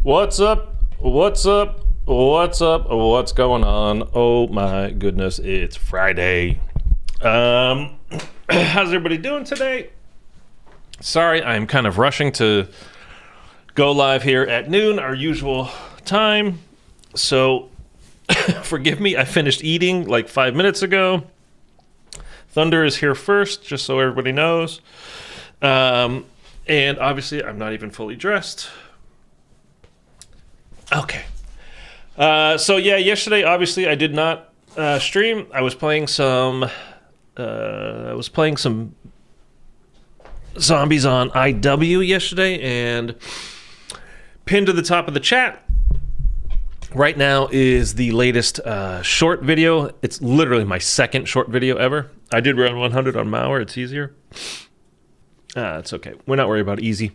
What's up? What's up? What's up? What's going on? Oh my goodness, it's Friday. How's everybody doing today? Sorry, I'm kind of rushing to go live here at noon, our usual time. So forgive me, I finished eating like 5 minutes ago. Thunder is here first, just so everybody knows. And obviously, I'm not even fully dressed. Okay. So yeah, yesterday obviously I did not stream. I was playing some zombies on IW yesterday, and pinned to the top of the chat right now is the latest short video. It's literally my second short video ever. I did run 100 on Mauer. It's easier. It's okay. We're not worried about easy.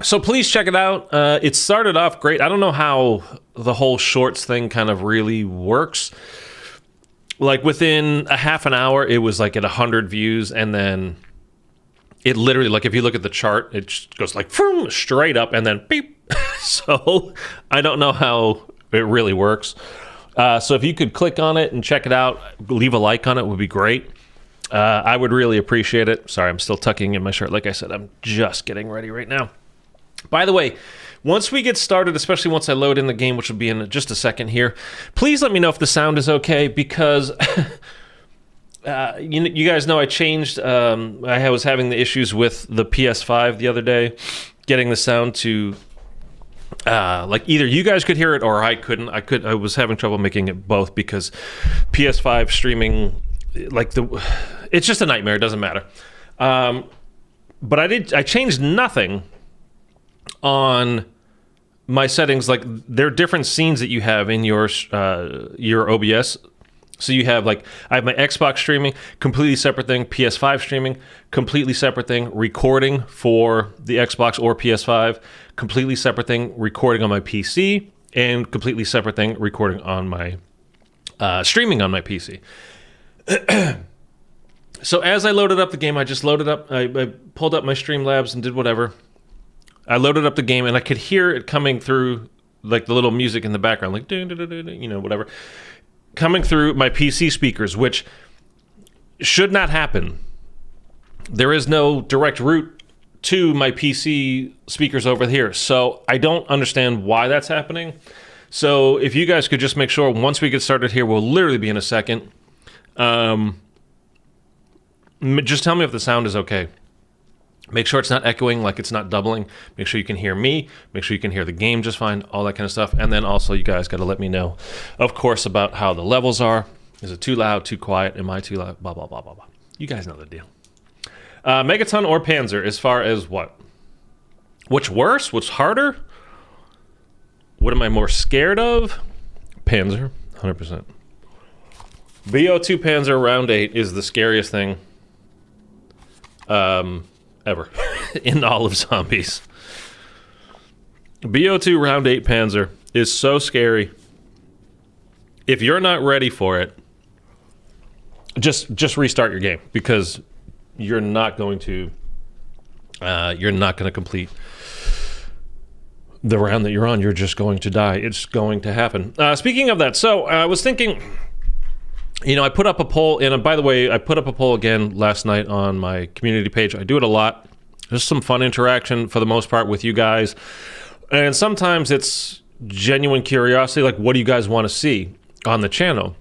So please check it out. It started off great. I don't know how the whole shorts thing kind of really works. Like within a half an hour, it was like at 100 views, and then it literally, like if you look at the chart, it just goes like straight up and then beep. So I don't know how it really works. So if you could click on it and check it out, leave a like on it would be great. I would really appreciate it. Sorry, I'm still tucking in my shirt. Like I said, I'm just getting ready right now. By the way, once we get started, especially once I load in the game, which will be in just a second here, please let me know if the sound is okay, because you guys know I changed. I was having the issues with the PS5 the other day, getting the sound to like either you guys could hear it or I couldn't. I was having trouble making it both because PS5 streaming, it's just a nightmare. It doesn't matter. But I changed nothing on my settings. Like, there are different scenes that you have in your OBS. So you have, like, I have my Xbox streaming, completely separate thing, PS5 streaming, completely separate thing, recording for the Xbox or PS5, completely separate thing, recording on my PC, and completely separate thing, recording on my streaming on my PC. So as I loaded up the game, I pulled up my Streamlabs and did whatever. I loaded up the game, and I could hear it coming through, like the little music in the background, like, whatever, coming through my PC speakers, which should not happen. There is no direct route to my PC speakers over here, so I don't understand why that's happening. So if you guys could just make sure, once we get started here, we'll literally be in a second. Just tell me if the sound is okay. Make sure it's not echoing, like it's not doubling. Make sure you can hear me. Make sure you can hear the game just fine, all that kind of stuff. And then also you guys got to let me know, of course, about how the levels are. Is it too loud, too quiet? Am I too loud? Blah, blah, blah, blah, blah. You guys know the deal. Megaton or Panzer, as far as what? What's worse? What's harder? What am I more scared of? Panzer, 100%. BO2 Panzer Round 8 is the scariest thing ever in all of zombies. BO2 Round 8 Panzer is so scary. If you're not ready for it, just restart your game, because you're not going to complete the round that you're on. You're just going to die. It's going to happen. Speaking of that, so I was thinking, I put up a poll, and by the way, I put up a poll again last night on my community page. I do it a lot. Just some fun interaction for the most part with you guys. And sometimes it's genuine curiosity, like, what do you guys want to see on the channel?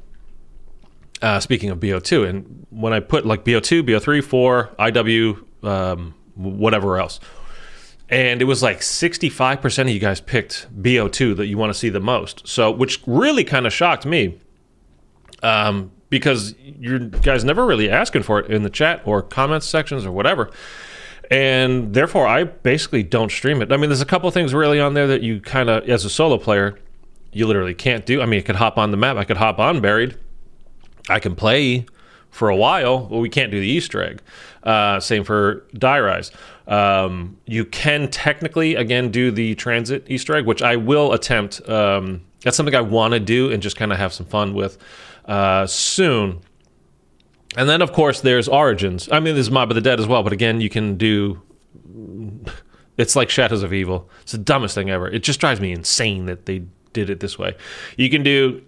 Speaking of BO2, and when I put like BO2, BO3, 4, IW, whatever else, and it was like 65% of you guys picked BO2 that you want to see the most. So, which really kind of shocked me. Because you guys never really asking for it in the chat or comments sections or whatever. And therefore, I basically don't stream it. I mean, there's a couple things really on there that you kind of, as a solo player, you literally can't do. I mean, I could hop on the map. I could hop on Buried. I can play for a while, but we can't do the Easter egg. Same for Die Rise. You can technically, again, do the transit Easter egg, which I will attempt. That's something I want to do and just kind of have some fun with soon. And then, of course, there's Origins. I mean, there's Mob of the Dead as well, but again, you can do... It's like Shadows of Evil. It's the dumbest thing ever. It just drives me insane that they did it this way. You can do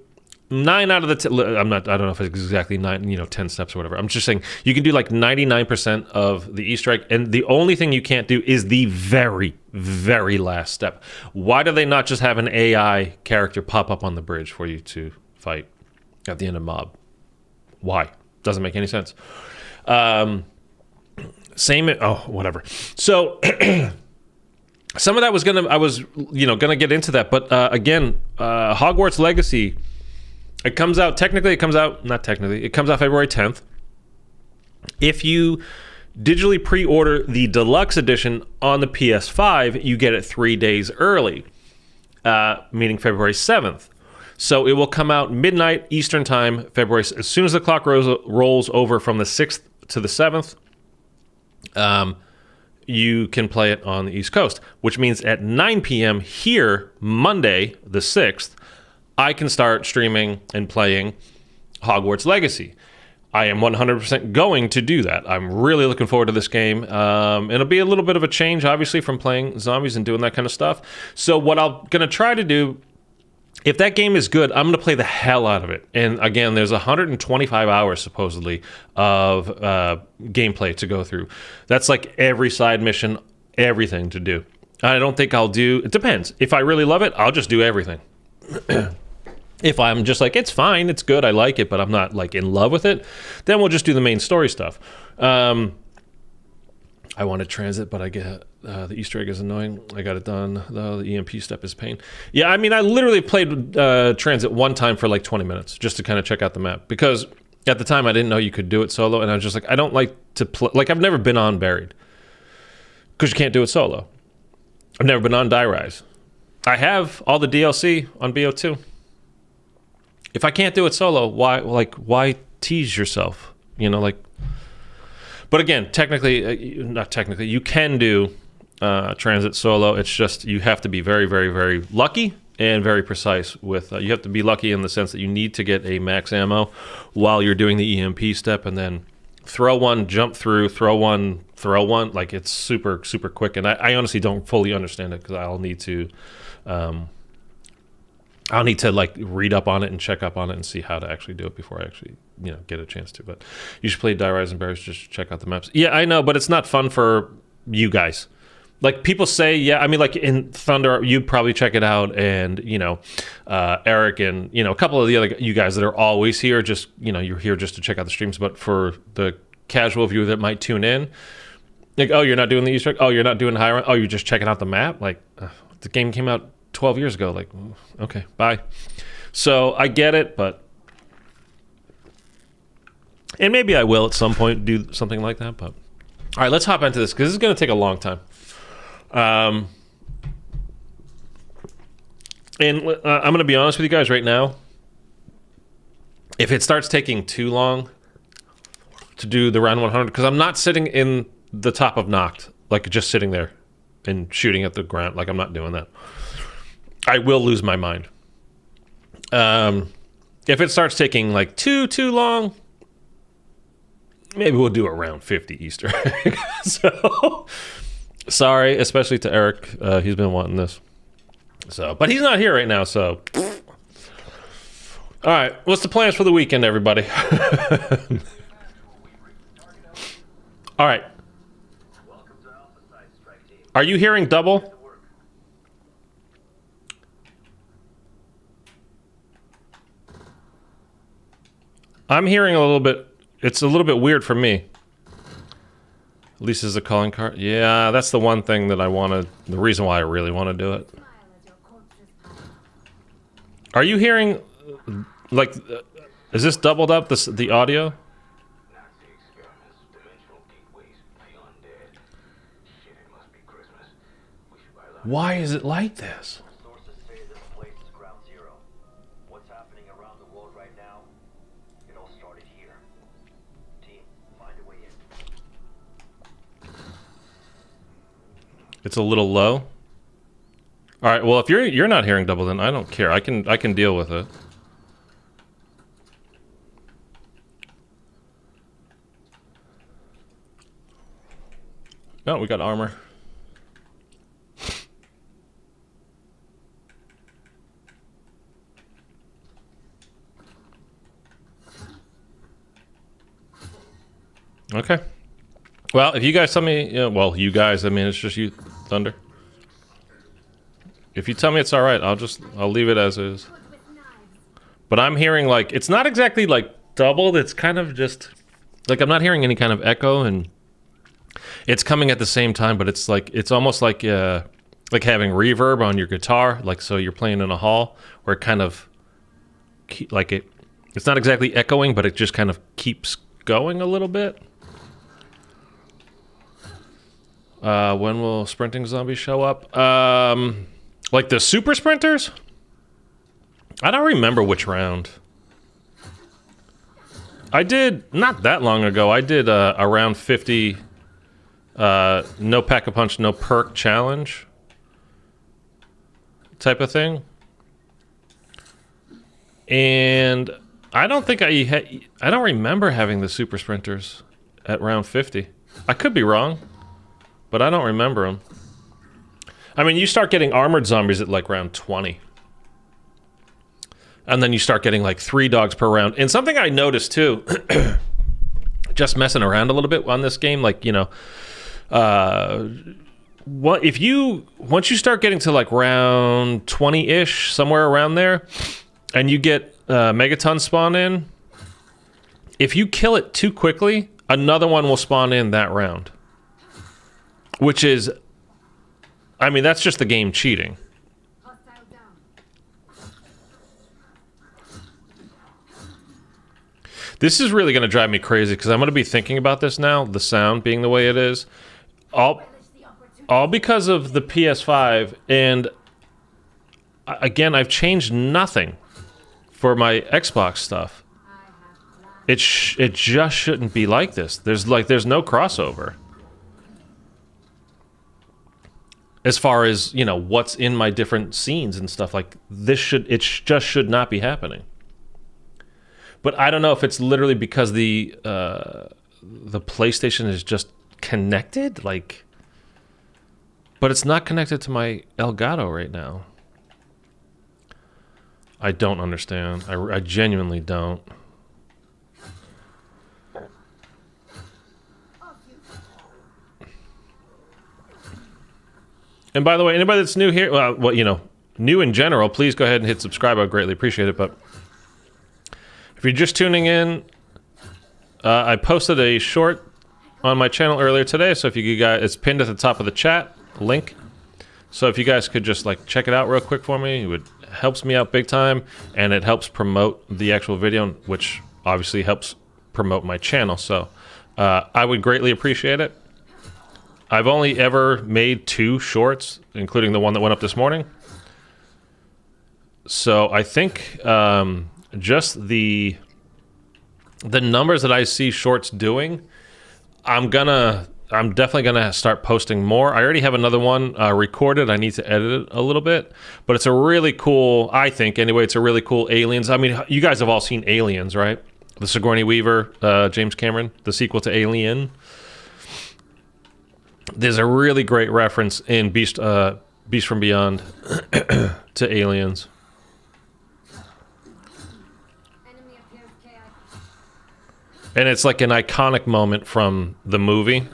9 out of the 10, I don't know if it's exactly 9, 10 steps or whatever. I'm just saying you can do like 99% of the Easter egg, and the only thing you can't do is the very, very last step. Why do they not just have an AI character pop up on the bridge for you to fight at the end of Mob? Why? Doesn't make any sense. Whatever. So some of that was gonna get into that, but again, Hogwarts Legacy. It comes out February 10th. If you digitally pre-order the deluxe edition on the PS5, you get it 3 days early, meaning February 7th. So it will come out midnight Eastern time, February. As soon as the clock rolls over from the 6th to the 7th, you can play it on the East Coast, which means at 9 p.m. here, Monday the 6th, I can start streaming and playing Hogwarts Legacy. I am 100% going to do that. I'm really looking forward to this game. It'll be a little bit of a change, obviously, from playing zombies and doing that kind of stuff. So what I'm going to try to do, if that game is good, I'm going to play the hell out of it. And again, there's 125 hours, supposedly, of gameplay to go through. That's like every side mission, everything to do. I don't think I'll do... It depends. If I really love it, I'll just do everything. If I'm just like, it's fine, it's good, I like it, but I'm not like in love with it, then we'll just do the main story stuff. I wanted transit, but I get the Easter egg is annoying. I got it done, though. The EMP step is pain. Yeah, I mean, I literally played transit one time for like 20 minutes just to kind of check out the map, because at the time I didn't know you could do it solo, and I was just like, I don't like to play. Like, I've never been on Buried because you can't do it solo. I've never been on Die Rise. I have all the DLC on BO2. If I can't do it solo, why tease yourself? But again, not technically, you can do transit solo. It's just you have to be very, very, very lucky and very precise with. You have to be lucky in the sense that you need to get a max ammo while you're doing the EMP step, and then throw one, jump through, throw one. Like, it's super, super quick. And I honestly don't fully understand it because I'll need to like read up on it and check up on it and see how to actually do it before I actually, get a chance to. But you should play Die Rise and Bears, just check out the maps. Yeah, I know, but it's not fun for you guys. Like, people say, yeah, I mean, like in Thunder, you'd probably check it out, and Eric and a couple of the other you guys that are always here, just you're here just to check out the streams. But for the casual viewer that might tune in, like, oh, you're not doing the Easter egg, oh, you're not doing high run, oh, you're just checking out the map. Like, the game came out 12 years ago. Like, okay, bye. So I get it, but and maybe I will at some point do something like that. But all right, let's hop into this because this is going to take a long time. And I'm going to be honest with you guys right now. If it starts taking too long to do the round 100, because I'm not sitting in the top of Noct, like just sitting there and shooting at the ground. Like, I'm not doing that. I will lose my mind. If it starts taking like too long, maybe we'll do around 50 Easter egg. So, sorry, especially to Eric. He's been wanting this. So, but he's not here right now, so. All right, what's the plans for the weekend, everybody? All right. Are you hearing double? I'm hearing a little bit. It's a little bit weird for me. At least as a calling card. Yeah, that's the one thing that I want to. The reason why I really want to do it. Are you hearing? Like, is this doubled up? The audio? Why is it like this? Sources say this place is ground zero. What's happening around the world right now? It all started here. Team, find a way in. It's a little low. All right. Well, if you're not hearing double, then I don't care. I can deal with it. Oh, we got armor. Okay. Well, if you guys tell me, well, you guys, I mean, it's just you, Thunder. If you tell me it's all right, I'll leave it as is. But I'm hearing like it's not exactly like doubled. It's kind of just like I'm not hearing any kind of echo, and it's coming at the same time. But it's like it's almost like having reverb on your guitar, like so you're playing in a hall where it kind of like it's not exactly echoing, but it just kind of keeps going a little bit. When will sprinting zombies show up? Like the super sprinters? I don't remember which round. I did, not that long ago, I did a round 50 no pack-a-punch, no perk challenge type of thing. And I don't think I don't remember having the super sprinters at round 50. I could be wrong, but I don't remember them. I mean, you start getting armored zombies at like round 20. And then you start getting like 3 dogs per round. And something I noticed too, just messing around a little bit on this game, like, you know, once you start getting to like round 20-ish, somewhere around there, and you get Megaton spawn in, if you kill it too quickly, another one will spawn in that round. Which is, I mean, that's just the game cheating. This is really going to drive me crazy because I'm going to be thinking about this now, the sound being the way it is. All because of the PS5, and again, I've changed nothing for my Xbox stuff. It just shouldn't be like this. There's no crossover. As far as, you know, what's in my different scenes and stuff, like it just should not be happening. But I don't know if it's literally because the PlayStation is just connected, like, but it's not connected to my Elgato right now. I don't understand. I genuinely don't. And by the way, anybody that's new here, well, you know, new in general, please go ahead and hit subscribe. I would greatly appreciate it. But if you're just tuning in, I posted a short on my channel earlier today. So if you guys, it's pinned at the top of the chat link. So if you guys could just like check it out real quick for me, it helps me out big time, and it helps promote the actual video, which obviously helps promote my channel. So I would greatly appreciate it. I've only ever made 2 shorts, including the one that went up this morning. So I think just the numbers that I see shorts doing, I'm definitely gonna start posting more. I already have another one recorded. I need to edit it a little bit, but it's a really cool, I think anyway, it's a really cool Aliens. I mean, you guys have all seen Aliens, right? The Sigourney Weaver, James Cameron, the sequel to Alien. There's a really great reference in Beast from Beyond to Aliens. And it's like an iconic moment from the movie.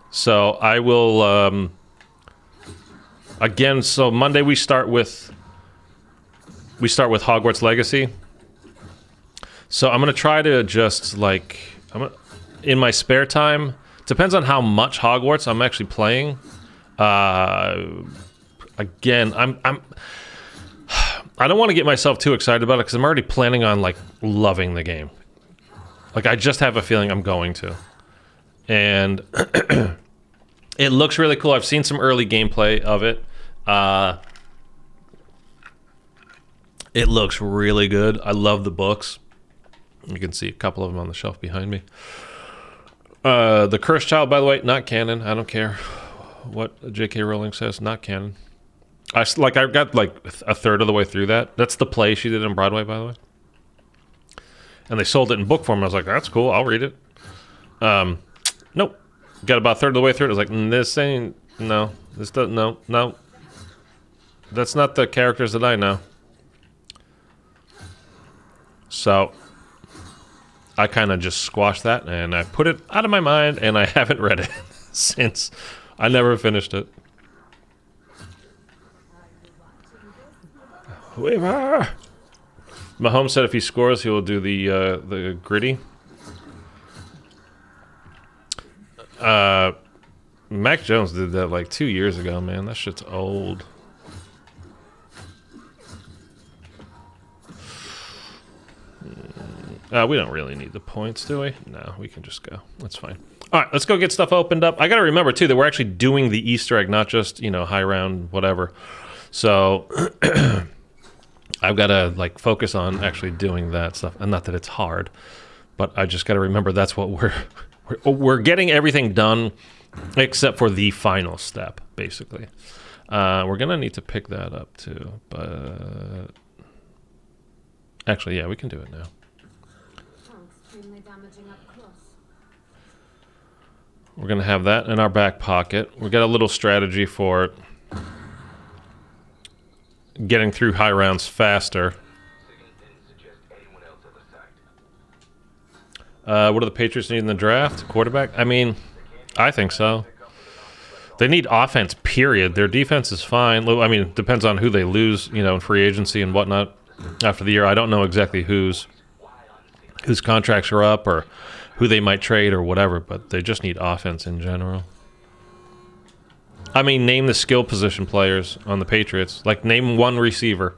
So I will, again, so Monday we start with Hogwarts Legacy. So I'm going to try to just like, in my spare time, depends on how much Hogwarts I'm actually playing. Again, I don't want to get myself too excited about it because I'm already planning on like loving the game. Like I just have a feeling I'm going to. And it looks really cool. I've seen some early gameplay of it. It looks really good. I love the books. You can see a couple of them on the shelf behind me. The Cursed Child, by the way, not canon. I don't care what J.K. Rowling says, not canon. I got like a third of the way through that. That's the play she did on Broadway, by the way. And they sold it in book form. I was like, that's cool. I'll read it. Nope. Got about a third of the way through it. I was like, this ain't, no. This doesn't, no. That's not the characters that I know. So I kind of just squashed that and I put it out of my mind, and I haven't read it since. I never finished it. Mahomes said if he scores, he will do the gritty. Mac Jones did that like 2 years ago, man. That shit's old. We don't really need the points, do we? No, we can just go. That's fine. All right, let's go get stuff opened up. I got to remember, too, that we're actually doing the Easter egg, not just, high round, whatever. So I've got to, like, focus on actually doing that stuff. And not that it's hard, but I just got to remember that's what we're getting everything done except for the final step, basically. We're going to need to pick that up, too. But actually, yeah, we can do it now. We're going to have that in our back pocket. We got a little strategy for getting through high rounds faster. What do the Patriots need in the draft? Quarterback? I mean, I think so. They need offense, period. Their defense is fine. I mean, it depends on who they lose, in free agency and whatnot after the year. I don't know exactly whose contracts are up or who they might trade or whatever, but they just need offense in general. I mean, name the skill position players on the Patriots. Like, name one receiver.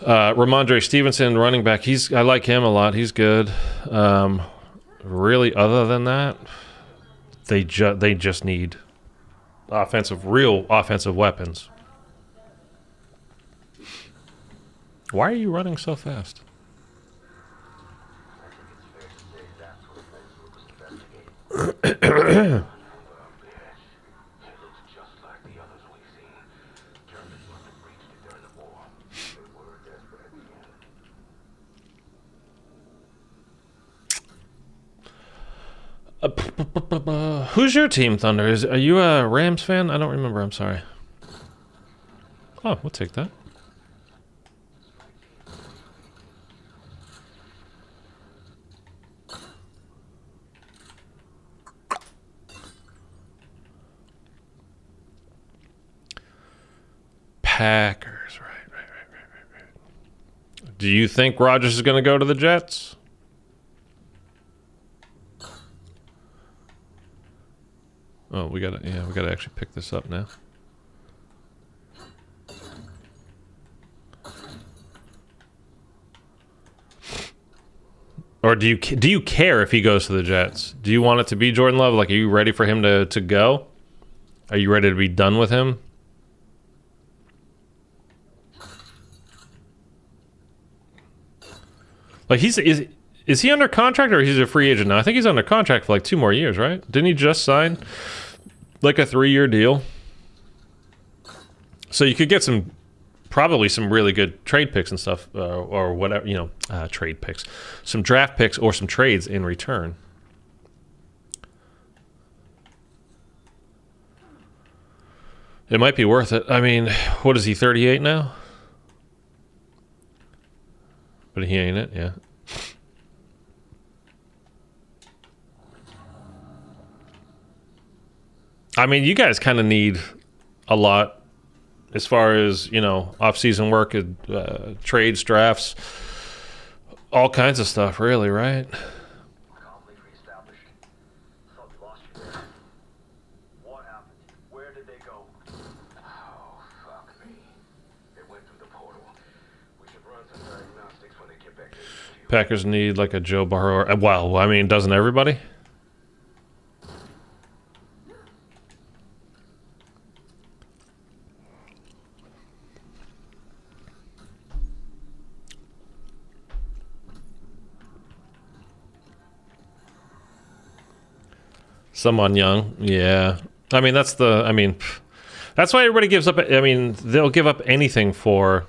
Ramondre Stevenson, running back. I like him a lot. He's good. Really, other than that, they just need real offensive weapons. Why are you running so fast? Who's your team, Thunder? Are you a Rams fan? I don't remember. I'm sorry. Oh, we'll take that. Packers, right. Do you think Rodgers is going to go to the Jets? Oh, we gotta actually pick this up now. Or do you care if he goes to the Jets? Do you want it to be Jordan Love? Like, are you ready for him to go? Are you ready to be done with him? Like, is he under contract or he's a free agent now? I think he's under contract for like 2 more years, right? Didn't he just sign like a 3-year deal? So you could get probably some really good trade picks and stuff, or whatever, trade picks, some draft picks or some trades in return. It might be worth it. I mean, what is he, 38 now? But he ain't it, yeah. I mean, you guys kind of need a lot as far as, off-season work, trades, drafts, all kinds of stuff, really, right? Conflict reestablished. Thought we lost you there. What happened? Where did they go? Oh, fuck me. They went through the portal. We should run some diagnostics when they get back to HQ. Packers need like a Joe Burrow. Well, I mean, doesn't everybody? Someone young, yeah. I mean, that's why everybody gives up. I mean, they'll give up anything for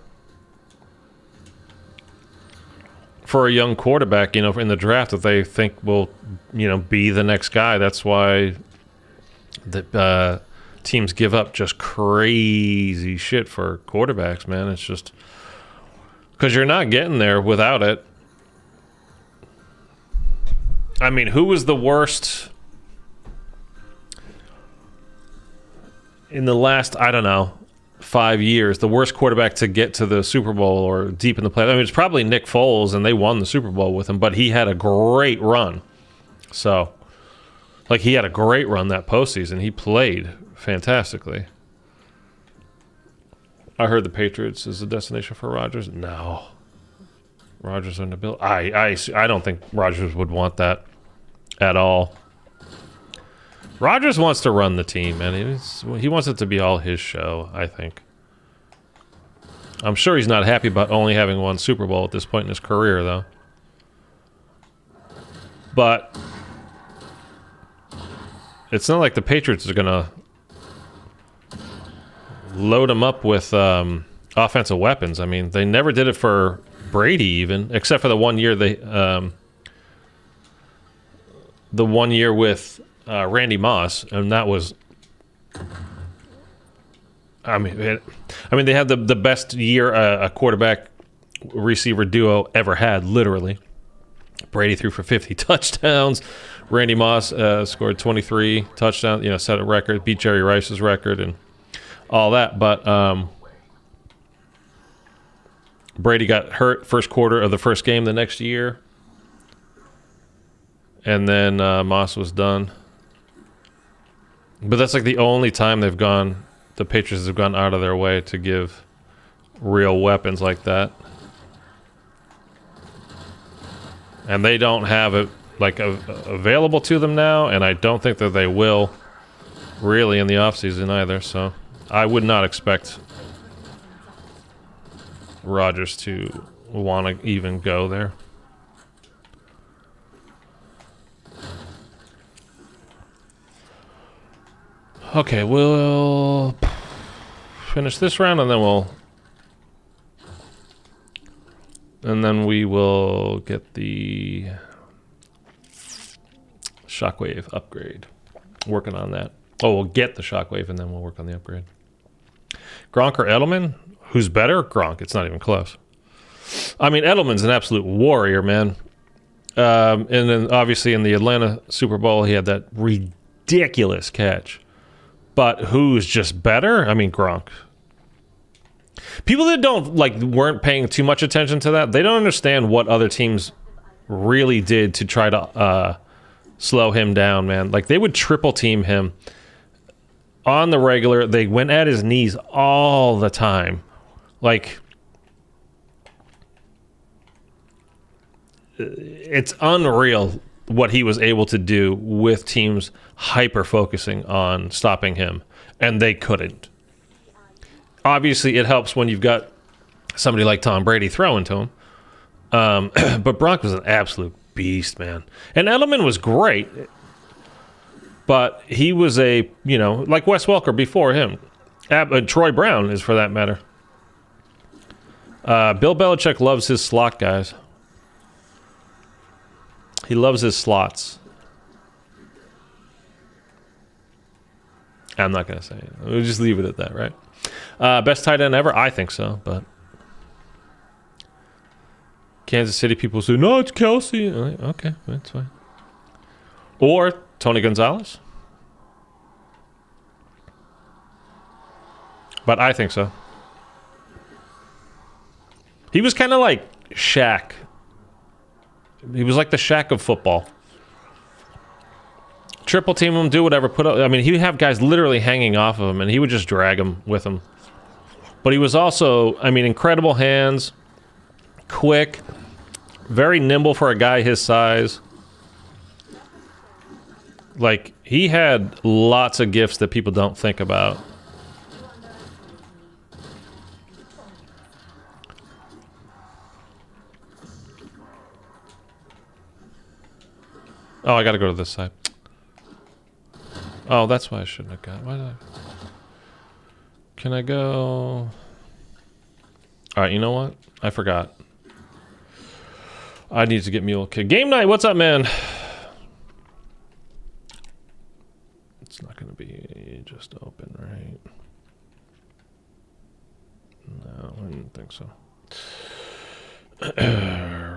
a young quarterback, in the draft that they think will, be the next guy. That's why the teams give up just crazy shit for quarterbacks, man. It's just because you're not getting there without it. I mean, who was the worst in the last, I don't know, 5 years, the worst quarterback to get to the Super Bowl or deep in the playoffs? I mean, it's probably Nick Foles, and they won the Super Bowl with him, but he had a great run. So, like, he had a great run that postseason. He played fantastically. I heard the Patriots is a destination for Rodgers. No. Rodgers on the bill. I don't think Rodgers would want that at all. Rodgers wants to run the team, man. He wants it to be all his show, I think. I'm sure he's not happy about only having one Super Bowl at this point in his career, though. But it's not like the Patriots are going to load him up with offensive weapons. I mean, they never did it for Brady, even, except for the 1 year with Randy Moss, and that was, I mean, they had the best year a quarterback receiver duo ever had, literally. Brady threw for 50 touchdowns. Randy Moss scored 23 touchdowns, set a record, beat Jerry Rice's record, and all that. But Brady got hurt first quarter of the first game the next year, and then Moss was done. But that's like the only time the Patriots have gone out of their way to give real weapons like that. And they don't have it available to them now, and I don't think that they will really in the offseason either. So I would not expect Rodgers to want to even go there. Okay, we'll finish this round, and then we will get the Shockwave upgrade. Working on that. Oh, we'll get the Shockwave, and then we'll work on the upgrade. Gronk or Edelman? Who's better? Gronk. It's not even close. I mean, Edelman's an absolute warrior, man. And then, obviously, in the Atlanta Super Bowl, he had that ridiculous catch. But who's just better? I mean, Gronk. People that weren't paying too much attention to that, they don't understand what other teams really did to try to slow him down, man. Like, they would triple team him on the regular. They went at his knees all the time. Like, it's unreal what he was able to do with teams hyper-focusing on stopping him, and they couldn't. Obviously, it helps when you've got somebody like Tom Brady throwing to him. But Gronk was an absolute beast, man. And Edelman was great, but he was like Wes Welker before him. Troy Brown is, for that matter. Bill Belichick loves his slot guys. He loves his slots. I'm not going to say it. We'll just leave it at that, right? Best tight end ever? I think so, but Kansas City people say, no, it's Kelsey. Okay, that's fine. Or Tony Gonzalez. But I think so. He was kind of like Shaq. He was like the Shaq of football. Triple team him, do whatever. He would have guys literally hanging off of him, and he would just drag them with him. But he was also, incredible hands, quick, very nimble for a guy his size. Like, he had lots of gifts that people don't think about. Oh, I gotta go to this side. Oh, that's why I shouldn't have got. Why did I? Can I go? All right, you know what? I forgot. I need to get Mule Kid. Game night, what's up, man? It's not going to be just open, right? No, I didn't think so.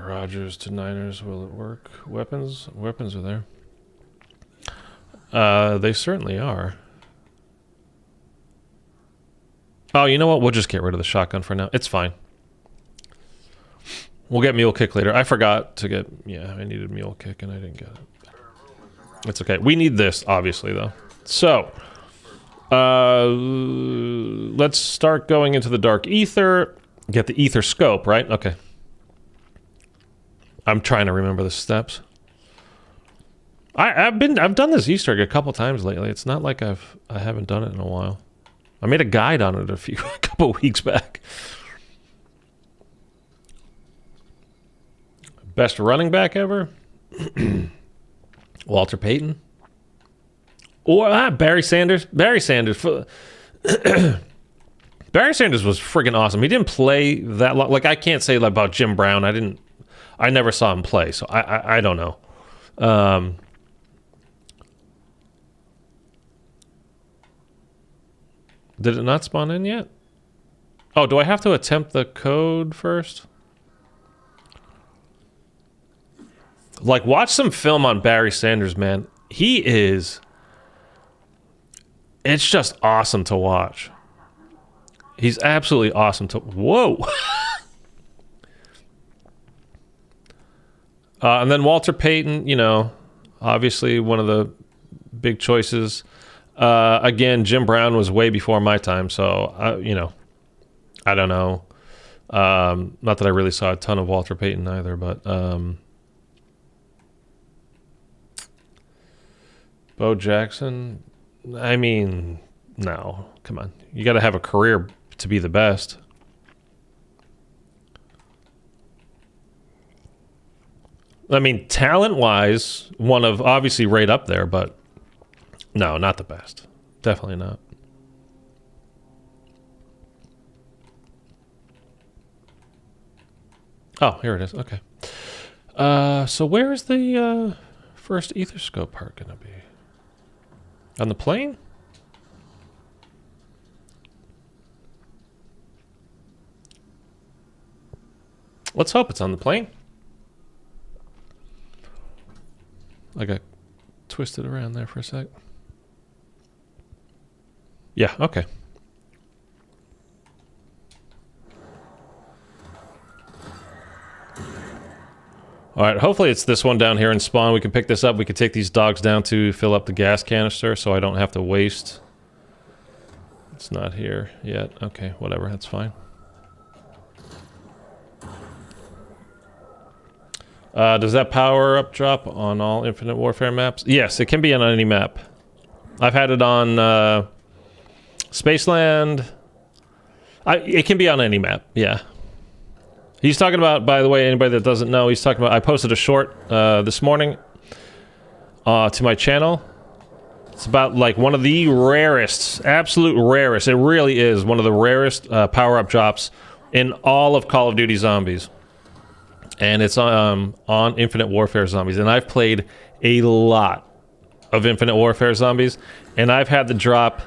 Rogers to Niners, will it work? Weapons are there. They certainly are. Oh, you know what? We'll just get rid of the shotgun for now. It's fine. We'll get mule kick later. I forgot to get... Yeah, I needed mule kick and I didn't get it. It's okay. We need this, obviously, though. So, let's start going into the dark ether. Get the ether scope, right? Okay. I'm trying to remember the steps. I've done this Easter egg a couple times lately. It's not like I haven't done it in a while. I made a guide on it a couple weeks back. Best running back ever? Walter Payton? Or Barry Sanders? Barry Sanders. Barry Sanders was friggin' awesome. He didn't play that long. Like, I can't say about Jim Brown. I never saw him play, so I don't know. Did it not spawn in yet? Oh, do I have to attempt the code first? Like, watch some film on Barry Sanders, man. He is... It's just awesome to watch. He's absolutely awesome to... Whoa! And then Walter Payton, you know, obviously one of the big choices. Again, Jim Brown was way before my time, so, you know, I don't know. Not that I really saw a ton of Walter Payton either, but... Bo Jackson? I mean, no. Come on. You got to have a career to be the best. I mean, talent-wise, one of obviously right up there, but no, not the best. Definitely not. Oh, here it is. Okay. So where is the first ether scope part going to be? On the plane? Let's hope it's on the plane. I got twisted around there for a sec. Yeah, okay. All right, hopefully it's this one down here in spawn. We can pick this up. We can take these dogs down to fill up the gas canister so I don't have to waste. It's not here yet. Okay, whatever, that's fine. Does that power-up drop on all Infinite Warfare maps? Yes, it can be on any map. I've had it on Spaceland. It can be on any map, yeah. He's talking about, by the way, anybody that doesn't know, he's talking about, I posted a short this morning to my channel. It's about like one of the rarest, absolute rarest, it really is one of the rarest power-up drops in all of Call of Duty Zombies. And it's on Infinite Warfare Zombies. And I've played a lot of Infinite Warfare Zombies. And I've had the drop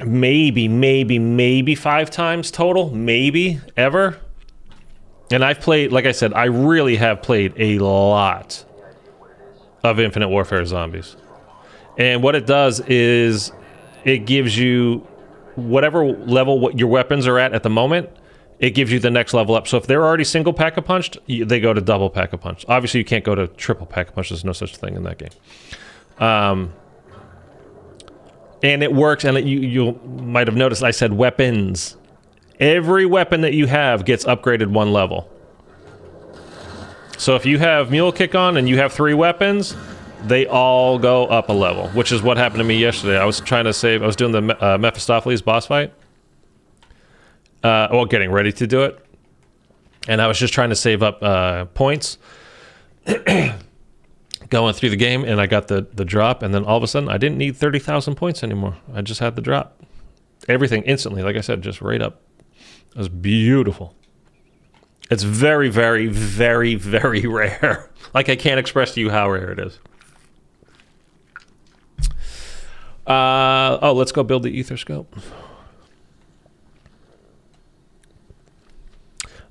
maybe 5 times total. Maybe ever. And I've played, like I said, I really have played a lot of Infinite Warfare Zombies. And what it does is it gives you whatever level what your weapons are at the moment. It gives you the next level up. So if they're already single pack-a-punched, they go to double pack-a-punch. Obviously, you can't go to triple pack-a-punch. There's no such thing in that game. And it works, and you might have noticed I said weapons. Every weapon that you have gets upgraded 1 level. So if you have Mule Kick on and you have 3 weapons, they all go up a level, which is what happened to me yesterday. I was trying to save... I was doing the Mephistopheles boss fight. Well, getting ready to do it. And I was just trying to save up points. Going through the game, and I got the drop, and then all of a sudden, I didn't need 30,000 points anymore. I just had the drop. Everything instantly, like I said, just right up. It was beautiful. It's very, very, very, very rare. Like, I can't express to you how rare it is. Oh, let's go build the ether scope.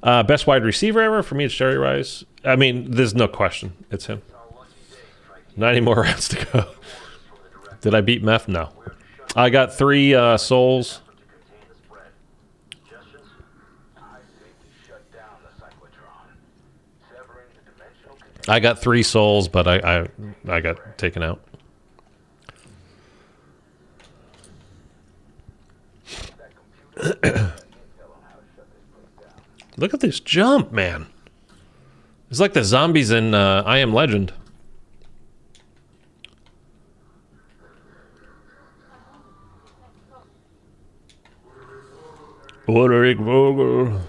Best wide receiver ever? For me, it's Jerry Rice. I mean, there's no question. It's him. 90 more rounds to go. Did I beat Meth? No. I got 3 souls. I got 3 souls, but I got taken out. Look at this jump, man. It's like the zombies in I Am Legend. Ulrich Vogel.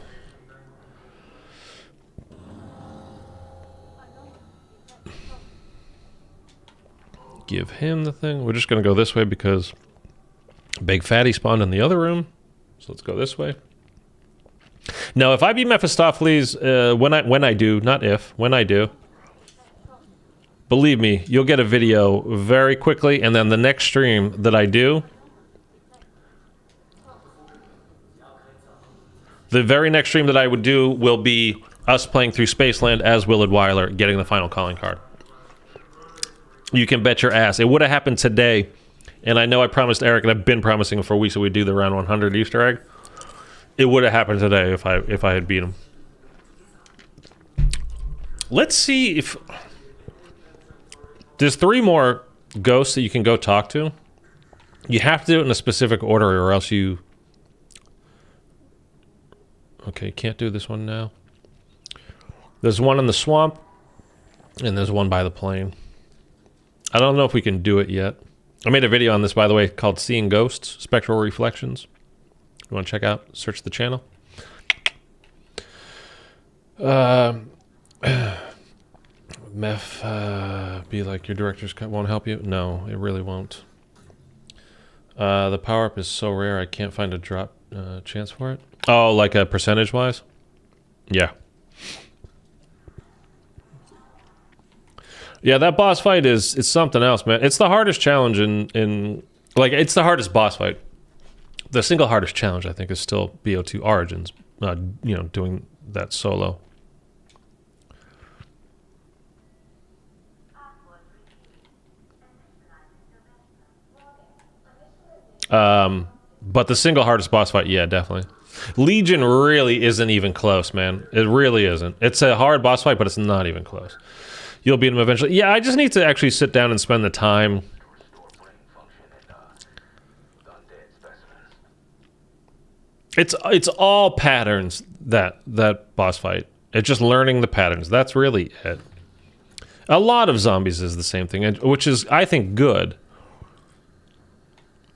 Give him the thing. We're just going to go this way because Big Fatty spawned in the other room. So let's go this way. No, if I beat Mephistopheles, when I do, not if, when I do, believe me, you'll get a video very quickly, and then the next stream that I do, the very next stream that I would do will be us playing through Spaceland as Willard Weiler, getting the final calling card. You can bet your ass. It would have happened today, and I know I promised Eric, and I've been promising him for weeks that we'd do the round 100 Easter egg. It would have happened today if I had beat him. Let's see if... There's 3 more ghosts that you can go talk to. You have to do it in a specific order or else you... Okay, can't do this one now. There's one in the swamp, and there's one by the plane. I don't know if we can do it yet. I made a video on this, by the way, called Seeing Ghosts, Spectral Reflections. You want to check out, search the channel. Meth, be like, your director's cut won't help you? No, it really won't. The power-up is so rare, I can't find a drop chance for it. Oh, like a percentage-wise? Yeah. Yeah, that boss fight is something else, man. It's the hardest challenge in like, it's the hardest boss fight. The single hardest challenge, I think, is still BO2 Origins, you know, doing that solo. But the single hardest boss fight, yeah, definitely. Legion really isn't even close, man. It really isn't. It's a hard boss fight, but it's not even close. You'll beat him eventually. Yeah, I just need to actually sit down and spend the time. It's all patterns, that boss fight. It's just learning the patterns. That's really it. A lot of zombies is the same thing, which is, I think, good.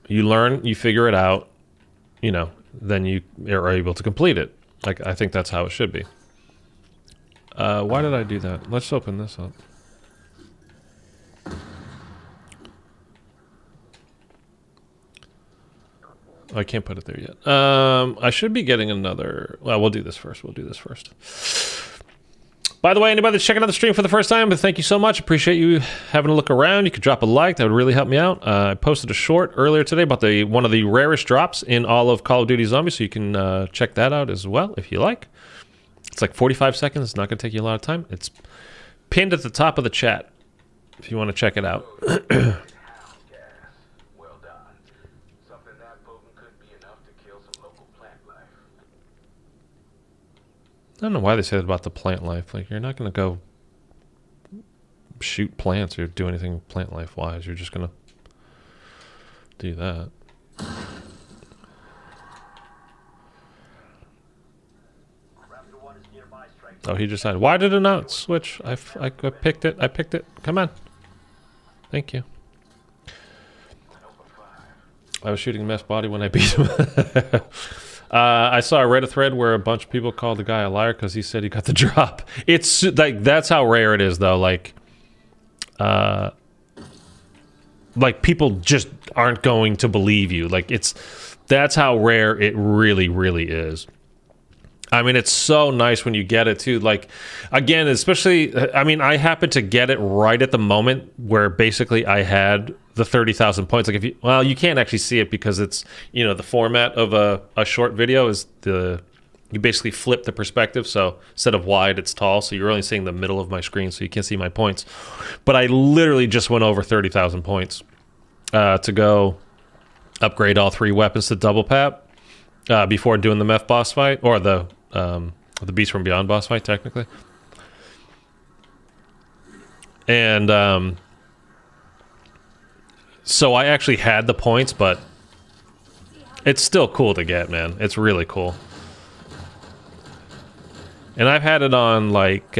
You learn, you figure it out, you know, then you are able to complete it. Like, I think that's how it should be. Why did I do that? Let's open this up. I can't put it there yet. I should be getting another... Well, we'll do this first. By the way, anybody that's checking out the stream for the first time, thank you so much. Appreciate you having a look around. You could drop a like. That would really help me out. I posted a short earlier today about one of the rarest drops in all of Call of Duty Zombies, so you can check that out as well if you like. It's like 45 seconds. It's not going to take you a lot of time. It's pinned at the top of the chat if you want to check it out. I don't know why they say that about the plant life. Like, you're not going to go shoot plants or do anything plant life wise. You're just going to do that. Oh, he decided. Why did it not switch? I picked it. I picked it. Come on. Thank you. I was shooting Meth's body when I beat him. I saw a Reddit thread where a bunch of people called the guy a liar because he said he got the drop. It's like, that's how rare it is, though. Like people just aren't going to believe you. Like, that's how rare it really, really is. I mean, it's so nice when you get it too. Like, again, especially, I mean, I happened to get it right at the moment where basically I had the 30,000 points. Like, if you, well, you can't actually see it because it's, you know, the format of a short video is you basically flip the perspective. So instead of wide, it's tall. So you're only seeing the middle of my screen, so you can't see my points. But I literally just went over 30,000 points to go upgrade all 3 weapons to double pap before doing the meth boss fight, or the Beast from Beyond boss fight, technically. And so I actually had the points, but it's still cool to get, man. It's really cool. And I've had it on, like,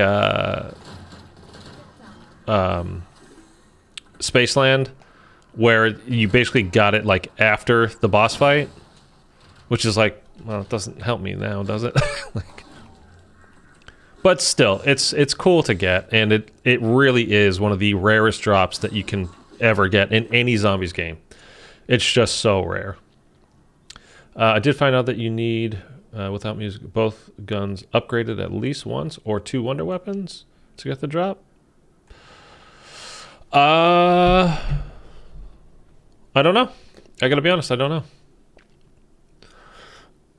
Spaceland, where you basically got it, like, after the boss fight, which is like, well, it doesn't help me now, does it? Like, but still, it's cool to get, and it really is one of the rarest drops that you can ever get in any zombies game. It's just so rare. I did find out that you need, without music, both guns upgraded at least once or 2 wonder weapons to get the drop. I don't know. I gotta be honest, I don't know.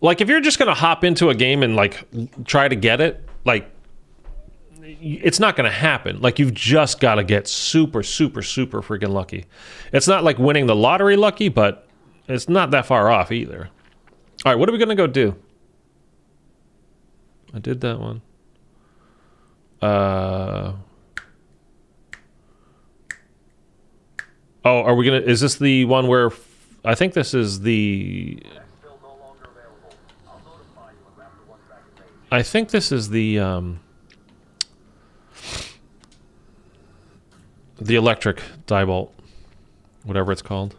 Like, if you're just gonna hop into a game and, like, try to get it, like, it's not gonna happen. Like, you've just gotta get super, super, super freaking lucky. It's not like winning the lottery lucky, but it's not that far off either. All right, what are we gonna go do? I did that one. Oh, are we gonna, is this the one where, I think this is the, I think this is the electric diebolt, whatever it's called.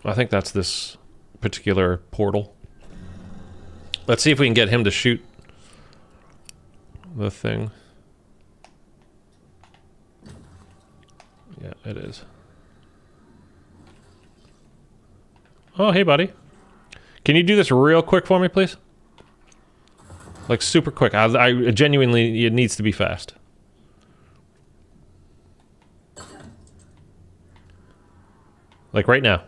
I think that's this particular portal. Let's see if we can get him to shoot the thing. Yeah, it is. Oh, hey, buddy. Can you do this real quick for me, please? Like, super quick. I genuinely, it needs to be fast. Like, right now.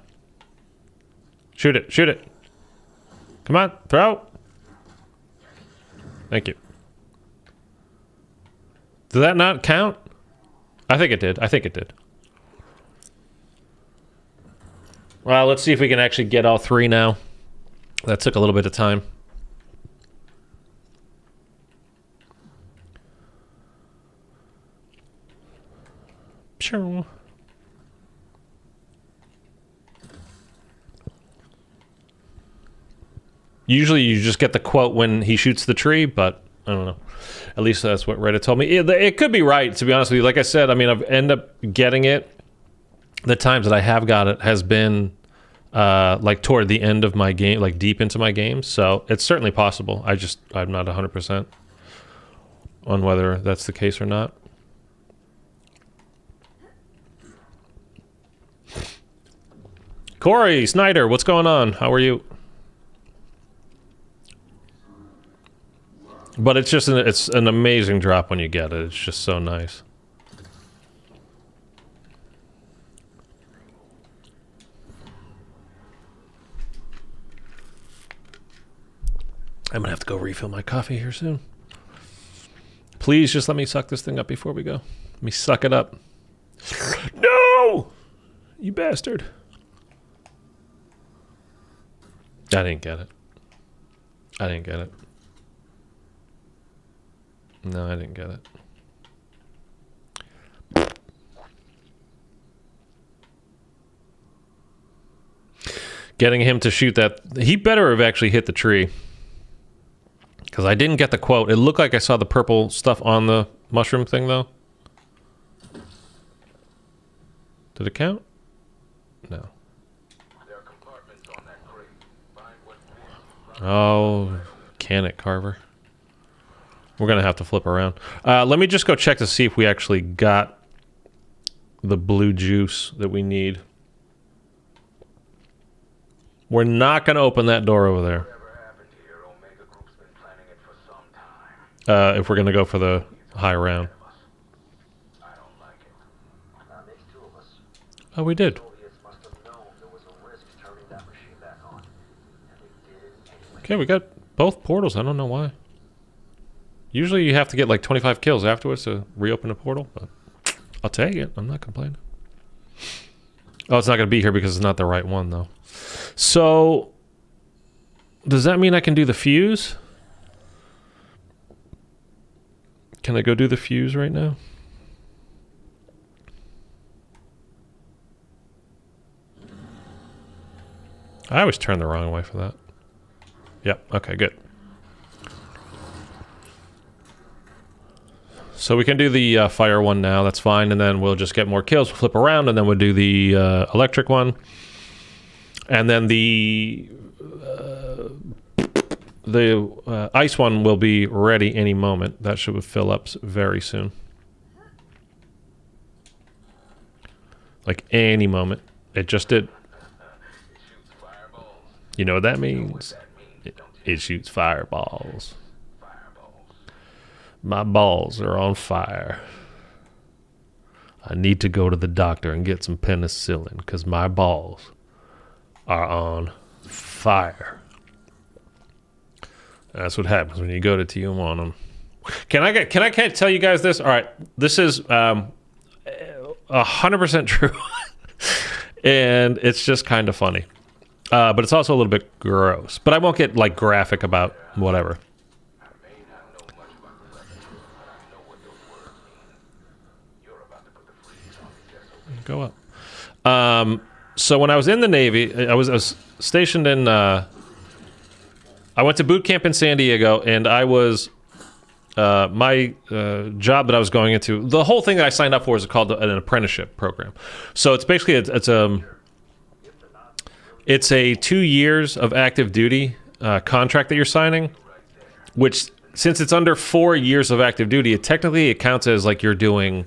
Shoot it, shoot it. Come on, throw. Thank you. Did that not count? I think it did. I think it did. Well, let's see if we can actually get all 3 now. That took a little bit of time. Sure. Usually you just get the quote when he shoots the tree, but I don't know. At least that's what Reddit told me. It could be right, to be honest with you. Like I said, I mean, I've ended up getting it. The times that I have got it has been like toward the end of my game, like deep into my game. So it's certainly possible. I'm not 100% on whether that's the case or not. Corey Snyder, what's going on? How are you? But it's just it's an amazing drop when you get it. It's just so nice. I'm gonna have to go refill my coffee here soon. Please just let me suck this thing up before we go. Let me suck it up. No! You bastard. I didn't get it. I didn't get it. No, I didn't get it. Getting him to shoot that... He better have actually hit the tree. Because I didn't get the quote. It looked like I saw the purple stuff on the mushroom thing, though. Did it count? No. Oh, can it, Carver? We're going to have to flip around. Let me just go check to see if we actually got the blue juice that we need. We're not going to open that door over there. Whatever happened here, Omega Group's been planning it for some time. If we're going to go for the high round. I don't like it. That makes two of us. Oh, we did. Soviets must have known there was a risk turning that machine back on. And they did it anyway. Okay, we got both portals. I don't know why. Usually you have to get like 25 kills afterwards to reopen a portal, but I'll take it. I'm not complaining. Oh, it's not going to be here because it's not the right one, though. So, does that mean I can do the fuse? Can I go do the fuse right now? I always turn the wrong way for that. Yep, okay, good. So we can do the fire one now, that's fine, and then we'll just get more kills, we'll flip around, and then we'll do the electric one. And then the ice one will be ready any moment. That should fill up very soon. Like any moment. It just did. You know what that means? It shoots fireballs. My balls are on fire. I need to go to the doctor and get some penicillin because my balls are on fire. That's what happens when you go to TM1 them. Can I tell you guys this? All right, this is 100% true, and it's just kind of funny, but it's also a little bit gross. But I won't get like graphic about whatever. Go up. So when I was in the Navy, I was stationed in. I went to boot camp in San Diego, and I was my job that I was going into. The whole thing that I signed up for is called an apprenticeship program. So it's basically it's a 2 years of active duty contract that you're signing, which since it's under 4 years of active duty, it counts as like you're doing.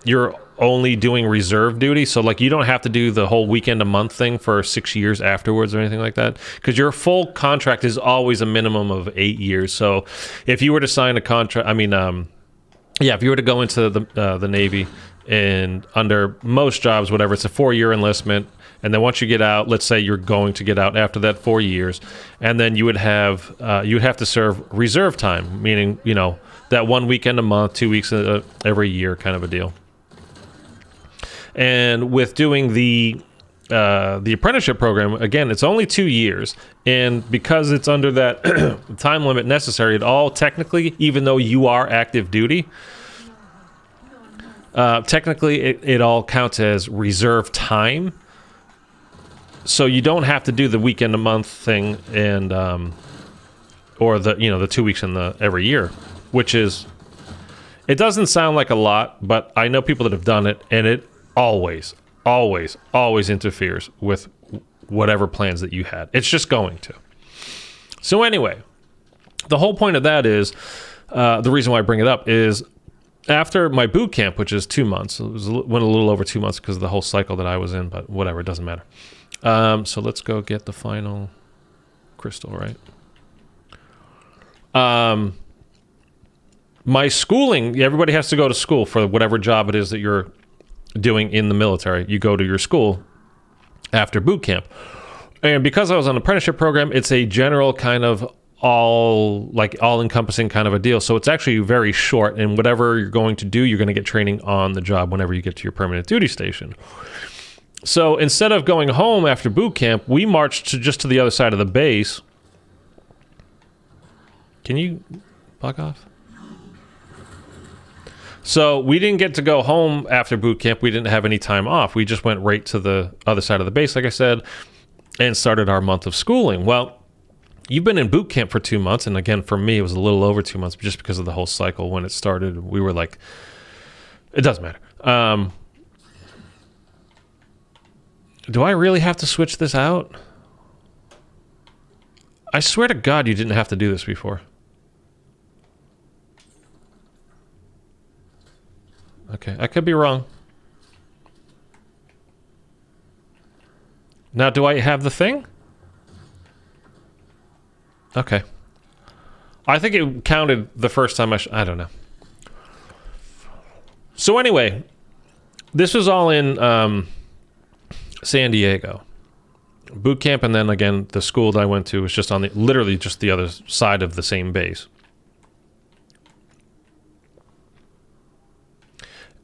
You're only doing reserve duty, so like you don't have to do the whole weekend a month thing for 6 years afterwards or anything like that, because your full contract is always a minimum of 8 years. So if you were to sign a contract, if you were to go into the Navy, and under most jobs, whatever, it's a 4-year enlistment, and then once you get out, let's say you're going to get out after that 4 years, and then you would have to serve reserve time, meaning that 1 weekend a month, 2 weeks every year, kind of a deal. And with doing the apprenticeship program, again, it's only 2 years, and because it's under that time limit necessary, it all technically, even though you are active duty, technically it all counts as reserve time. So you don't have to do the weekend a month thing, and or the 2 weeks in every year, which is, it doesn't sound like a lot, but I know people that have done it, and it always interferes with whatever plans that you had. It's just going to. So anyway, the whole point of that is, the reason why I bring it up is, after my boot camp, which is 2 months, went a little over 2 months because of the whole cycle that I was in, but whatever, it doesn't matter. So let's go get the final crystal, right? My schooling, everybody has to go to school for whatever job it is that you're doing in the military. You go to your school after boot camp. And because I was on an apprenticeship program, it's a general kind of all-encompassing kind of a deal. So it's actually very short, and whatever you're going to do, you're going to get training on the job whenever you get to your permanent duty station. So instead of going home after boot camp, we marched just to the other side of the base. Can you fuck off? So we didn't get to go home after boot camp. We didn't have any time off. We just went right to the other side of the base, like I said, and started our month of schooling. Well, you've been in boot camp for 2 months, and again, for me, it was a little over 2 months, just because of the whole cycle. When it started, we were like, it doesn't matter. Do I really have to switch this out? I swear to God, you didn't have to do this before. Okay, I could be wrong. Now, do I have the thing? Okay. I think it counted the first time I don't know. So anyway, this was all in San Diego. Boot camp, and then again, the school that I went to was just on the, literally just the other side of the same base.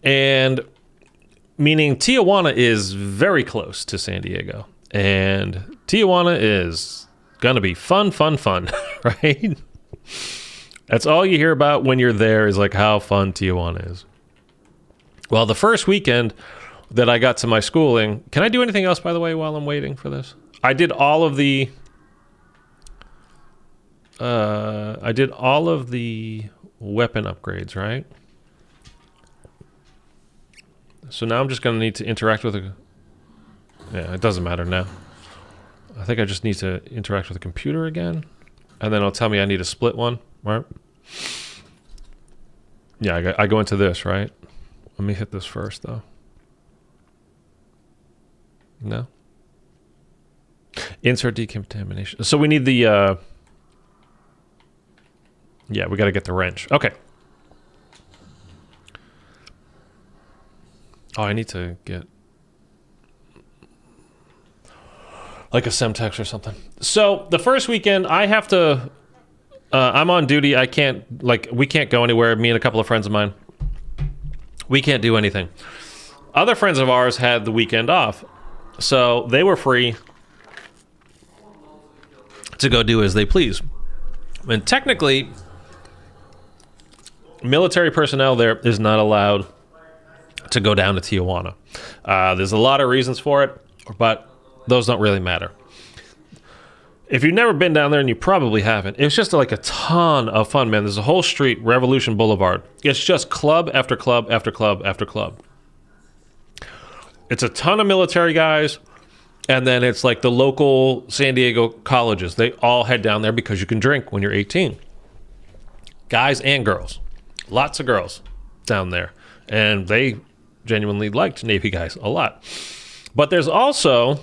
And meaning Tijuana is very close to San Diego. And Tijuana is gonna be fun, right? That's all you hear about when you're there is like how fun Tijuana is. Well, the first weekend that I got to my schooling, can I do anything else, by the way, while I'm waiting for this? I did all of the weapon upgrades, right? So now I'm just gonna need to interact with a, yeah, it doesn't matter now. I think I just need to interact with the computer again, and then it'll tell me I need a split one, right? Yeah, I go into this, right? Let me hit this first, though. No? Insert decontamination. So we need the, yeah, we got to get the wrench. Okay. Oh, I need to get like a Semtex or something. So the first weekend, I have to, I'm on duty. I can't, like, we can't go anywhere. Me and a couple of friends of mine. We can't do anything. Other friends of ours had the weekend off, so they were free to go do as they please. And technically, military personnel there is not allowed to go down to Tijuana. There's a lot of reasons for it, but those don't really matter. If you've never been down there, and you probably haven't, it's just like a ton of fun, man. There's a whole street, Revolution Boulevard. It's just club after club after club after club. It's a ton of military guys, and then it's like the local San Diego colleges. They all head down there because you can drink when you're 18. Guys and girls. Lots of girls down there. And they genuinely liked Navy guys a lot. But there's also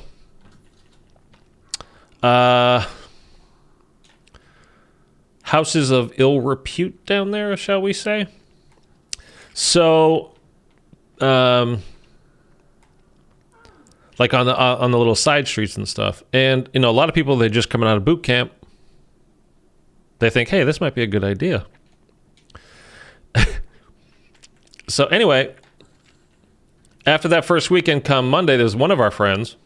houses of ill repute down there, shall we say? So, like on the little side streets and stuff, and you know, a lot of people, they just coming out of boot camp, they think, hey, this might be a good idea. So anyway, after that first weekend, come Monday, there's one of our friends.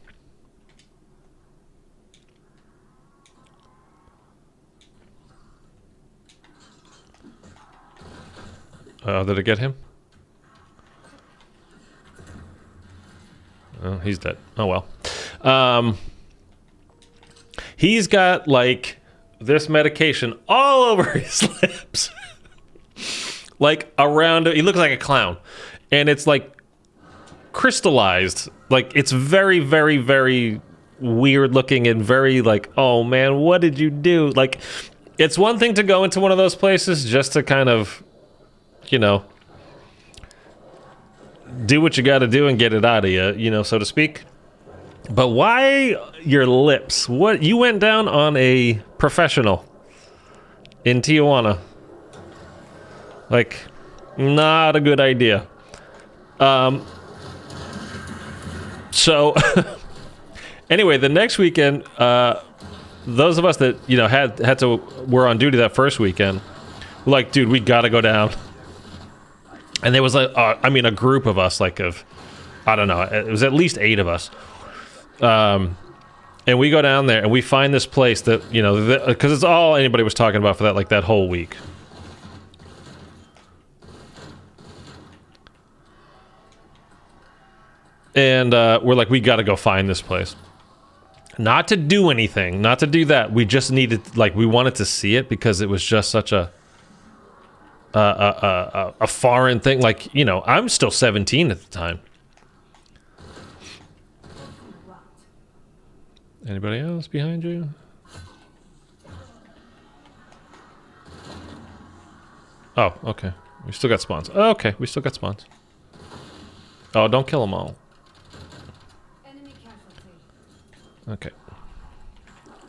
Did it get him? Oh, he's dead. Oh, well. He's got, like, this medication all over his lips. Like, around... He looks like a clown. And it's, like, crystallized. Like, it's very, very, very weird looking and very, like, oh, man, what did you do? Like, it's one thing to go into one of those places just to kind of... you know, do what you got to do and get it out of you, you know, so to speak. But why your lips? What, you went down on a professional in Tijuana? Like, not a good idea. So anyway, the next weekend, those of us that, you know, were on duty that first weekend, were like, dude, we got to go down. And there was like, I mean, a group of us, like I don't know, it was at least 8 of us. And we go down there and we find this place that, you know, because it's all anybody was talking about for that, like that whole week. And we're like, we got to go find this place. Not to do anything, not to do that. We just needed, like, we wanted to see it because it was just such a foreign thing. Like, you know, I'm still 17 at the time. Anybody else behind you? Oh, okay. We still got spawns. Oh, okay, we still got spawns. Oh, don't kill them all. Enemy casualty. Okay.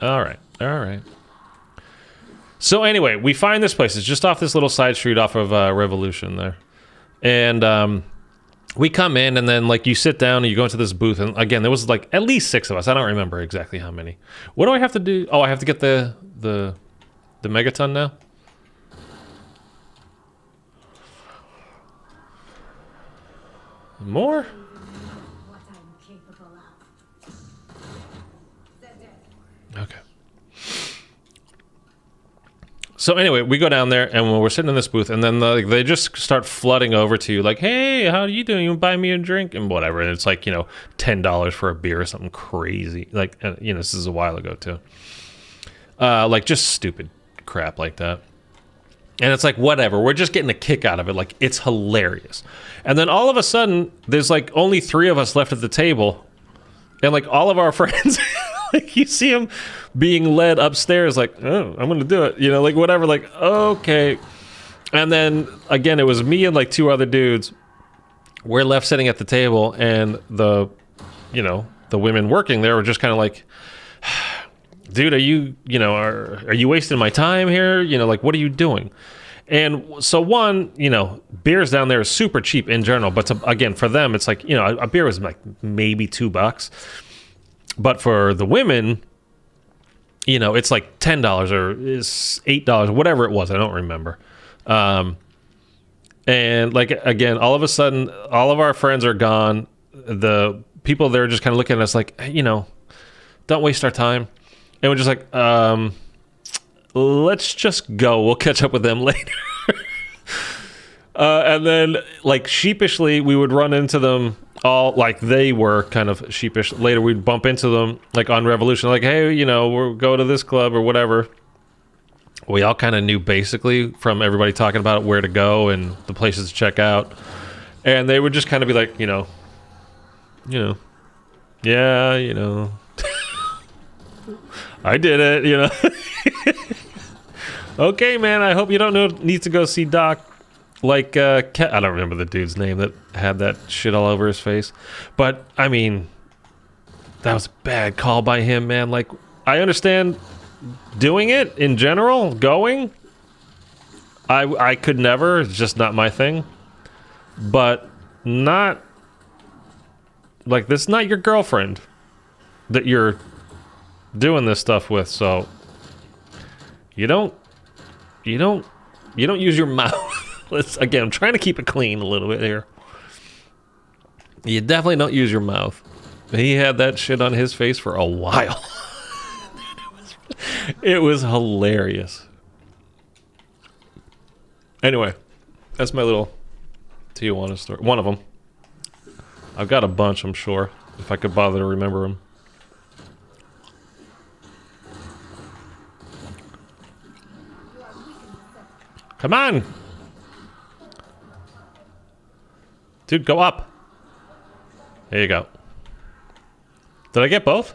All right. All right. So anyway, we find this place. It's just off this little side street off of Revolution there. And we come in, and then, like, you sit down and you go into this booth. And again, there was, like, at least 6 of us. I don't remember exactly how many. What do I have to do? Oh, I have to get the megaton now? More? What I'm capable of. Okay. So anyway, we go down there, and we're sitting in this booth, and then they just start flooding over to you, like, hey, how are you doing? You buy me a drink? And whatever. And it's like, you know, $10 for a beer or something crazy. Like, you know, this is a while ago, too. Like, just stupid crap like that. And it's like, whatever. We're just getting a kick out of it. Like, it's hilarious. And then all of a sudden, there's, like, only 3 of us left at the table. And, like, all of our friends... Like, you see him being led upstairs, like, oh, I'm gonna do it, you know, like, whatever, like, okay. And then again, it was me and like 2 other dudes. We're left sitting at the table, and the women working there were just kind of like, dude, are you wasting my time here? You know, like, what are you doing? And so one, you know, beers down there is super cheap in general, but again, for them, it's like, you know, a beer was like maybe $2. But for the women, you know, it's like $10 or is $8, whatever it was. I don't remember. And like, again, all of a sudden, all of our friends are gone. The people there are just kind of looking at us like, hey, you know, don't waste our time. And we're just like, let's just go. We'll catch up with them later. And then, like, sheepishly, we would run into them all, like, they were kind of sheepish. Later, we'd bump into them, like, on Revolution, like, hey, you know, we'll go to this club or whatever. We all kind of knew, basically, from everybody talking about where to go and the places to check out. And they would just kind of be like, you know, yeah, you know, I did it, you know. Okay, man, I hope you don't need to go see Doc. Like, I don't remember the dude's name that had that shit all over his face. But, I mean, that was a bad call by him, man. Like, I understand doing it in general, going. I could never. It's just not my thing. But not... Like, this is not your girlfriend that you're doing this stuff with, so... You don't use your mouth. Again, I'm trying to keep it clean a little bit here. You definitely don't use your mouth. He had that shit on his face for a while. It was hilarious. Anyway, that's my little Tijuana story. One of them. I've got a bunch, I'm sure, if I could bother to remember them. Come on! Dude, go up. There you go. Did I get both?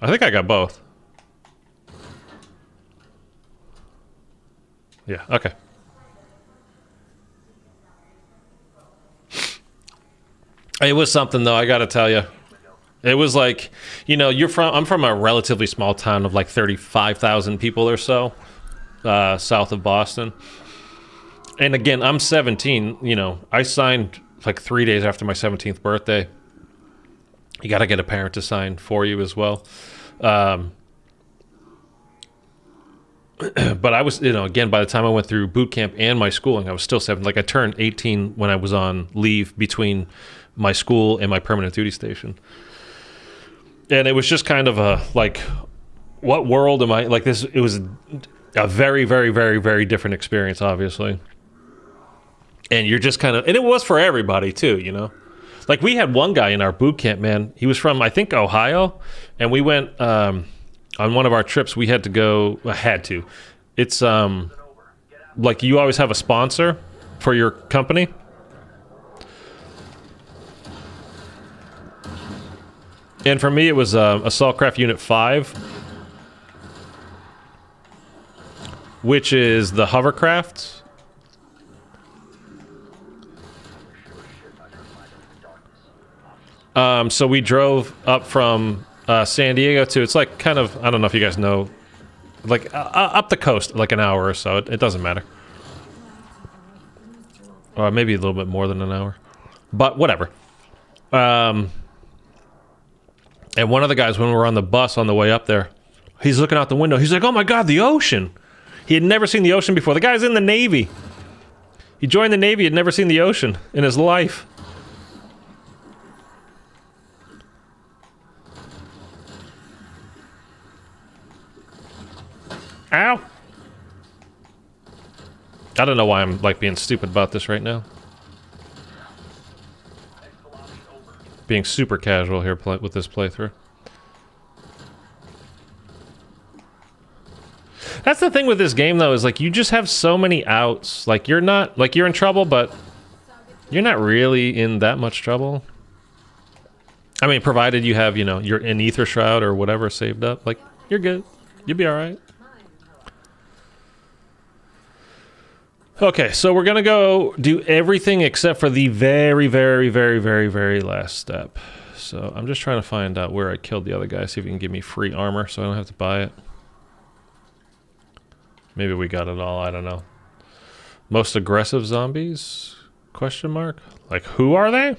I think I got both. Yeah, okay. It was something, though, I gotta tell you. It was like, you know, I'm from a relatively small town of like 35,000 people or so, south of Boston. And again, I'm 17, you know, I signed like 3 days after my 17th birthday. You got to get a parent to sign for you as well. But I was, you know, again, by the time I went through boot camp and my schooling, I was still 7. Like, I turned 18 when I was on leave between my school and my permanent duty station. And it was just kind of a, like, what world am I, like, this, it was a very, very, very, very different experience, obviously. And you're just kind of, and it was for everybody too, you know. Like, we had one guy in our boot camp, man. He was from, I think, Ohio, and we went on one of our trips. We had to go. It's like, you always have a sponsor for your company. And for me, it was Assaultcraft Unit 5, which is the hovercraft. So we drove up from San Diego to, it's like kind of, I don't know if you guys know, like up the coast, like an hour or so. It doesn't matter. Or maybe a little bit more than an hour. But whatever. And one of the guys, when we were on the bus on the way up there, he's looking out the window. He's like, oh my God, the ocean. He had never seen the ocean before. The guy's in the Navy. He joined the Navy, had never seen the ocean in his life. Ow! I don't know why I'm like being stupid about this right now. Being super casual here with this playthrough. That's the thing with this game though, is like you just have so many outs. Like you're not, like you're in trouble, but you're not really in that much trouble. I mean, provided you have, you know, you're in Ether Shroud or whatever saved up, like you're good. You'll be all right. Okay, so we're gonna go do everything except for the very, very, very, very, very last step. So I'm just trying to find out where I killed the other guy, see if he can give me free armor so I don't have to buy it. Maybe we got it all, I don't know. Most aggressive zombies? Question mark? Like, who are they?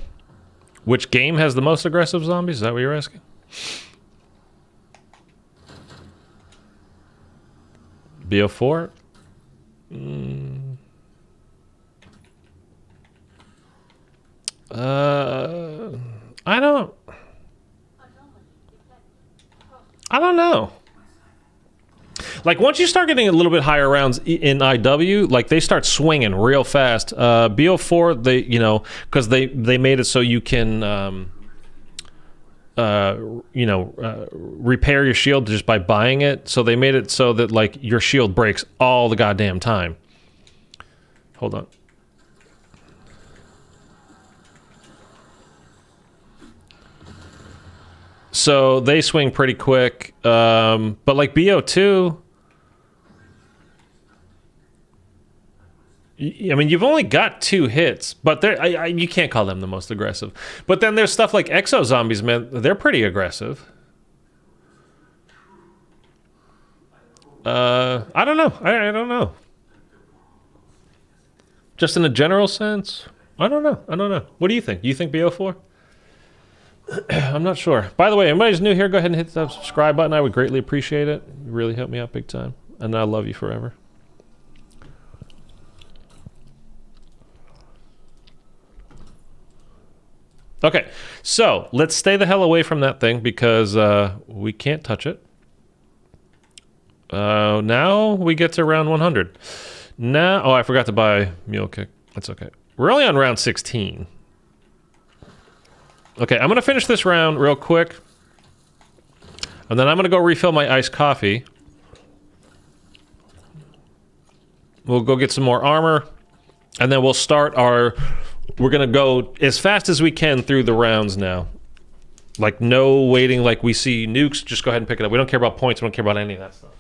Which game has the most aggressive zombies? Is that what you're asking? BO4? I don't know. Like, once you start getting a little bit higher rounds in IW, like, they start swinging real fast. BO4, they, you know, because they made it so you can, repair your shield just by buying it. So they made it so that, like, your shield breaks all the goddamn time. Hold on. So they swing pretty quick, but like BO2, I mean, you've only got 2 hits, but they're you can't call them the most aggressive. But then there's stuff like Exo Zombies, man. They're pretty aggressive. I don't know. I don't know. Just in a general sense, I don't know. I don't know. What do you think? You think BO4? I'm not sure. By the way, anybody's new here, go ahead and hit that subscribe button. I would greatly appreciate it. You really help me out big time. And I love you forever. Okay, so let's stay the hell away from that thing because we can't touch it. Now we get to round 100. Now, oh, I forgot to buy Mule Kick. That's okay. We're only on round 16. Okay, I'm going to finish this round real quick. And then I'm going to go refill my iced coffee. We'll go get some more armor. And then we'll start our... We're going to go as fast as we can through the rounds now. Like, no waiting. Like, we see nukes, just go ahead and pick it up. We don't care about points. We don't care about any of that stuff.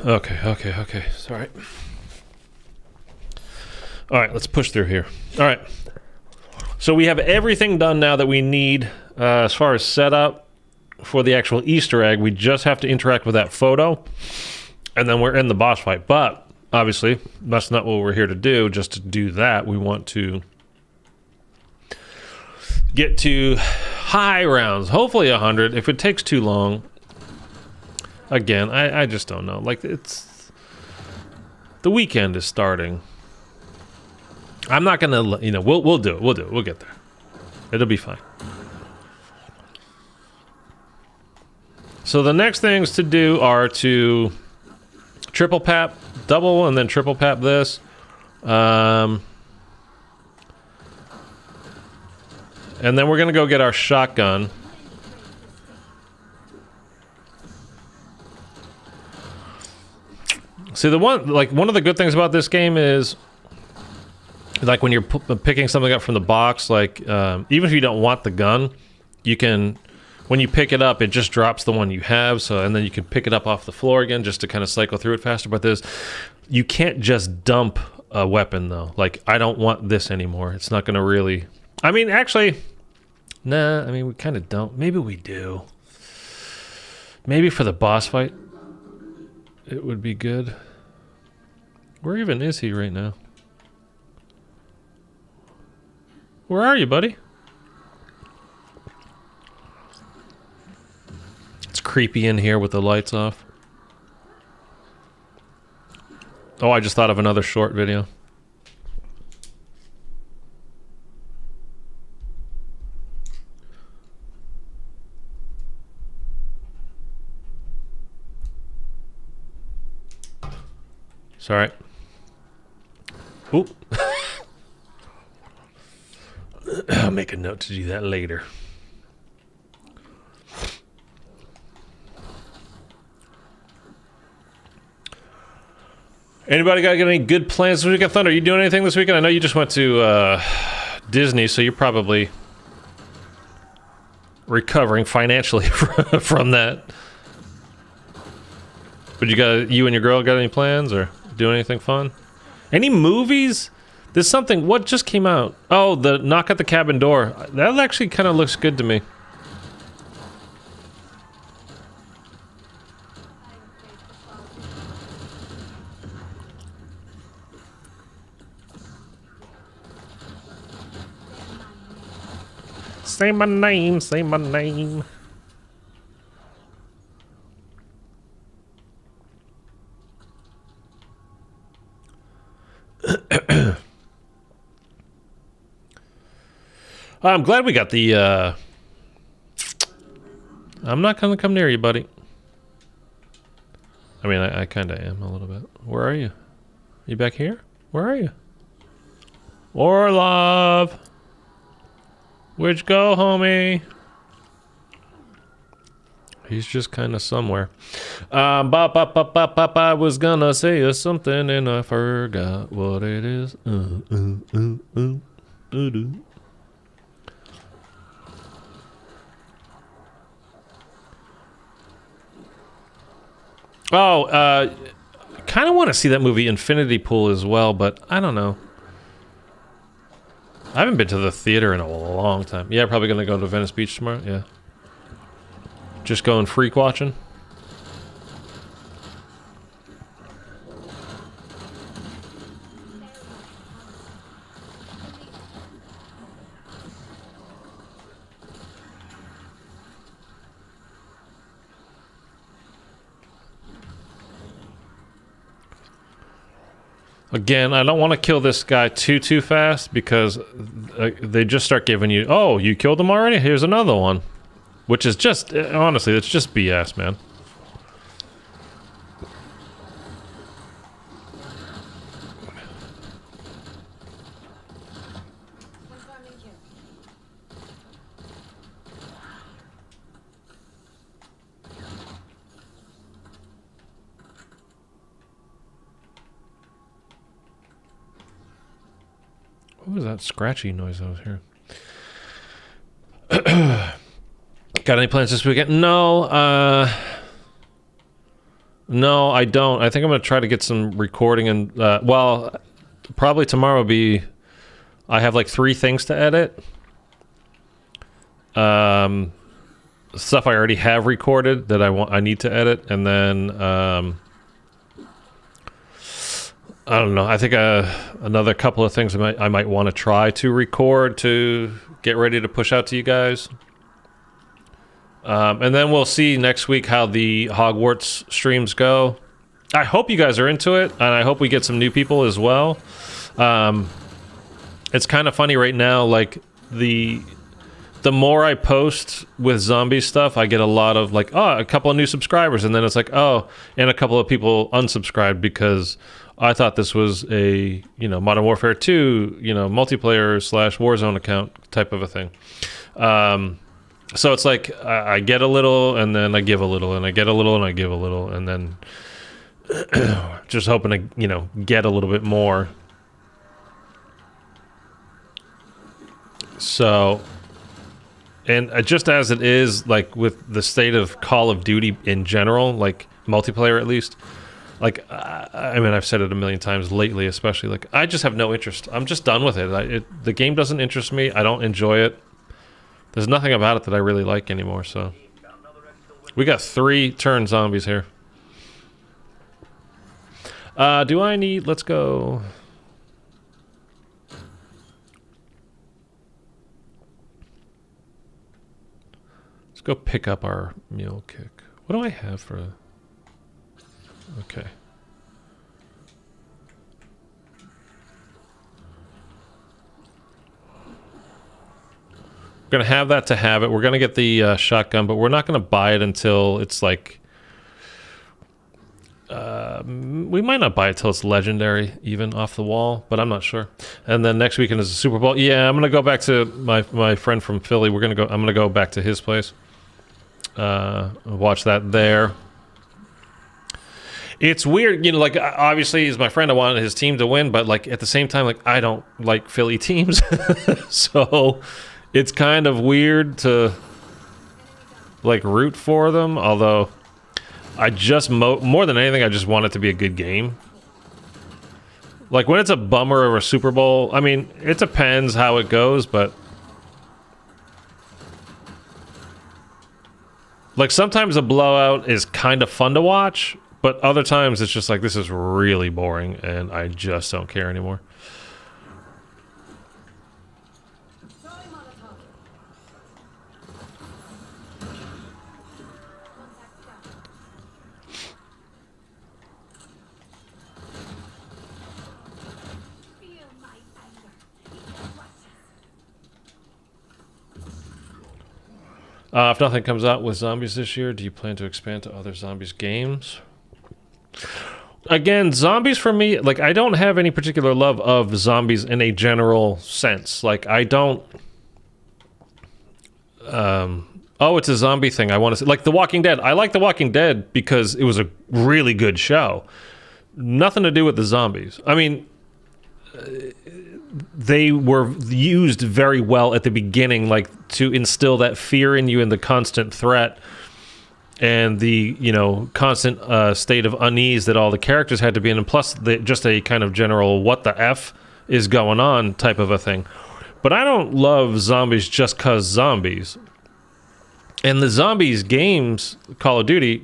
Okay. Sorry. All right, let's push through here. All right. So we have everything done now that we need as far as setup for the actual Easter egg. We just have to interact with that photo, and then we're in the boss fight. But obviously, that's not what we're here to do. Just to do that, we want to get to high rounds, hopefully 100. If it takes too long, again, I just don't know. Like, it's the weekend is starting. I'm not gonna, we'll do it. We'll get there. It'll be fine. So the next things to do are to triple pap, double, and then triple pap this. And then we're gonna go get our shotgun. See, one of the good things about this game is, like, when you're picking something up from the box, like, even if you don't want the gun, you can, when you pick it up, it just drops the one you have, so, and then you can pick it up off the floor again just to kind of cycle through it faster. But you can't just dump a weapon, though. Like, I don't want this anymore. It's not going to really, I mean, actually, nah, I mean, we kind of don't. Maybe we do. Maybe for the boss fight, it would be good. Where even is he right now? Where are you, buddy? It's creepy in here with the lights off. Oh, I just thought of another short video. Sorry. Oop. I'll make a note to do that later. Anybody got any good plans this weekend? Thunder, are you doing anything this weekend? I know you just went to Disney, so you're probably recovering financially from that. But you and your girl got any plans or doing anything fun? Any movies? There's something, what just came out? Oh, the Knock at the Cabin Door. That actually kind of looks good to me. Say my name, say my name. I'm glad we got the, I'm not gonna come near you, buddy. I mean, I kind of am a little bit. Where are you? You back here? Where are you? Orlov! Where'd you go, homie? He's just kind of somewhere. I was gonna say something and I forgot what it is. Oh, kind of want to see that movie Infinity Pool as well, but I don't know. I haven't been to the theater in a long time. Yeah, probably gonna go to Venice Beach tomorrow. Yeah. Just going freak watching. Again, I don't want to kill this guy too fast because they just start giving you, oh, you killed him already? Here's another one. Which is just, honestly, it's just BS, man. What was that scratchy noise I was hearing? Got any plans this weekend? No, No, I don't. I think I'm going to try to get some recording and well, probably tomorrow will be. I have like 3 things to edit. Stuff I already have recorded that I need to edit, and then I don't know. I think another couple of things I might want to try to record to get ready to push out to you guys. And then we'll see next week how the Hogwarts streams go. I hope you guys are into it, and I hope we get some new people as well. It's kind of funny right now, like the more I post with zombie stuff, I get a lot of like, oh, a couple of new subscribers, and then it's like, oh, and a couple of people unsubscribed because I thought this was a, Modern Warfare 2, multiplayer / Warzone account type of a thing. So it's like I get a little, and then I give a little, and I get a little, and I give a little, and then just hoping to, get a little bit more. So, and just as it is, like with the state of Call of Duty in general, like multiplayer at least, like I mean, I've said it a million times lately, especially, like I just have no interest. I'm just done with it. The game doesn't interest me. I don't enjoy it. There's nothing about it that I really like anymore. So we got 3 turn zombies here. Do I need? Let's go. Let's go pick up our mule kick. What do I have for? Okay. We're gonna have that to have it. We're gonna get the shotgun, but we're not gonna buy it until it's like. We might not buy it till it's legendary, even off the wall, but I'm not sure. And then next weekend is the Super Bowl. Yeah, I'm gonna go back to my friend from Philly. I'm gonna go back to his place. Watch that there. It's weird, like obviously he's my friend. I wanted his team to win, but like at the same time, like I don't like Philly teams, so it's kind of weird to like root for them. Although I just more than anything, I just want it to be a good game. Like when it's a bummer of a Super Bowl, I mean, it depends how it goes, but like sometimes a blowout is kind of fun to watch, but other times it's just like, this is really boring and I just don't care anymore. If nothing comes out with zombies this year, do you plan to expand to other zombies games? Again, zombies for me, like I don't have any particular love of zombies in a general sense. Like I don't... oh, it's a zombie thing. I want to say, like The Walking Dead. I like The Walking Dead because it was a really good show. Nothing to do with the zombies. I mean... they were used very well at the beginning, like to instill that fear in you and the constant threat and the constant state of unease that all the characters had to be in, and plus just a kind of general what the F is going on type of a thing. But I don't love zombies just cause zombies. And the zombies games, Call of Duty,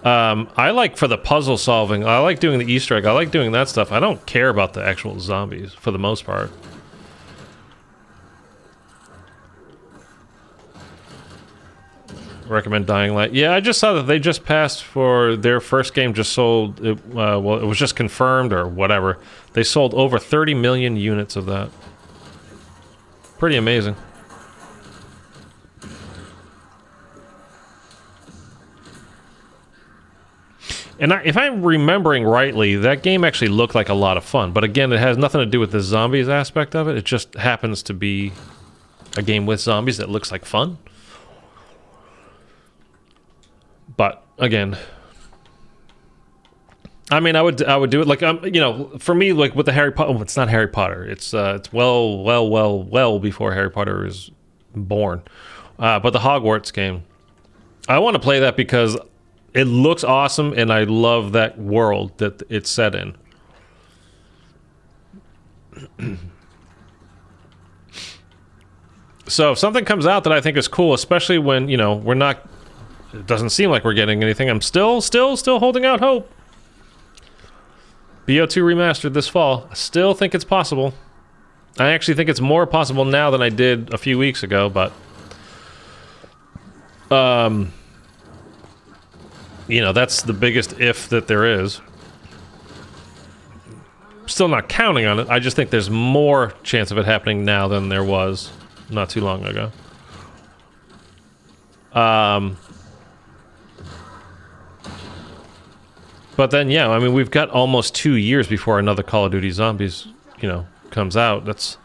I like for the puzzle solving. I like doing the Easter egg. I like doing that stuff. I don't care about the actual zombies for the most part. Recommend Dying Light. Yeah, I just saw that they just passed for their first game. Just sold. Well, it was just confirmed or whatever. They sold over 30 million units of that. Pretty amazing. And if I'm remembering rightly, that game actually looked like a lot of fun. But again, it has nothing to do with the zombies aspect of it. It just happens to be a game with zombies that looks like fun. But again, I mean, I would do it like for me, like with the Harry Potter. Oh, it's not Harry Potter. It's well before Harry Potter is born. But the Hogwarts game, I want to play that because it looks awesome, and I love that world that it's set in. So if something comes out that I think is cool, especially when, you know, we're not, it doesn't seem like we're getting anything, I'm still holding out hope. BO2 remastered this fall. I still think it's possible. I actually think it's more possible now than I did a few weeks ago, but you know, that's the biggest if that there is. Still not counting on it. I just think there's more chance of it happening now than there was not too long ago. But then, yeah, I mean, we've got almost 2 years before another Call of Duty Zombies, you know, comes out. It's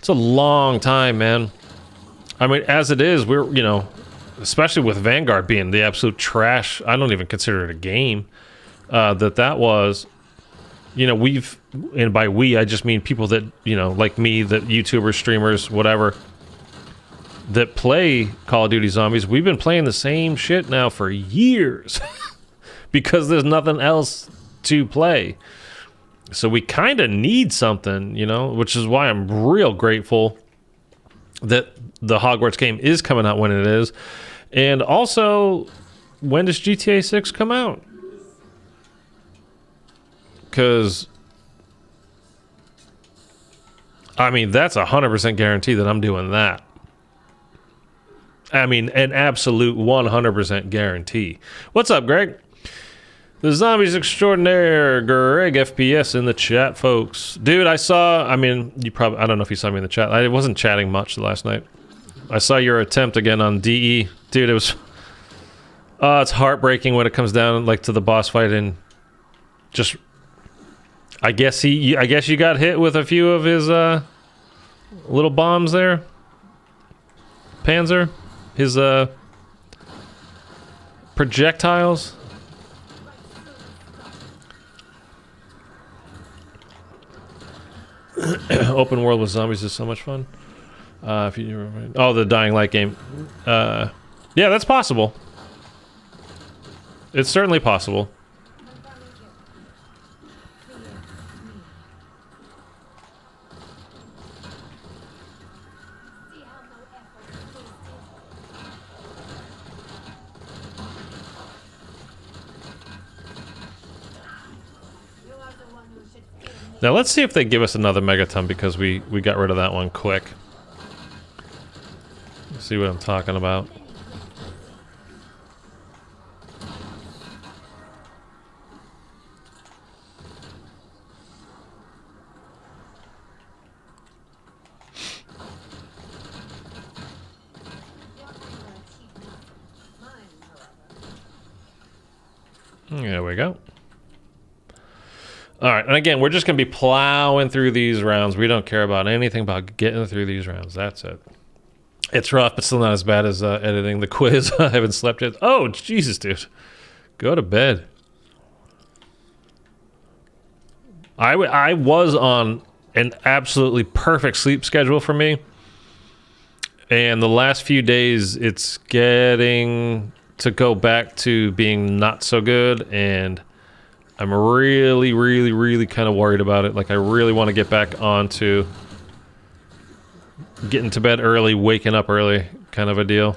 a long time, man. I mean, as it is, we're, you know, especially with Vanguard being the absolute trash, I don't even consider it a game, that was, you know, we've, and by we, I just mean people that, you know, like me, that YouTubers, streamers, whatever, that play Call of Duty Zombies, we've been playing the same shit now for years because there's nothing else to play. So we kind of need something, you know, which is why I'm real grateful that the Hogwarts game is coming out when it is. And also, when does GTA 6 come out? Because, I mean, that's 100% guarantee that I'm doing that. I mean, an absolute 100% guarantee. What's up, Greg? The Zombies Extraordinaire, Greg FPS in the chat, folks. Dude, I saw, I mean, you probably, I don't know if you saw me in the chat. I wasn't chatting much last night. I saw your attempt again on DE. Dude, it was, it's heartbreaking when it comes down, like, to the boss fight, and just, I guess you got hit with a few of his, little bombs there. Panzer. His, projectiles. Open world with zombies is so much fun. If you oh, the Dying Light game. Yeah, that's possible. It's certainly possible. Now let's see if they give us another megaton, because we got rid of that one quick. See what I'm talking about. There we go. All right, and again, we're just going to be plowing through these rounds. We don't care about anything about getting through these rounds. That's it. It's rough, but still not as bad as editing the quiz. I haven't slept yet. Oh, Jesus, dude. Go to bed. I was on an absolutely perfect sleep schedule for me. And the last few days, it's getting to go back to being not so good, and I'm really, really, really kind of worried about it. Like, I really want to get back onto getting to bed early, waking up early kind of a deal.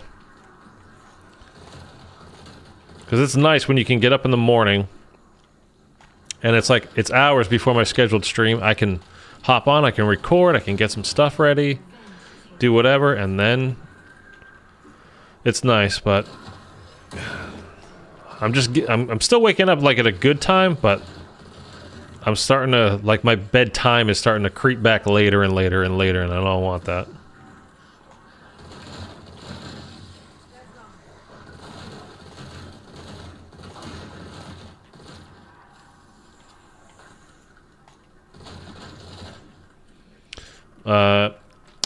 Because it's nice when you can get up in the morning and it's like, it's hours before my scheduled stream. I can hop on, I can record, I can get some stuff ready, do whatever, and then it's nice, but I'm still waking up like at a good time, but I'm starting to, like, my bedtime is starting to creep back later and later and later, and I don't want that.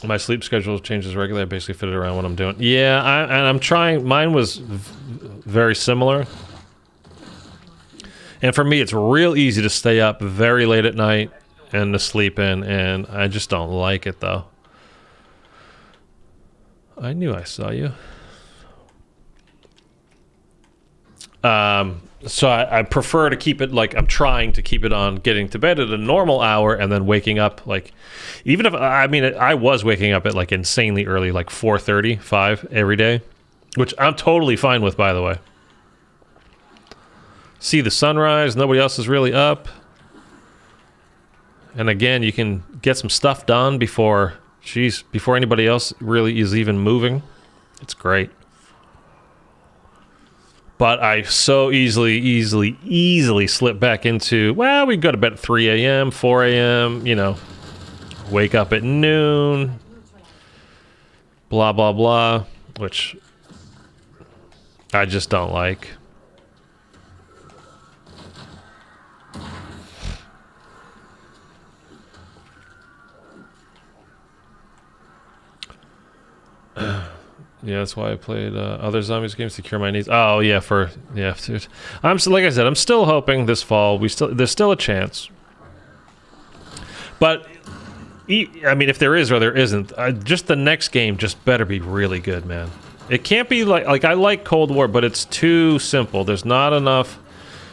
My sleep schedule changes regularly. I basically fit it around what I'm doing. Yeah, I'm trying. Mine was very similar. And for me, it's real easy to stay up very late at night and to sleep in, and I just don't like it, though. I knew I saw you. So I prefer to keep it like I'm trying to keep it on getting to bed at a normal hour and then waking up like, even if I was waking up at like insanely early, like 4:30, 5 every day, which I'm totally fine with, by the way. See the sunrise, nobody else is really up. And again, you can get some stuff done before anybody else really is even moving. It's great. But I so easily slip back into, well, we go to bed at 3 a.m., 4 a.m., you know, wake up at noon, blah, blah, blah, which I just don't like. Yeah, that's why I played other zombies games to cure my needs. Oh yeah, dude. Like I said, I'm still hoping this fall. There's still a chance. But I mean, if there is or there isn't, just the next game just better be really good, man. It can't be like I like Cold War, but it's too simple. There's not enough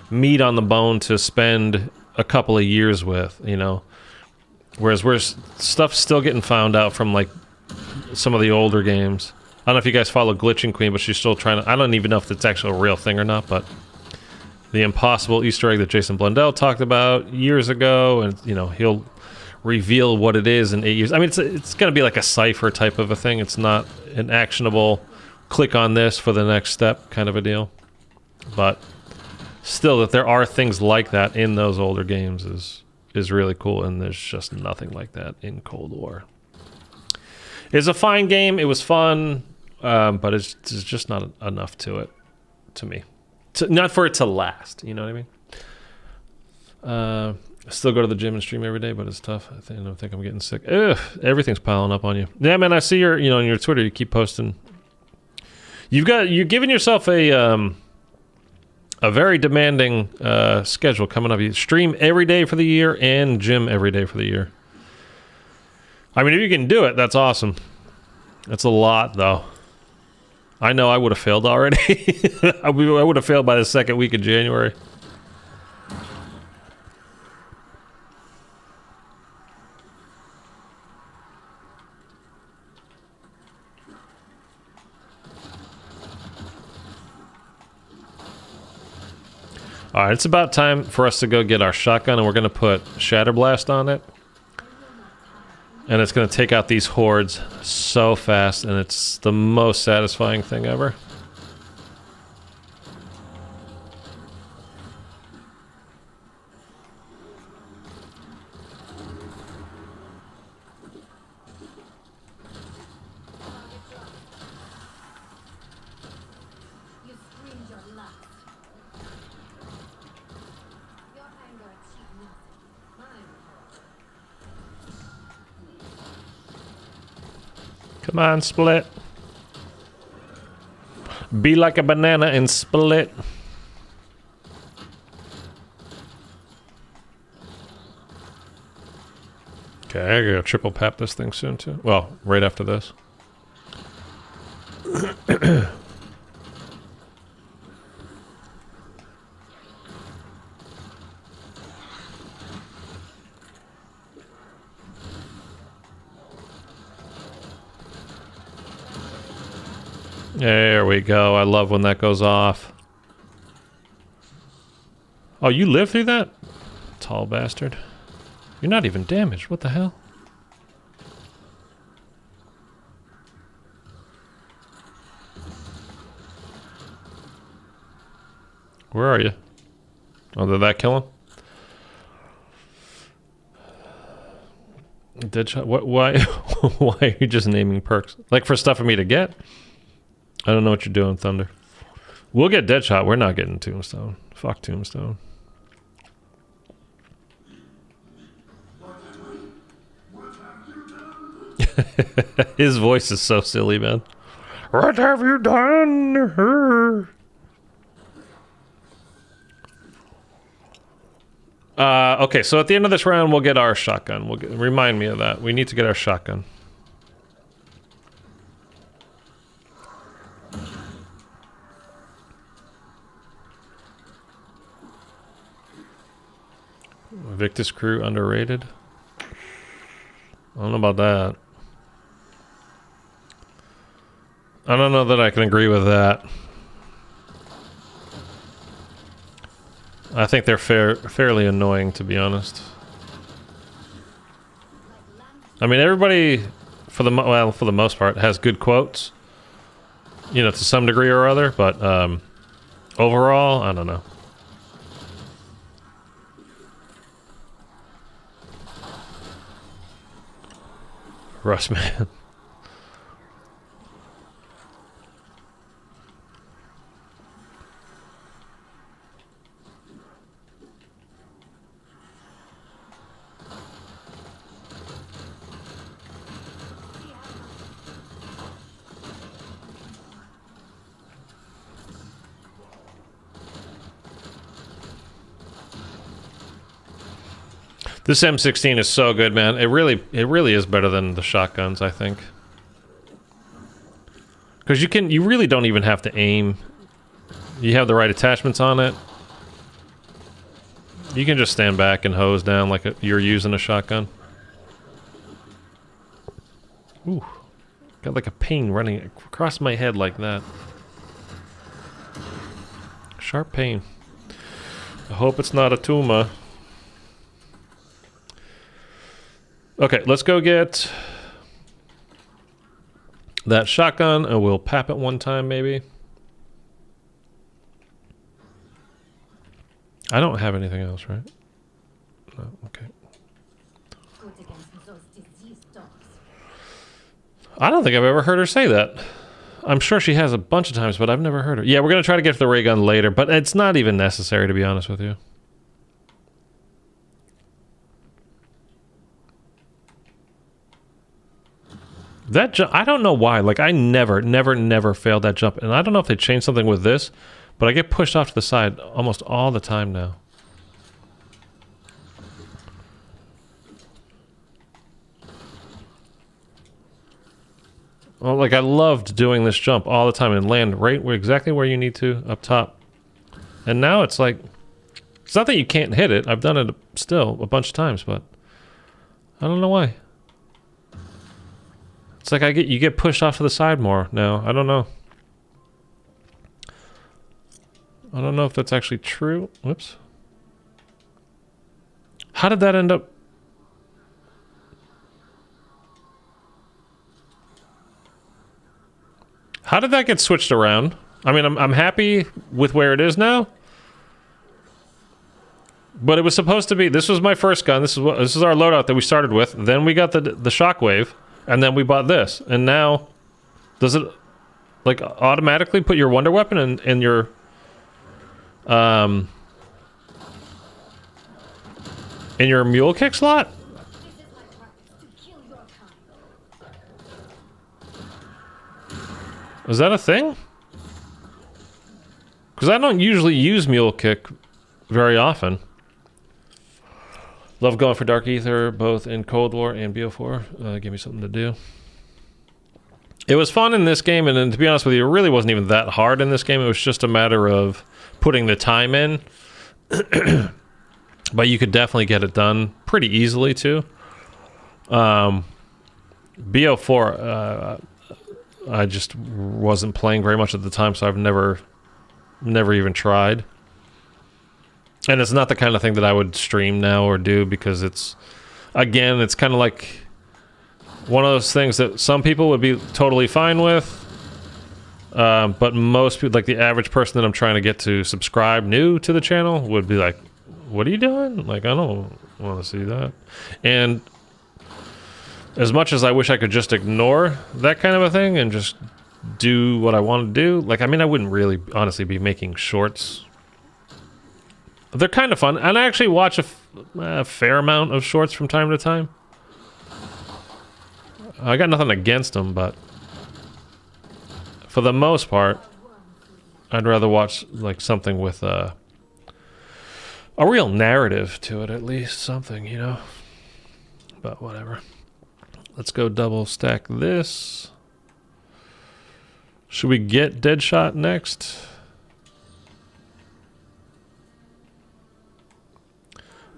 meat on the bone to spend a couple of years with, you know. Whereas stuff's still getting found out from like some of the older games. I don't know if you guys follow Glitching Queen, but she's still trying to... I don't even know if it's actually a real thing or not, but... The impossible Easter egg that Jason Blundell talked about years ago, and, you know, he'll reveal what it is in 8 years. I mean, it's going to be like a cipher type of a thing. It's not an actionable, click on this for the next step kind of a deal. But still, that there are things like that in those older games is really cool, and there's just nothing like that in Cold War. It's a fine game. It was fun. But it's just not enough to it, to me. Not for it to last, you know what I mean? I still go to the gym and stream every day, but it's tough. I think I'm getting sick. Ugh, everything's piling up on you. Yeah, man, I see your, you know, on your Twitter, you keep posting. You're giving yourself a very demanding schedule coming up. You stream every day for the year and gym every day for the year. I mean, if you can do it, that's awesome. That's a lot, though. I know I would have failed already. I would have failed by the second week of January. All right, it's about time for us to go get our shotgun, and we're going to put Shatterblast on it. And it's going to take out these hordes so fast, and it's the most satisfying thing ever. You screamed your lust. Your anger achieved nothing. Mine. Come on, split. Be like a banana and split. Okay, I gotta triple pap this thing soon too. Well, right after this. There we go. I love when that goes off. Oh, you lived through that? Tall bastard. You're not even damaged. What the hell? Where are you? Oh, did that kill him? Deadshot? What? Why? Why are you just naming perks? Like for stuff for me to get? I don't know what you're doing, Thunder. We'll get Deadshot. We're not getting Tombstone. Fuck Tombstone. His voice is so silly, man. What have you done? Okay, so at the end of this round, we'll get our shotgun. Remind me of that. We need to get our shotgun. Victus crew underrated. I don't know about that. I don't know that I can agree with that. I think they're fairly annoying, to be honest. I mean, everybody, for the most part, has good quotes. You know, to some degree or other, but overall, I don't know. Russ, man. This M16 is so good, man. It really is better than the shotguns, I think. Because you really don't even have to aim. You have the right attachments on it. You can just stand back and hose down like you're using a shotgun. Ooh. Got like a pain running across my head like that. Sharp pain. I hope it's not a tumor. Okay, let's go get that shotgun and we'll pap it one time maybe. I don't have anything else, right? No, okay. Good against those diseased dogs. I don't think I've ever heard her say that. I'm sure she has a bunch of times, but I've never heard her. Yeah, we're going to try to get to the ray gun later, but it's not even necessary, to be honest with you. That jump, I don't know why. Like, I never failed that jump. And I don't know if they changed something with this, but I get pushed off to the side almost all the time now. Oh, like, I loved doing this jump all the time and land right exactly where you need to, up top. And now it's like, it's not that you can't hit it. I've done it still a bunch of times, but I don't know why. It's like you get pushed off to the side more now. I don't know. I don't know if that's actually true. Whoops. How did that end up? How did that get switched around? I mean, I'm happy with where it is now. But it was supposed to be, this was my first gun. This is our loadout that we started with. Then we got the shockwave. And then we bought this, and now, does it like automatically put your wonder weapon in your mule kick slot? This is my purpose, to kill your kind. Is that a thing? Because I don't usually use mule kick very often. Love going for Dark Ether, both in Cold War and BO4. Give me something to do. It was fun in this game, and to be honest with you, it really wasn't even that hard in this game. It was just a matter of putting the time in. But you could definitely get it done pretty easily, too. BO4, I just wasn't playing very much at the time, so I've never even tried. And it's not the kind of thing that I would stream now or do, because it's kind of like one of those things that some people would be totally fine with, but most people, like the average person that I'm trying to get to subscribe new to the channel, would be like, what are you doing? Like, I don't want to see that. And as much as I wish I could just ignore that kind of a thing and just do what I want to do, like, I mean, I wouldn't really honestly be making shorts. They're kind of fun, and I actually watch a fair amount of shorts from time to time. I got nothing against them, but for the most part, I'd rather watch like something with a real narrative to it, at least something, you know. But whatever. Let's go double stack this. Should we get Deadshot next?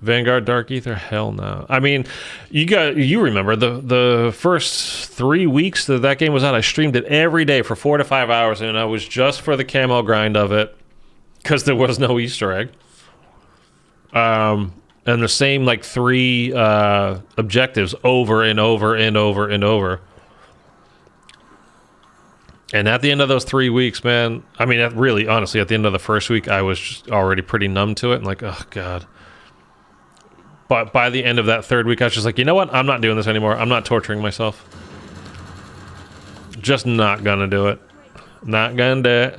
Vanguard Dark Ether? Hell no. I mean, you remember the first 3 weeks that game was out, I streamed it every day for 4 to 5 hours, and I was just for the camo grind of it because there was no Easter egg. And the same like 3 objectives over and over and over and over. And at the end of those 3 weeks, man, I mean, really, honestly, at the end of the first week, I was just already pretty numb to it and like, oh, God. But by the end of that 3rd week, I was just like, you know what? I'm not doing this anymore. I'm not torturing myself. Just not gonna do it. Not gonna do it.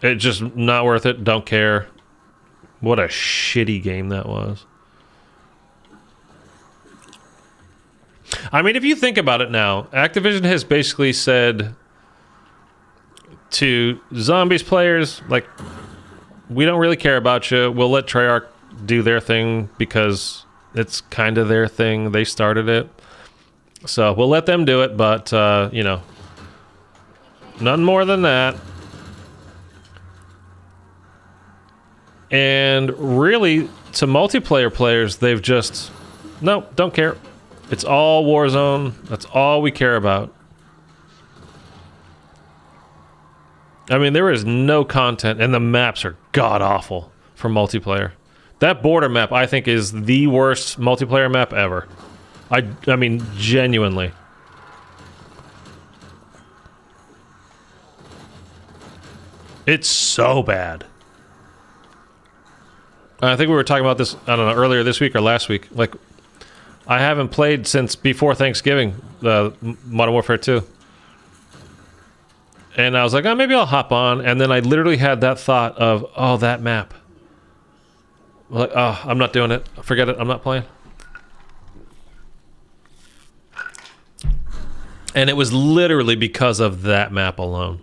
It's just not worth it. Don't care. What a shitty game that was. I mean, if you think about it now, Activision has basically said to Zombies players, like, we don't really care about you. We'll let Treyarch do their thing because it's kind of their thing. They started it. So we'll let them do it, but, you know, none more than that. And really, to multiplayer players, they've just, nope, don't care. It's all Warzone. That's all we care about. I mean, there is no content, and the maps are god-awful for multiplayer. That border map, I think, is the worst multiplayer map ever. I mean, genuinely. It's so bad. I think we were talking about this, I don't know, earlier this week or last week. Like, I haven't played since before Thanksgiving, Modern Warfare 2. And I was like, oh, maybe I'll hop on. And then I literally had that thought of, oh, that map. Like, oh, I'm not doing it. Forget it. I'm not playing. And it was literally because of that map alone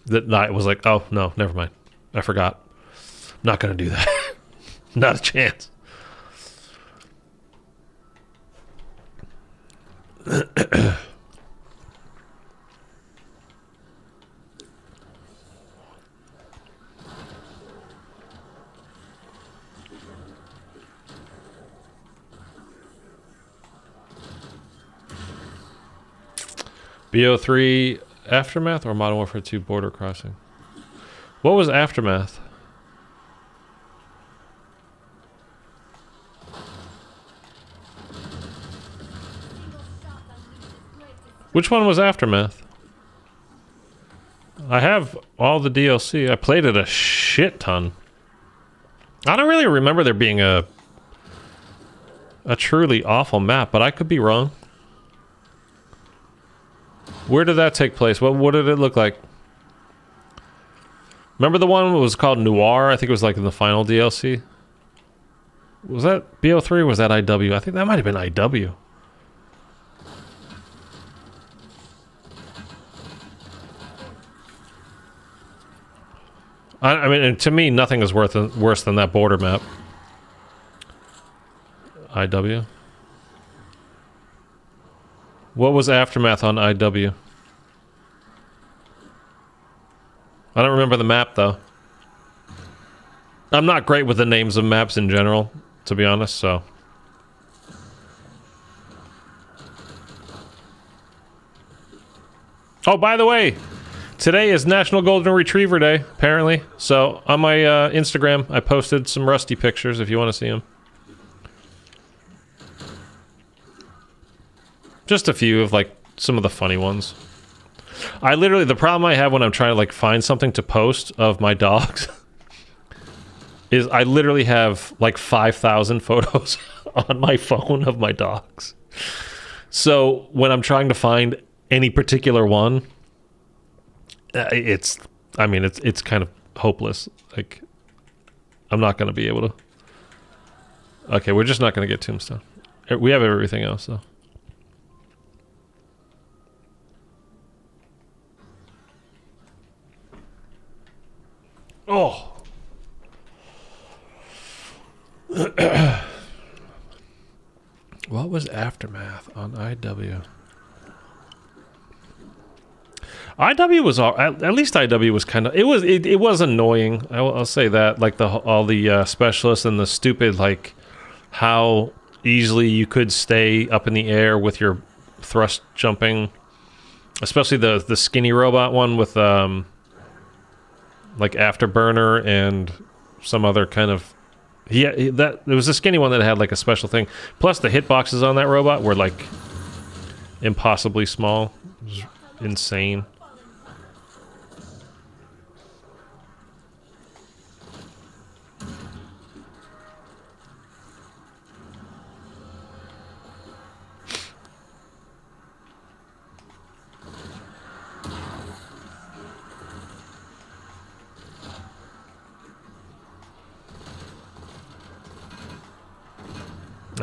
that I was like, oh, no, never mind. I forgot. Not going to do that. Not a chance. BO3 Aftermath or Modern Warfare 2 Border Crossing? What was Aftermath? Which one was Aftermath? I have all the DLC. I played it a shit ton. I don't really remember there being a truly awful map, but I could be wrong. Where did that take place? What did it look like? Remember the one that was called Noir? I think it was like in the final DLC. Was that BO3 or was that IW? I think that might have been IW. I mean, and to me, nothing is worse than that border map. IW. What was Aftermath on IW? I don't remember the map, though. I'm not great with the names of maps in general, to be honest, so... Oh, by the way, today is National Golden Retriever Day, apparently. So, on my Instagram, I posted some Rusty pictures if you want to see them. Just a few of, like, some of the funny ones. I literally, the problem I have when I'm trying to, like, find something to post of my dogs is I literally have, like, 5,000 photos on my phone of my dogs. So, when I'm trying to find any particular one, it's kind of hopeless. Like, I'm not going to be able to. Okay, we're just not going to get Tombstone. We have everything else, though. Oh. What was Aftermath on IW? IW was at least IW was kind of it was annoying. I'll say that, like all the specialists and the stupid, like how easily you could stay up in the air with your thrust jumping, especially the skinny robot one with like afterburner and some other kind of there was a skinny one that had like a special thing. Plus the hitboxes on that robot were like impossibly small. It was insane.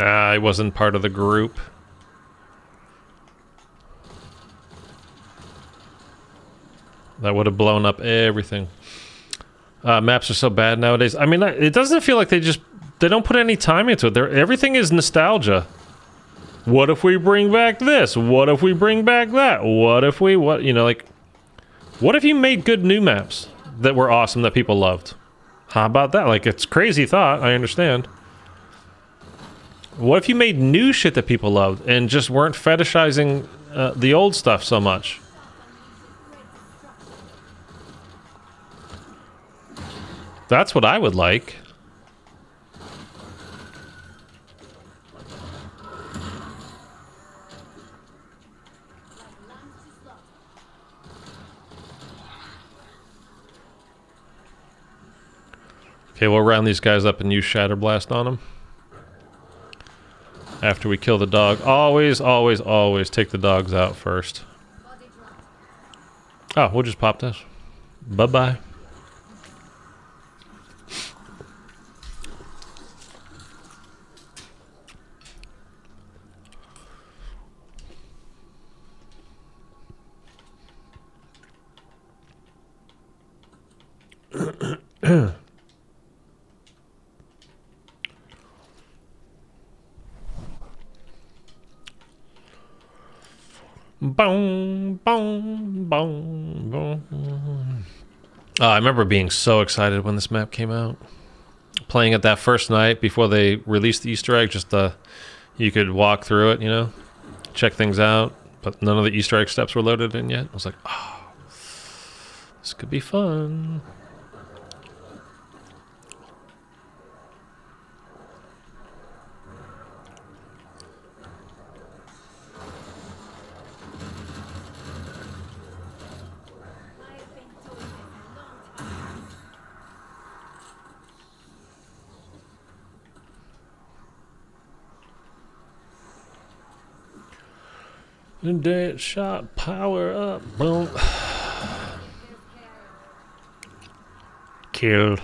I wasn't part of the group. That would have blown up everything. Maps are so bad nowadays. I mean, it doesn't feel like they don't put any time into it. Everything is nostalgia. What if we bring back this? What if we bring back that? What if what if you made good new maps that were awesome that people loved? How about that? Like, it's crazy thought, I understand. What if you made new shit that people loved and just weren't fetishizing the old stuff so much? That's what I would like. Okay, we'll round these guys up and use Shatter Blast on them. After we kill the dog. Always, always, always take the dogs out first. Oh, we'll just pop this. Bye-bye. Boom, boom, boom, boom. I remember being so excited when this map came out. Playing it that first night before they released the Easter egg, just you could walk through it, check things out, but none of the Easter egg steps were loaded in yet. I was like, oh, this could be fun. Dead shot, power up, boom. Killed.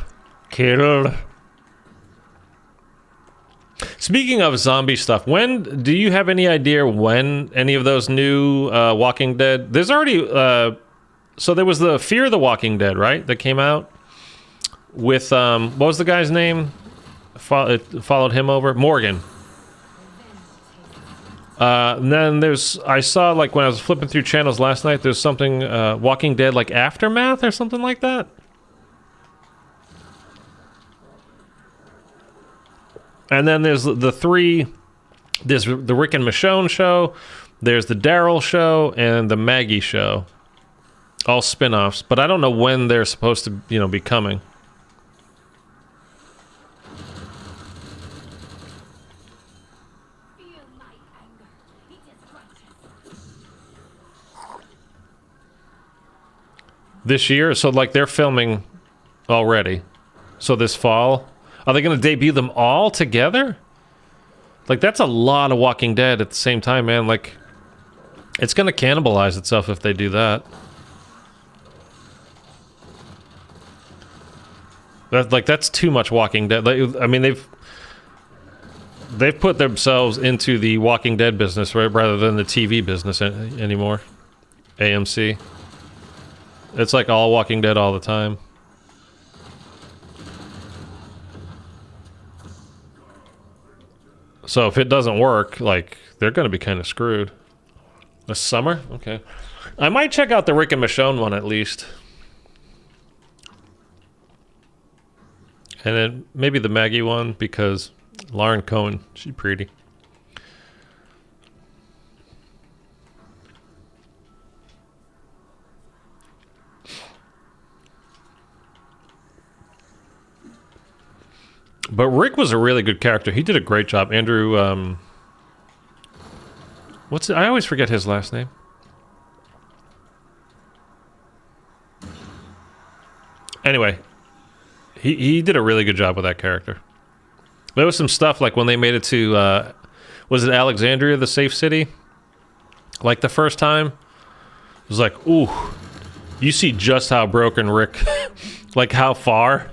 Speaking of zombie stuff, do you have any idea when any of those new Walking Dead? There's already so there was the Fear the Walking Dead, right? That came out with what was the guy's name? It followed him over, Morgan. And then I saw, like, when I was flipping through channels last night, there's something, Walking Dead, like, Aftermath or something like that? And then there's there's the Rick and Michonne show, there's the Daryl show, and the Maggie show. All spin-offs, but I don't know when they're supposed to, be coming. This year? So, like, they're filming already. So this fall? Are they going to debut them all together? Like, that's a lot of Walking Dead at the same time, man. Like, it's going to cannibalize itself if they do that. That's too much Walking Dead. I mean, they've put themselves into the Walking Dead business, right, rather than the TV business anymore. AMC. It's like all Walking Dead all the time. So if it doesn't work, like, they're going to be kind of screwed. This summer? Okay. I might check out the Rick and Michonne one at least. And then maybe the Maggie one, because Lauren Cohen, she's pretty. But Rick was a really good character. He did a great job. Andrew, what's it? I always forget his last name. Anyway, he did a really good job with that character. There was some stuff like when they made it to, was it Alexandria, the safe city? Like the first time? It was like, ooh, you see just how broken Rick, like how far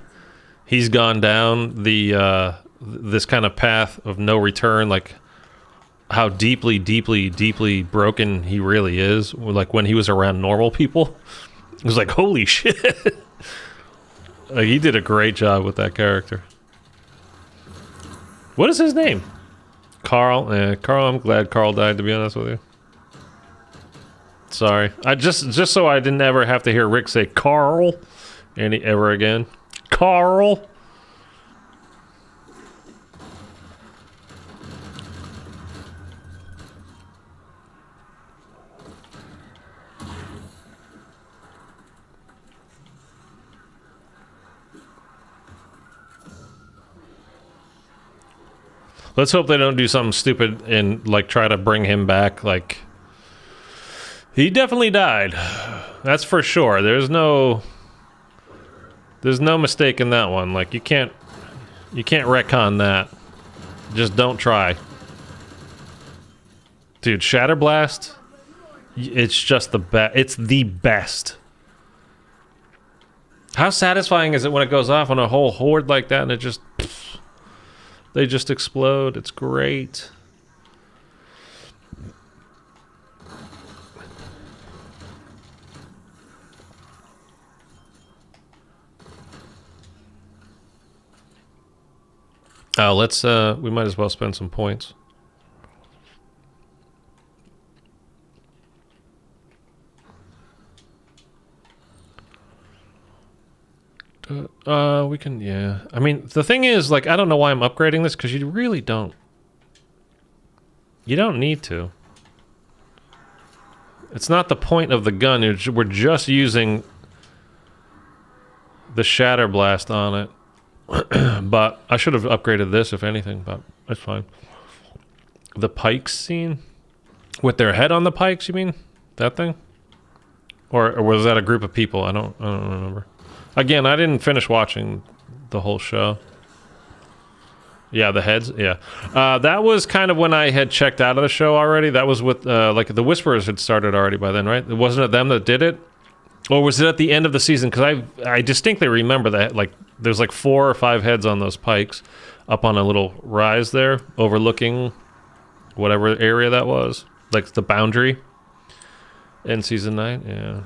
he's gone down the this kind of path of no return, like how deeply, deeply, deeply broken he really is. Like when he was around normal people, it was like, holy shit. He did a great job with that character. What is his name? Carl. Carl. I'm glad Carl died, to be honest with you. Sorry. I just so I didn't ever have to hear Rick say Carl ever again. Carl. Let's hope they don't do something stupid and like try to bring him back. Like, he definitely died. That's for sure. There's no mistake in that one. Like, you can't retcon that. Just don't try. Dude, Shatterblast, it's just the best. It's the best. How satisfying is it when it goes off on a whole horde like that and it just... They just explode. It's great. Let's we might as well spend some points. We can, yeah. I mean, the thing is, like, I don't know why I'm upgrading this, because you really don't. You don't need to. It's not the point of the gun. We're just using the Shatter Blast on it. But I should have upgraded this, if anything, but that's fine. The pikes scene? With their head on the pikes, you mean? That thing? Or was that a group of people? I don't remember. Again, I didn't finish watching the whole show. Yeah, the heads. Yeah, that was kind of when I had checked out of the show already. That was with like the Whisperers had started already by then, right? Wasn't it them that did it, or was it at the end of the season? Because I distinctly remember that like there's like 4 or 5 heads on those pikes, up on a little rise there, overlooking whatever area that was, like the boundary. In season 9, yeah.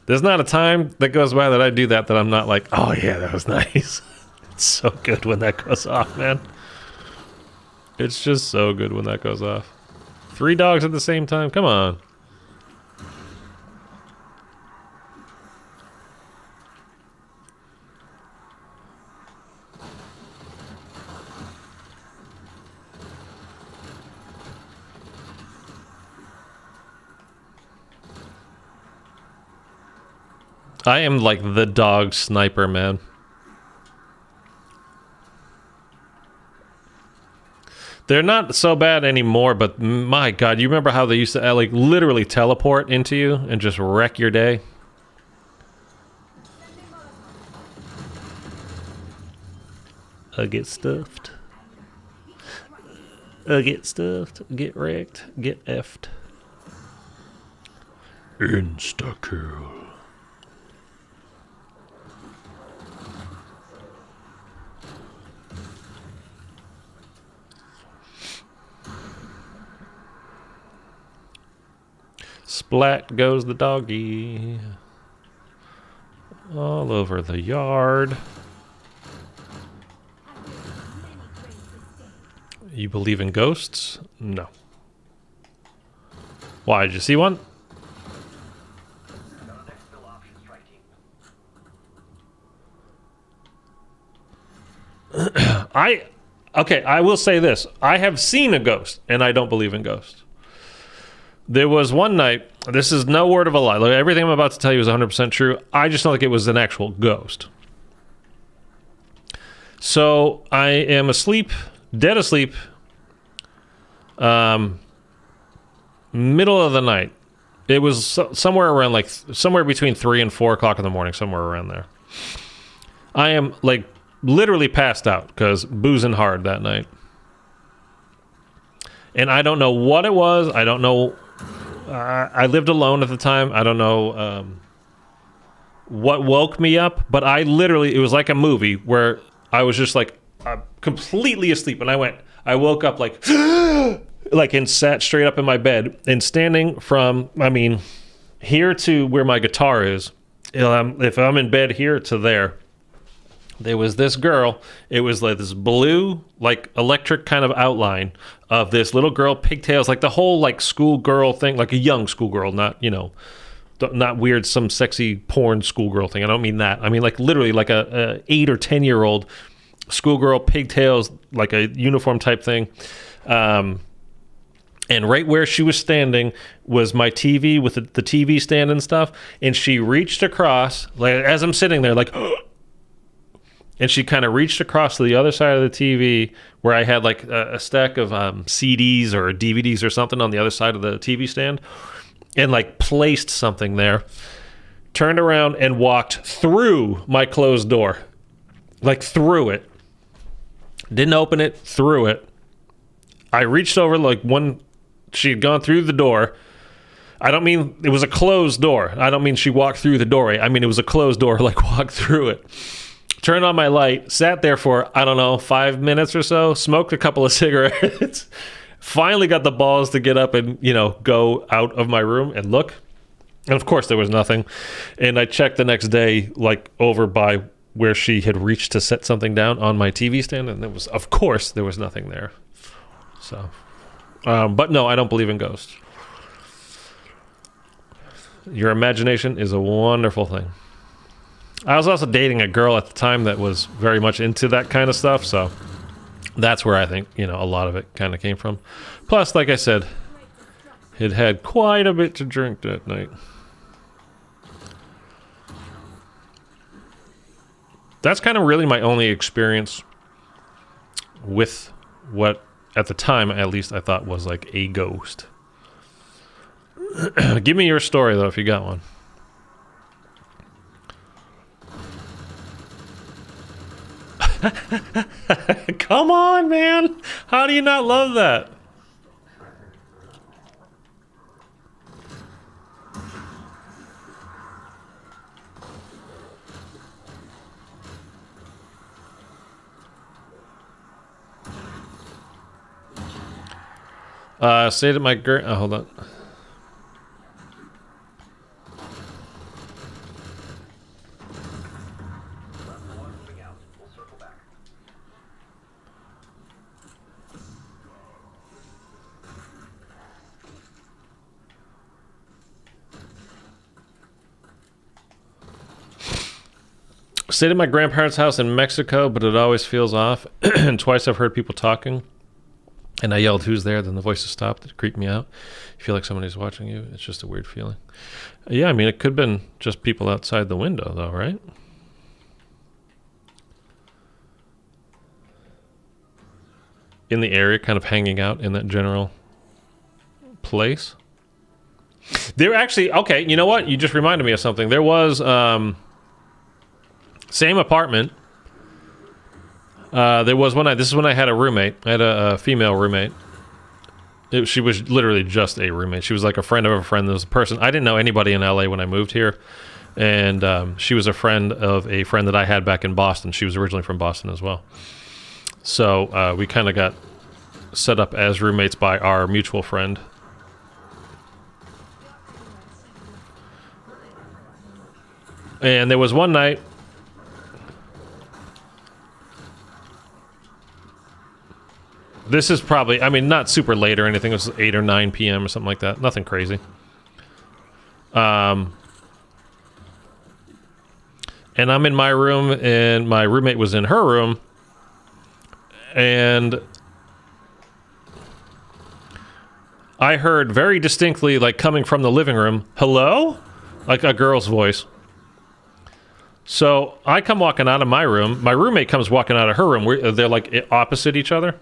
There's not a time that goes by that I do that I'm not like, oh yeah, that was nice. It's so good when that goes off, man. It's just so good when that goes off. 3 dogs at the same time, come on. I am like the dog sniper, man. They're not so bad anymore, but my god, you remember how they used to like literally teleport into you and just wreck your day? I get stuffed. I get stuffed. Get wrecked. Get effed. Insta-kill. Splat goes the doggy. All over the yard. You believe in ghosts? No. Why? Did you see one? Got an exfil option, strike team. Okay, I will say this. I have seen a ghost, and I don't believe in ghosts. There was one night, this is no word of a lie. Like, everything I'm about to tell you is 100% true. I just don't think it was an actual ghost. So I am asleep, dead asleep, middle of the night. It was somewhere around like somewhere between 3 and 4 o'clock in the morning, somewhere around there. I am like literally passed out because boozing hard that night. And I don't know what it was. I don't know. I lived alone at the time. I don't know what woke me up, but I literally, it was like a movie where I was just like completely asleep, and I woke up like, like, and sat straight up in my bed, and standing from, I mean, here to where my guitar is, if I'm in bed here to there was this girl. It was like this blue, like electric kind of outline of this little girl, pigtails, like the whole like schoolgirl thing, like a young schoolgirl, not, you know, not weird, some sexy porn schoolgirl thing. I don't mean that. I mean like literally like a 8 or 10-year-old schoolgirl, pigtails, like a uniform type thing. And right where she was standing was my TV with the TV stand and stuff. And she reached across, like as I'm sitting there, like, and she kind of reached across to the other side of the TV where I had like a stack of CDs or DVDs or something on the other side of the TV stand, and like placed something there, turned around and walked through my closed door, like through it. Didn't open it, through it. I reached over like she had gone through the door. I don't mean it was a closed door. I don't mean she walked through the doorway. I mean it was a closed door, like walked through it. Turned on my light, sat there for, I don't know, 5 minutes or so, smoked a couple of cigarettes, finally got the balls to get up and, you know, go out of my room and look. And of course there was nothing. And I checked the next day, like over by where she had reached to set something down on my TV stand, and there was, of course, there was nothing there. So, but no, I don't believe in ghosts. Your imagination is a wonderful thing. I was also dating a girl at the time that was very much into that kind of stuff, so that's where I think, you know, a lot of it kind of came from. Plus, like I said, it had quite a bit to drink that night. That's kind of really my only experience with what, at the time, at least, I thought was like a ghost. Give me your story, though, if you got one. Come on, man. How do you not love that? Say to my girl. Oh, hold on. Moving out. We'll circle back. Stayed at my grandparents' house in Mexico, but it always feels off. And twice I've heard people talking, and I yelled, "Who's there?" Then the voices stopped. It creeped me out. You feel like somebody's watching you. It's just a weird feeling. Yeah, I mean, it could have been just people outside the window, though, right? In the area, kind of hanging out in that general place. There actually, okay, you know what? You just reminded me of something. There was, same apartment. There was one night, this is when I had a roommate. I had a female roommate. She was literally just a roommate. She was like a friend of a friend. There was a person, I didn't know anybody in LA when I moved here. And she was a friend of a friend that I had back in Boston. She was originally from Boston as well. So we kind of got set up as roommates by our mutual friend. And there was one night, This is probably, I mean, not super late or anything. It was 8 or 9 p.m. or something like that. Nothing crazy. And I'm in my room, and my roommate was in her room, and I heard very distinctly, like, coming from the living room, hello? Like a girl's voice. So I come walking out of my room. My roommate comes walking out of her room. They're, like, opposite each other.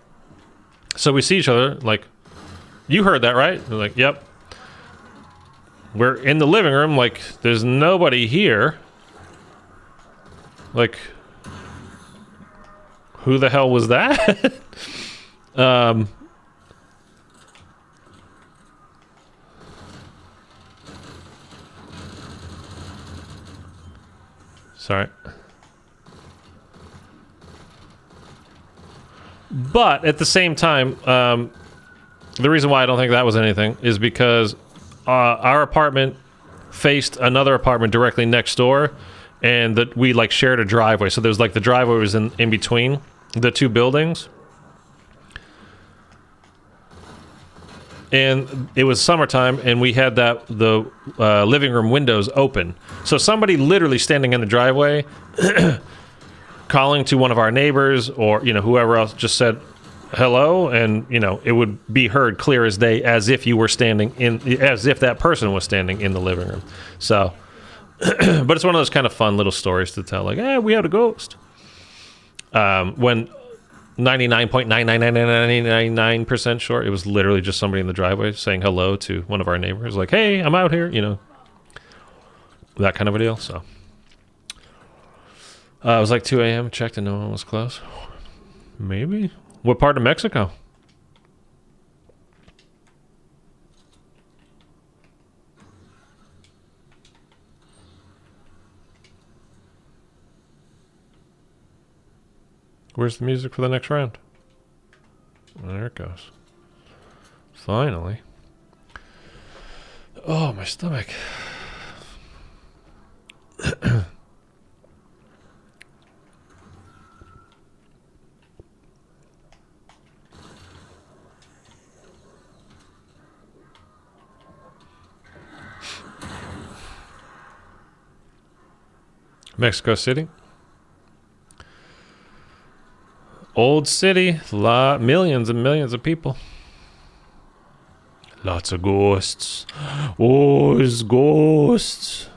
So we see each other, like, you heard that, right? They're like, yep. We're in the living room, like, there's nobody here. Like, who the hell was that? Sorry. But at the same time, the reason why I don't think that was anything is because our apartment faced another apartment directly next door, and that we like shared a driveway. So there's like the driveway was in between the two buildings. And it was summertime, and we had the living room windows open. So somebody literally standing in the driveway, calling to one of our neighbors, or whoever else, just said hello, and it would be heard clear as day, as if that person was standing in the living room. So, but it's one of those kind of fun little stories to tell. Like, we had a ghost. When 99.99999% sure, it was literally just somebody in the driveway saying hello to one of our neighbors, like, hey, I'm out here, that kind of a deal. So it was like 2 a.m. checked and no one was close. Maybe. What part of Mexico? Where's the music for the next round? There it goes. Finally. Oh, my stomach. Mexico City. Old city, millions and millions of people. Lots of ghosts. Oh, it's ghosts.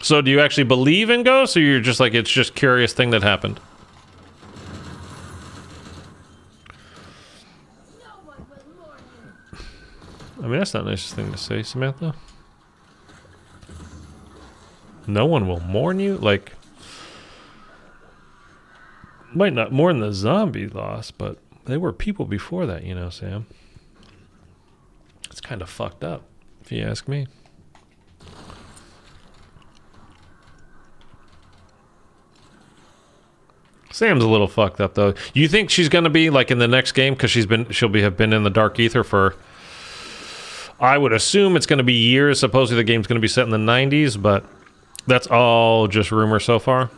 So do you actually believe in ghosts, or you're just like, it's just a curious thing that happened? I mean, that's not the nicest thing to say, Samantha. No one will mourn you? Like, might not mourn the zombie loss, but they were people before that, Sam. It's kind of fucked up, if you ask me. Sam's a little fucked up, though. You think she's gonna be like in the next game, because she'll have been in the dark ether for, I would assume it's gonna be years. Supposedly the game's gonna be set in the 90s, but that's all just rumor so far.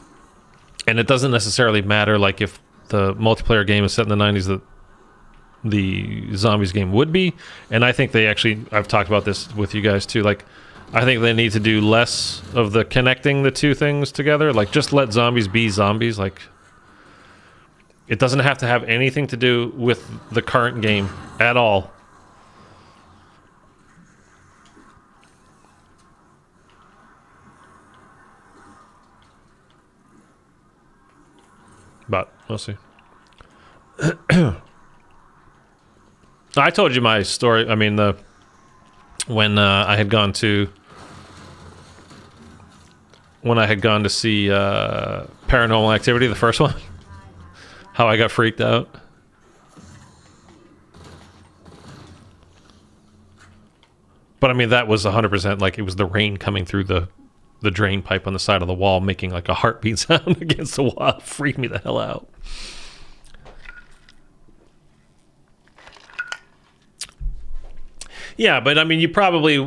And it doesn't necessarily matter, like, if the multiplayer game is set in the 90s, that the zombies game would be. And I think they actually, I've talked about this with you guys too, like, I think they need to do less of the connecting the two things together. Like, just let zombies be zombies. Like, it doesn't have to have anything to do with the current game at all. But we'll see. I told you my story. I mean, when I had gone to see Paranormal Activity, the first one, how I got freaked out. But I mean, that was 100% like it was the rain coming through the drain pipe on the side of the wall, making like a heartbeat sound against the wall. It freaked me the hell out. Yeah, but I mean,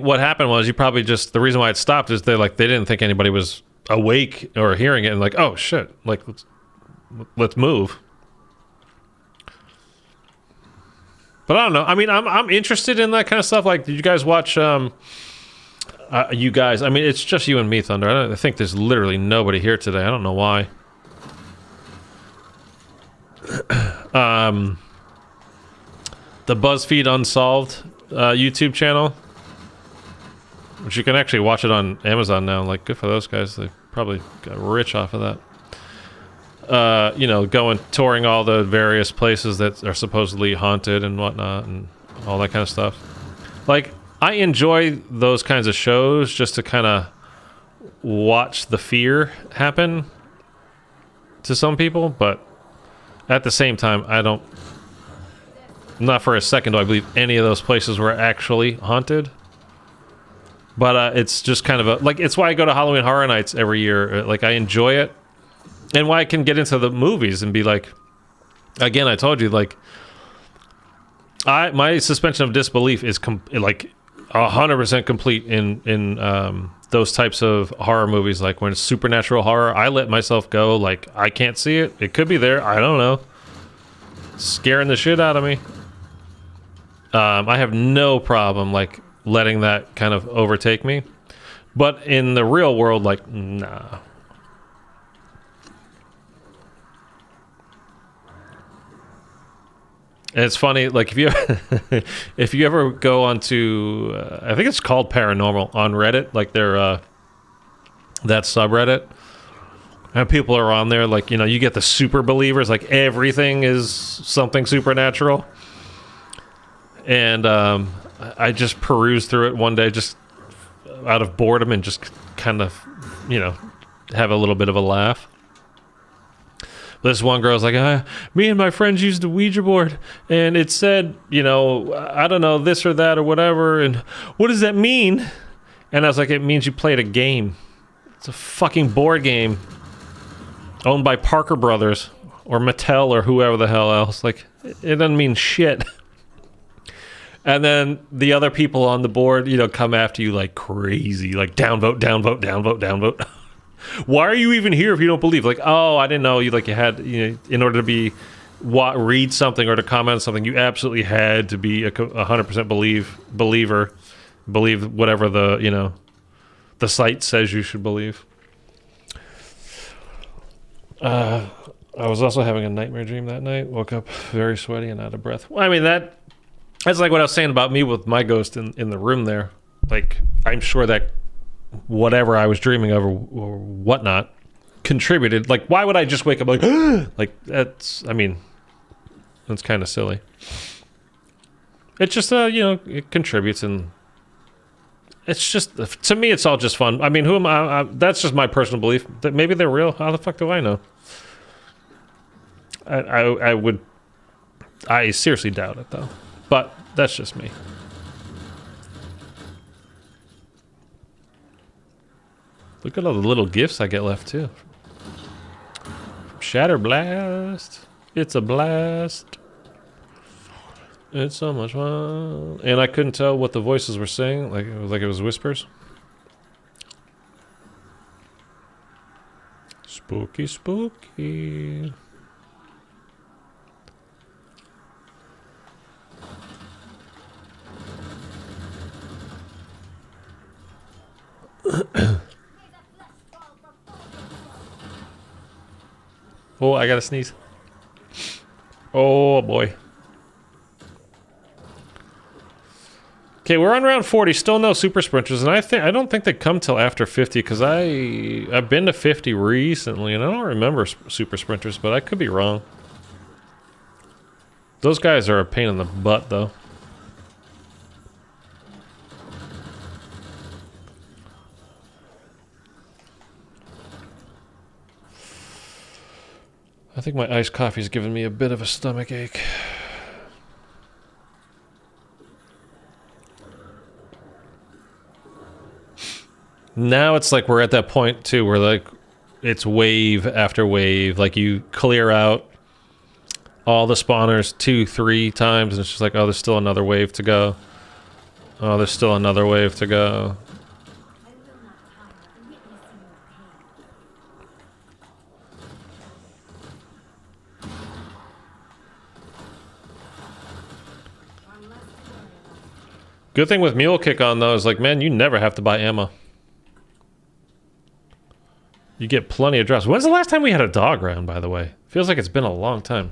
what happened was you probably just, the reason why it stopped is they didn't think anybody was awake or hearing it and like, oh shit, like let's move. But I don't know. I mean, I'm interested in that kind of stuff. Like, did you guys watch? You guys. I mean, it's just you and me, Thunder. I think there's literally nobody here today. I don't know why. The BuzzFeed Unsolved YouTube channel, which you can actually watch it on Amazon now. Like, good for those guys. They probably got rich off of that. You know, going touring all the various places that are supposedly haunted and whatnot and all that kind of stuff. Like, I enjoy those kinds of shows just to kind of watch the fear happen to some people, but at the same time, not for a second do I believe any of those places were actually haunted. But it's just kind of like, it's why I go to Halloween Horror Nights every year. Like, I enjoy it. And why I can get into the movies and be like, again, I told you, like, my suspension of disbelief is like 100% complete in those types of horror movies. Like when it's supernatural horror, I let myself go. Like, I can't see it. It could be there. I don't know. Scaring the shit out of me. I have no problem like letting that kind of overtake me. But in the real world, like, nah. And it's funny, like if you ever go onto, I think it's called Paranormal on Reddit, like their that subreddit, and people are on there, like, you know, you get the super believers, like everything is something supernatural, and I just perused through it one day, just out of boredom, and just kind of, you know, have a little bit of a laugh. This one girl's like, me and my friends used a Ouija board, and it said, you know, I don't know, this or that or whatever, and what does that mean? And I was like, it means you played a game. It's a fucking board game owned by Parker Brothers or Mattel or whoever the hell else. Like, it doesn't mean shit. And then the other people on the board, you know, come after you like crazy, like downvote, downvote, downvote, downvote. Why are you even here if you don't believe? Like, oh, I didn't know you had, you know, in order to be read something or to comment on something, you absolutely had to be a 100% believer, believe whatever the, you know, the site says you should believe. I was also having a nightmare dream that night. Woke up very sweaty and out of breath. Well, I mean, that's like what I was saying about me with my ghost in the room there. Like, I'm sure that whatever I was dreaming of or whatnot contributed. Like, why would I just wake up like, like, that's, I mean, that's kind of silly. It's just, you know, it contributes, and it's just, to me, it's all just fun. I mean, who am I? That's just my personal belief that maybe they're real. How the fuck do I know? I seriously doubt it though, but that's just me. Look at all the little gifts I get left too. Shatter Blast. It's a blast. It's so much fun. And I couldn't tell what the voices were saying. Like it was whispers. Spooky, spooky. Oh, I gotta sneeze. Oh boy. Okay, we're on round 40. Still no super sprinters, and I don't think they come till after 50 because I've been to 50 recently, and I don't remember super sprinters, but I could be wrong. Those guys are a pain in the butt, though. I think my iced coffee is giving me a bit of a stomach ache. Now it's like we're at that point too where like it's wave after wave. Like you clear out all the spawners 2-3 times and it's just like, oh, there's still another wave to go. Oh, there's still another wave to go. Good thing with Mule Kick on, though, is like, man, you never have to buy ammo. You get plenty of drops. When's the last time we had a dog round, by the way? Feels like it's been a long time.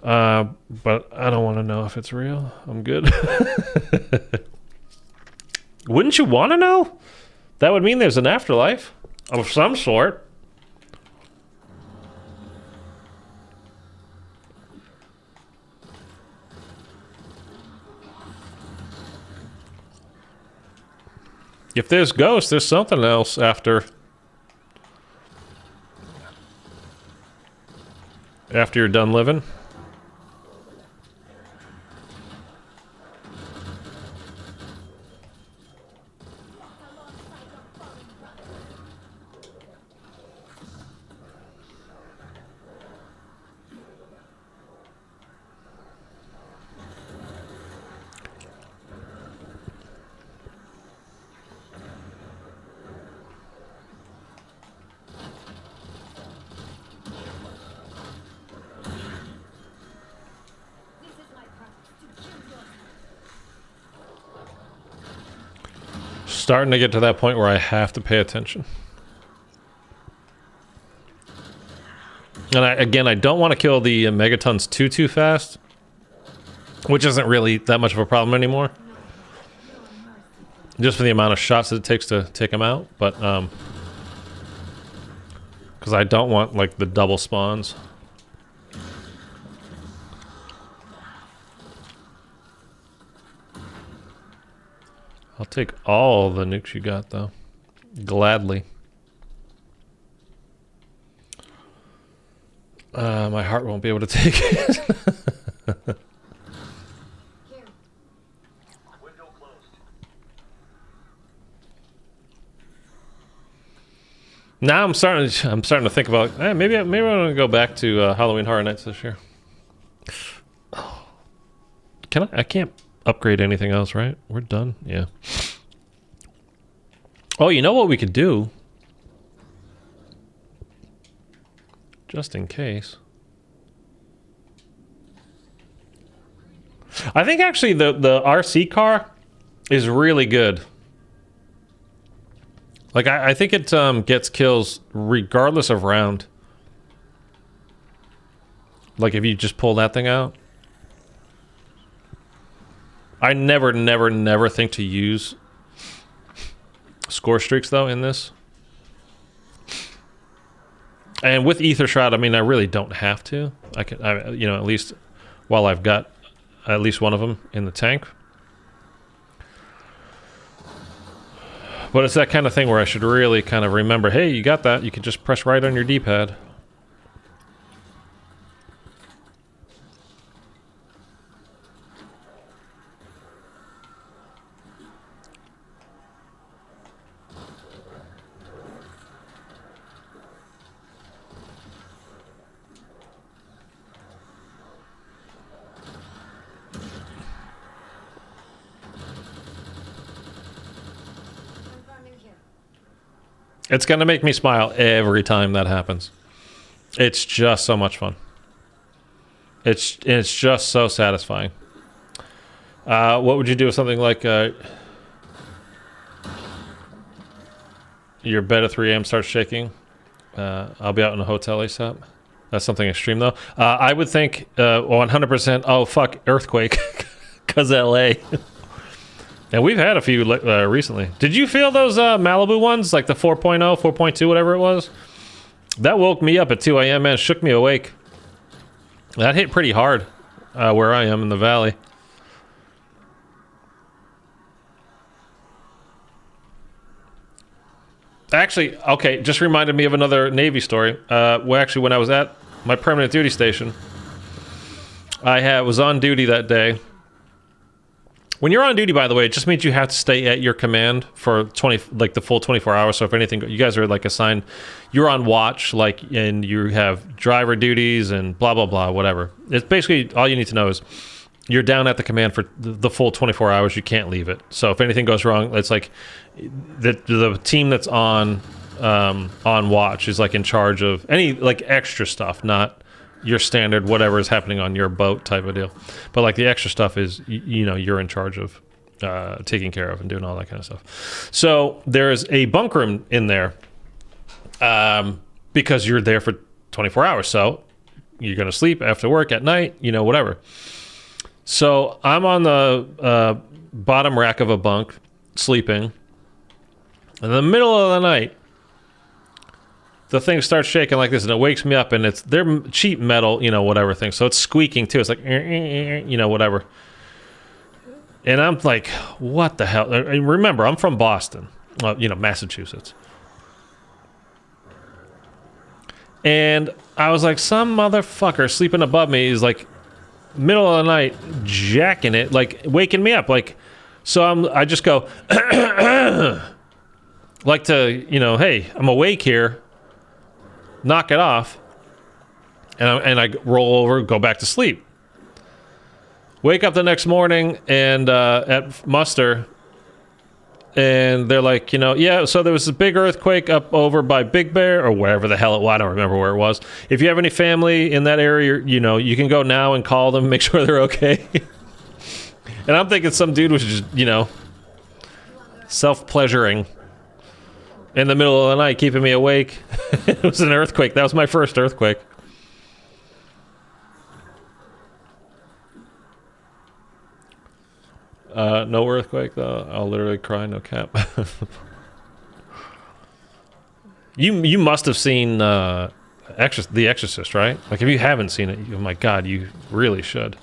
But I don't want to know if it's real. I'm good. Wouldn't you want to know? That would mean there's an afterlife of some sort. If there's ghosts, there's something else after you're done living. Starting to get to that point where I have to pay attention. And I don't want to kill the megatons too fast, which isn't really that much of a problem anymore. Just for the amount of shots that it takes to take them out, but because I don't want like the double spawns. I'll take all the nukes you got, though. Gladly. My heart won't be able to take it. Window closed. Now I'm starting to think about maybe I'm gonna go back to Halloween Horror Nights this year. I can't upgrade anything else, right? We're done. Yeah. Oh, you know what we could do? Just in case. I think actually the RC car is really good. Like I think it gets kills regardless of round. Like if you just pull that thing out. I never think to use score streaks though in this. And with Ether Shroud, I mean, I really don't have to. You know, at least while I've got at least one of them in the tank. But it's that kind of thing where I should really kind of remember, hey, you got that. You can just press right on your D-pad. It's gonna make me smile every time that happens. It's just so much fun. It's just so satisfying. What would you do if something like your bed at 3 a.m. starts shaking? I'll be out in a hotel ASAP. That's something extreme though. I would think 100%. Oh fuck, earthquake, cause LA. And we've had a few recently. Did you feel those Malibu ones, like the 4.0, 4.2, whatever it was? That woke me up at 2 a.m., man. Shook me awake. That hit pretty hard where I am in the valley. Actually, okay, just reminded me of another Navy story. Well, actually, when I was at my permanent duty station, I was on duty that day. When you're on duty, by the way, it just means you have to stay at your command for the full 24 hours. So if anything, you guys are like assigned, you're on watch, like, and you have driver duties and blah, blah, blah, whatever. It's basically all you need to know is you're down at the command for the full 24 hours. You can't leave it. So if anything goes wrong, it's like the team that's on watch is like in charge of any like extra stuff, not your standard whatever is happening on your boat type of deal. But like the extra stuff is, you know, you're in charge of taking care of and doing all that kind of stuff. So there's a bunk room in there because you're there for 24 hours. So you're going to sleep after work at night, you know, whatever. So I'm on the bottom rack of a bunk sleeping. In the middle of the night, the thing starts shaking like this, and it wakes me up, and they're cheap metal, you know, whatever thing. So it's squeaking too. It's like, you know, whatever. And I'm like, what the hell? And remember, I'm from Boston, you know, Massachusetts. And I was like, some motherfucker sleeping above me is like, middle of the night, jacking it, like waking me up. Like, so I just go, like to, you know, hey, I'm awake here. Knock it off. And I roll over, go back to sleep. Wake up the next morning and at muster, and they're like, you know, yeah, so there was a big earthquake up over by Big Bear or wherever the hell it was. I don't remember where it was. If you have any family in that area, you know, you can go now and call them, make sure they're okay. And I'm thinking some dude was just, you know, self-pleasuring in the middle of the night, keeping me awake. It was an earthquake. That was my first earthquake. No earthquake though. I'll literally cry, no cap. You must have seen The Exorcist, right? Like if you haven't seen it, oh my god, you really should.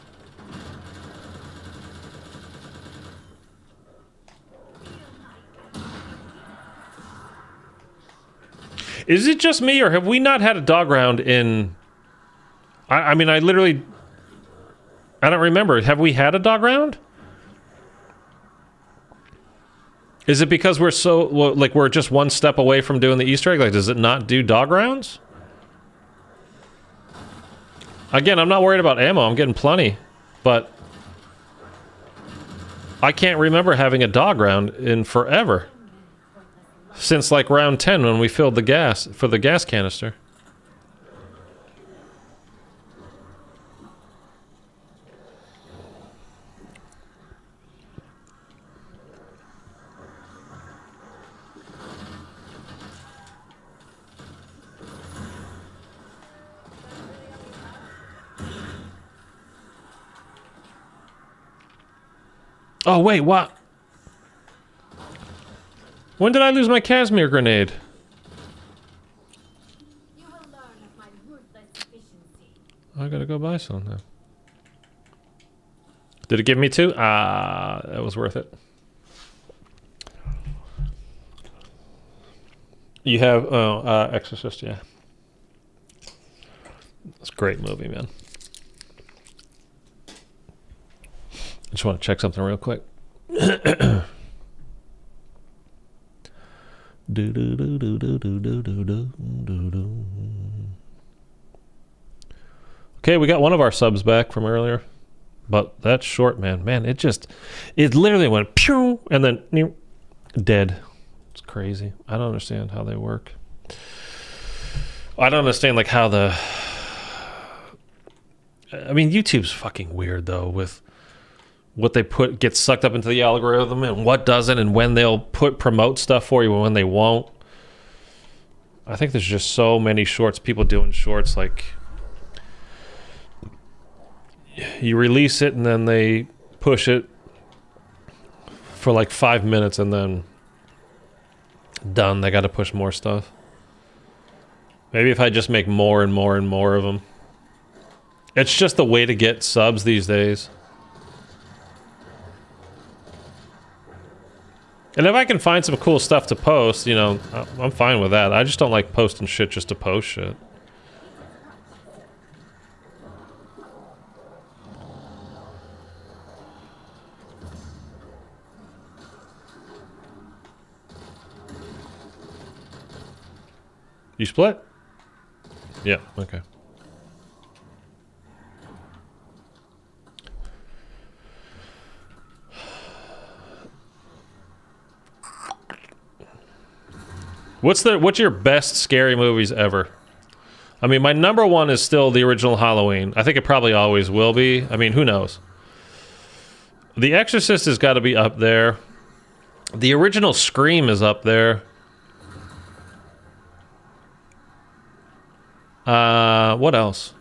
Is it just me, or have we not had a dog round in... I mean, I don't remember. Have we had a dog round? Is it because we're so, like, we're just one step away from doing the Easter egg? Like, does it not do dog rounds? Again, I'm not worried about ammo. I'm getting plenty. But I can't remember having a dog round in forever. Since, like, round 10 when we filled the gas for the gas canister. Oh, wait, what? When did I lose my Casimir grenade? You will learn of my ruthless efficiency. I gotta go buy some now. Did it give me two? Ah, that was worth it. You have, Exorcist, yeah. It's a great movie, man. I just want to check something real quick. Okay, we got one of our subs back from earlier. But that's short, man. Man, it literally went pew and then dead. It's crazy. I don't understand how they work. I don't understand like how I mean, YouTube's fucking weird though with what they put gets sucked up into the algorithm and what doesn't, and when they'll promote stuff for you and when they won't. I think there's just so many shorts, people doing shorts, like you release it and then they push it for like 5 minutes and then done. They got to push more stuff. Maybe if I just make more and more and more of them. It's just the way to get subs these days. And if I can find some cool stuff to post, you know, I'm fine with that. I just don't like posting shit just to post shit. You split? Yeah, okay. What's your best scary movies ever? I mean, my number one is still the original Halloween. I think it probably always will be. I mean, who knows? The Exorcist has got to be up there. The original Scream is up there. What else?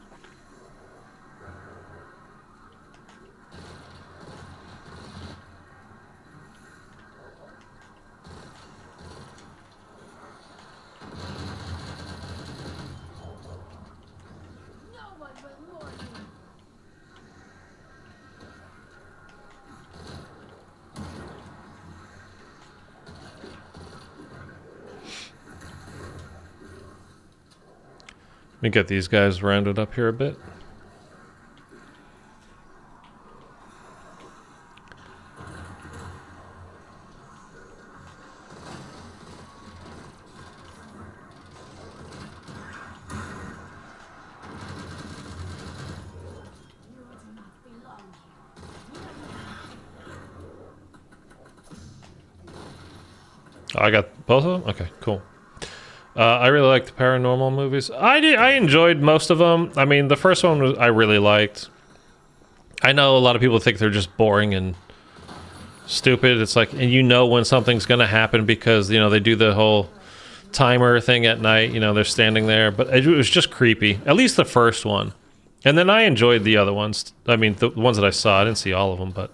No one will warn you. Let me get these guys rounded up here a bit. You do not belong here. Oh, I got both of them? Okay, cool. I really liked the paranormal movies. I enjoyed most of them. I mean, the first one I really liked. I know a lot of people think they're just boring and stupid. It's like, and you know when something's going to happen because, you know, they do the whole timer thing at night. You know, they're standing there. But it was just creepy. At least the first one. And then I enjoyed the other ones. I mean, the ones that I saw. I didn't see all of them, but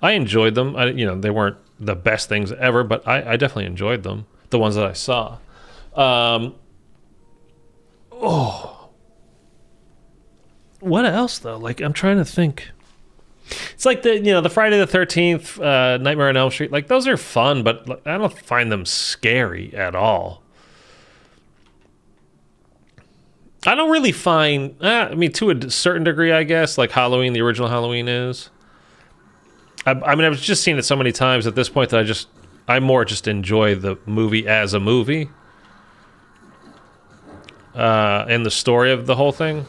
I enjoyed them. You know, they weren't the best things ever, but I definitely enjoyed them. The ones that I saw. What else though? Like, I'm trying to think. It's like the Friday the 13th, Nightmare on Elm Street. Like, those are fun, but like, I don't find them scary at all. I don't really find. I mean, to a certain degree, I guess. Like Halloween, the original Halloween is. I mean, I've just seen it so many times at this point that I more just enjoy the movie as a movie. And the story of the whole thing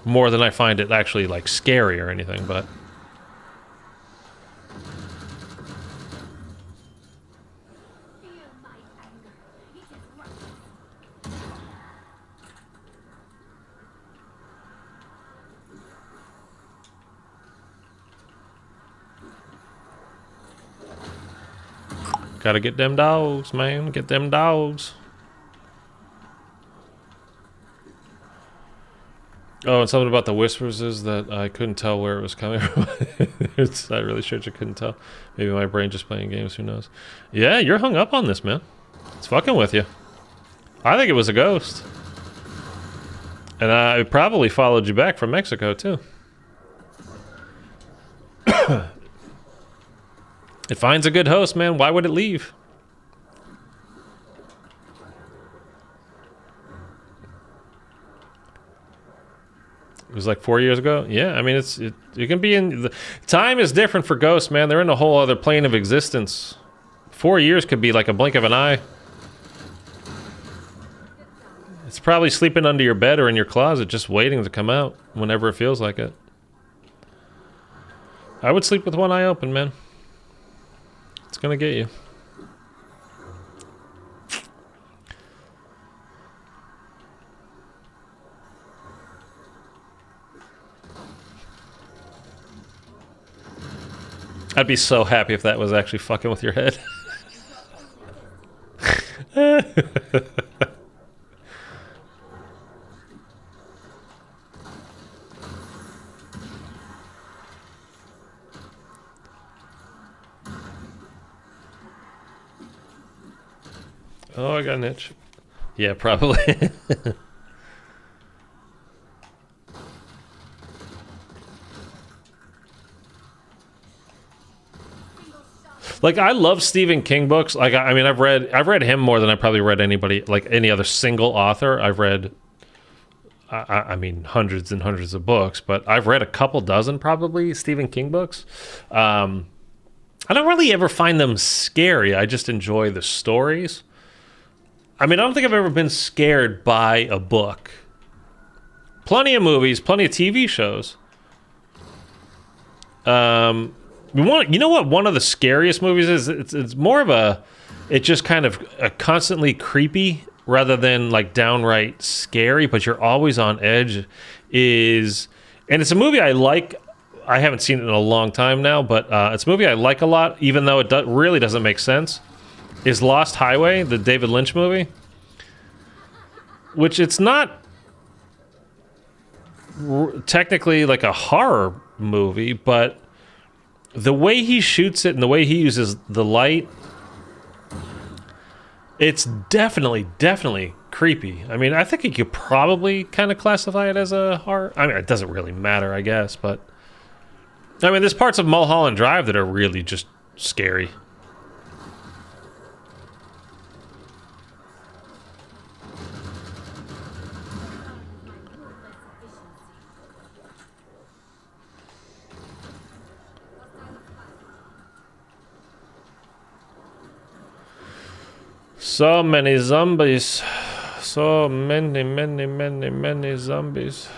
more than I find it actually like scary or anything, but Feel my anger. It is righteous. gotta get them dogs, man. Get them dogs. Oh, and something about the whispers is that I couldn't tell where it was coming from. I really sure I couldn't tell. Maybe my brain just playing games, who knows. Yeah, you're hung up on this, man. It's fucking with you. I think it was a ghost. And I probably followed you back from Mexico, too. It finds a good host, man. Why would it leave? It was like 4 years ago. Yeah, I mean, it can be in the time is different for ghosts, man. They're in a whole other plane of existence. 4 years could be like a blink of an eye. It's probably sleeping under your bed or in your closet, just waiting to come out whenever it feels like it. I would sleep with one eye open, man. It's gonna get you. I'd be so happy if that was actually fucking with your head. Oh, I got an itch. Yeah, probably. Like, I love Stephen King books. Like, I mean, I've read him more than I probably read anybody, like any other single author. I've read, I mean, hundreds and hundreds of books, but I've read a couple dozen probably Stephen King books. I don't really ever find them scary. I just enjoy the stories. I mean, I don't think I've ever been scared by a book. Plenty of movies, plenty of TV shows. You know what one of the scariest movies is? It's more of a, it's just kind of a constantly creepy rather than like downright scary, but you're always on edge, is, and it's a movie I like. I haven't seen it in a long time now, but it's a movie I like a lot, even though it really doesn't make sense, is Lost Highway, the David Lynch movie, which it's not technically like a horror movie, but the way he shoots it and the way he uses the light, it's definitely creepy. I mean, I think you could probably kind of classify it as a horror. I mean, it doesn't really matter, I guess, but I mean, there's parts of Mulholland Drive that are really just scary. So many zombies. So many zombies.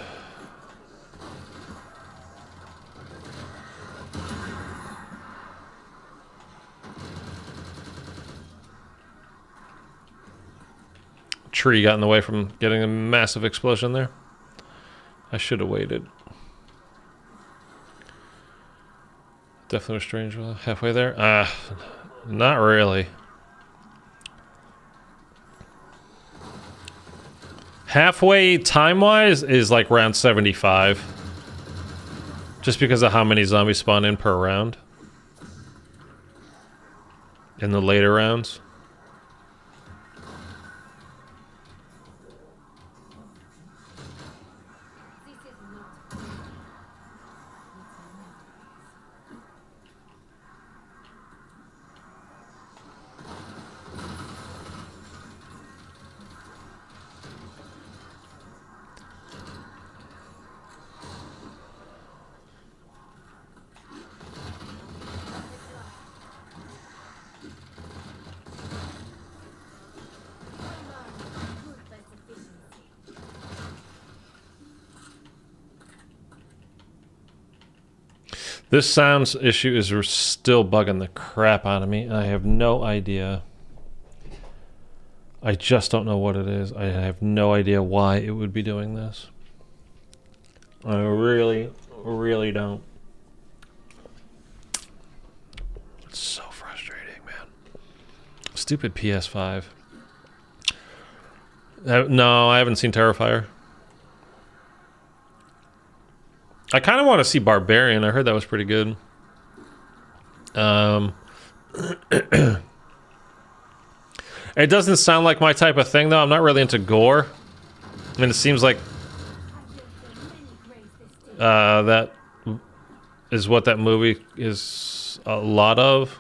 Tree got in the way from getting a massive explosion there. I should have waited. Definitely a strange one. Halfway there? Not really. Halfway time-wise is like round 75. Just because of how many zombies spawn in per round. In the later rounds. This sounds issue is still bugging the crap out of me. I have no idea. I just don't know what it is. I have no idea why it would be doing this. I really don't. It's so frustrating, man. Stupid PS5. No, I haven't seen Terrifier. I kind of want to see Barbarian. I heard that was pretty good. It doesn't sound like my type of thing, though. I'm not really into gore. I mean, it seems like that is what that movie is a lot of.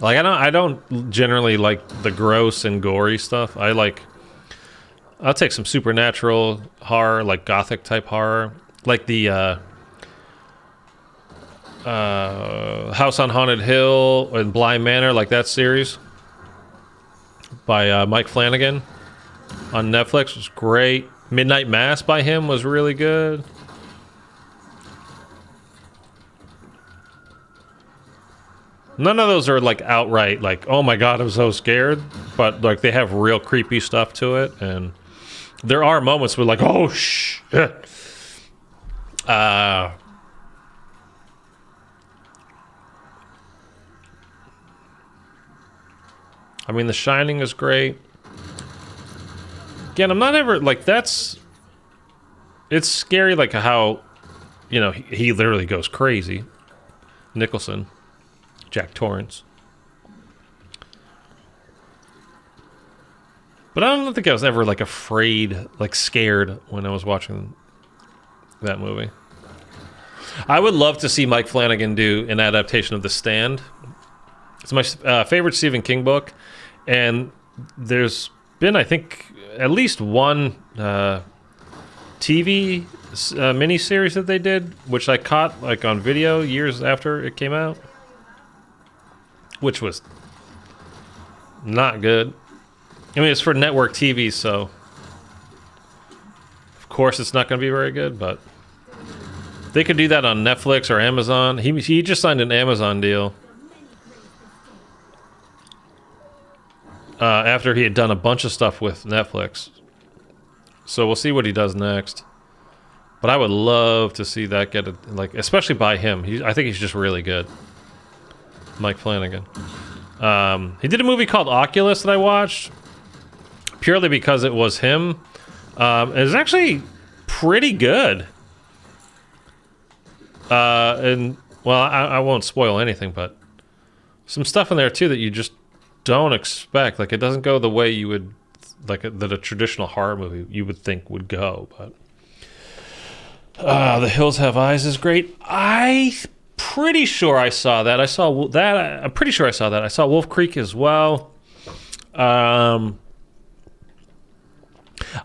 Like, I don't generally like the gross and gory stuff. I'll take some supernatural horror, like gothic type horror, like the House on Haunted Hill and Bly Manor, like that series by Mike Flanagan on Netflix was great. Midnight Mass by him was really good. None of those are like outright like, oh my god, I'm so scared, but like they have real creepy stuff to it, and there are moments where like, oh shit. I mean, The Shining is great. Again, I'm not ever like it's scary like how, you know, he literally goes crazy. Nicholson. Jack Torrance. But I don't think I was ever like afraid, like scared when I was watching that movie. I would love to see Mike Flanagan do an adaptation of The Stand. It's my favorite Stephen King book, and there's been, I think, at least one TV miniseries that they did, which I caught like on video years after it came out, which was not good. I mean, it's for network TV, so of course it's not going to be very good, but They could do that on Netflix or Amazon. He just signed an Amazon deal after he had done a bunch of stuff with Netflix. So we'll see what he does next. But I would love to see that get like, especially by him. I think he's just really good. Mike Flanagan. He did a movie called Oculus that I watched purely because it was him. It was actually pretty good. And well, I won't spoil anything, but some stuff in there too that you just don't expect. Like, it doesn't go the way you would like that a traditional horror movie you would think would go. But The Hills Have Eyes is great. I'm pretty sure I saw that. I'm pretty sure I saw that. I saw Wolf Creek as well. I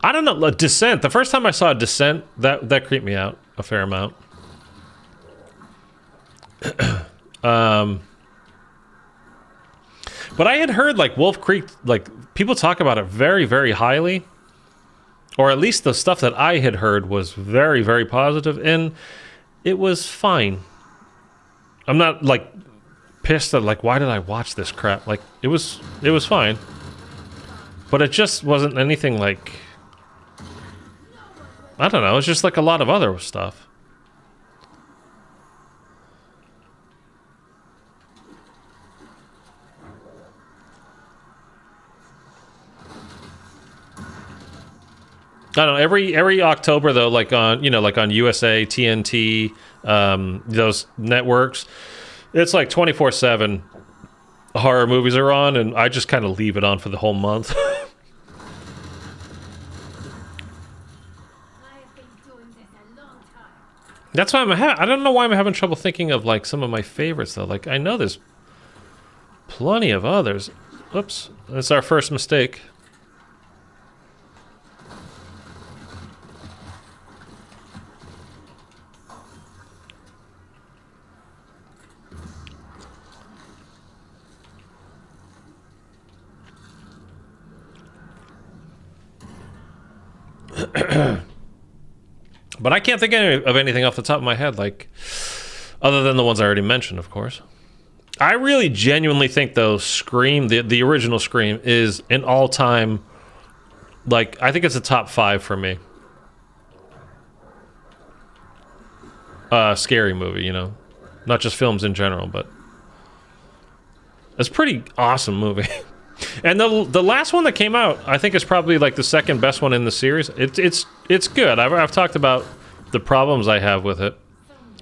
don't know. Descent. The first time I saw Descent, that creeped me out a fair amount. But I had heard like Wolf Creek, like people talk about it very, very highly, or at least the stuff that I had heard was very, very positive, and it was fine. I'm not like pissed at like why did I watch this crap? Like it was fine, but it just wasn't anything like, I don't know. It's just like a lot of other stuff. I don't know. Every October though, like on USA, TNT, those networks, it's like 24/7 horror movies are on, and I just kind of leave it on for the whole month. I have been doing this a long time. That's why I don't know why I'm having trouble thinking of like some of my favorites though. Like I know there's plenty of others. Oops, that's our first mistake. But I can't think of anything off the top of my head, like, other than the ones I already mentioned, of course. I really genuinely think, though, Scream, the original Scream, is an all-time, like, I think it's a top 5 for me. Scary movie, you know? Not just films in general, but it's a pretty awesome movie. And the last one that came out, I think is probably like the second best one in the series. It's good. I've talked about the problems I have with it,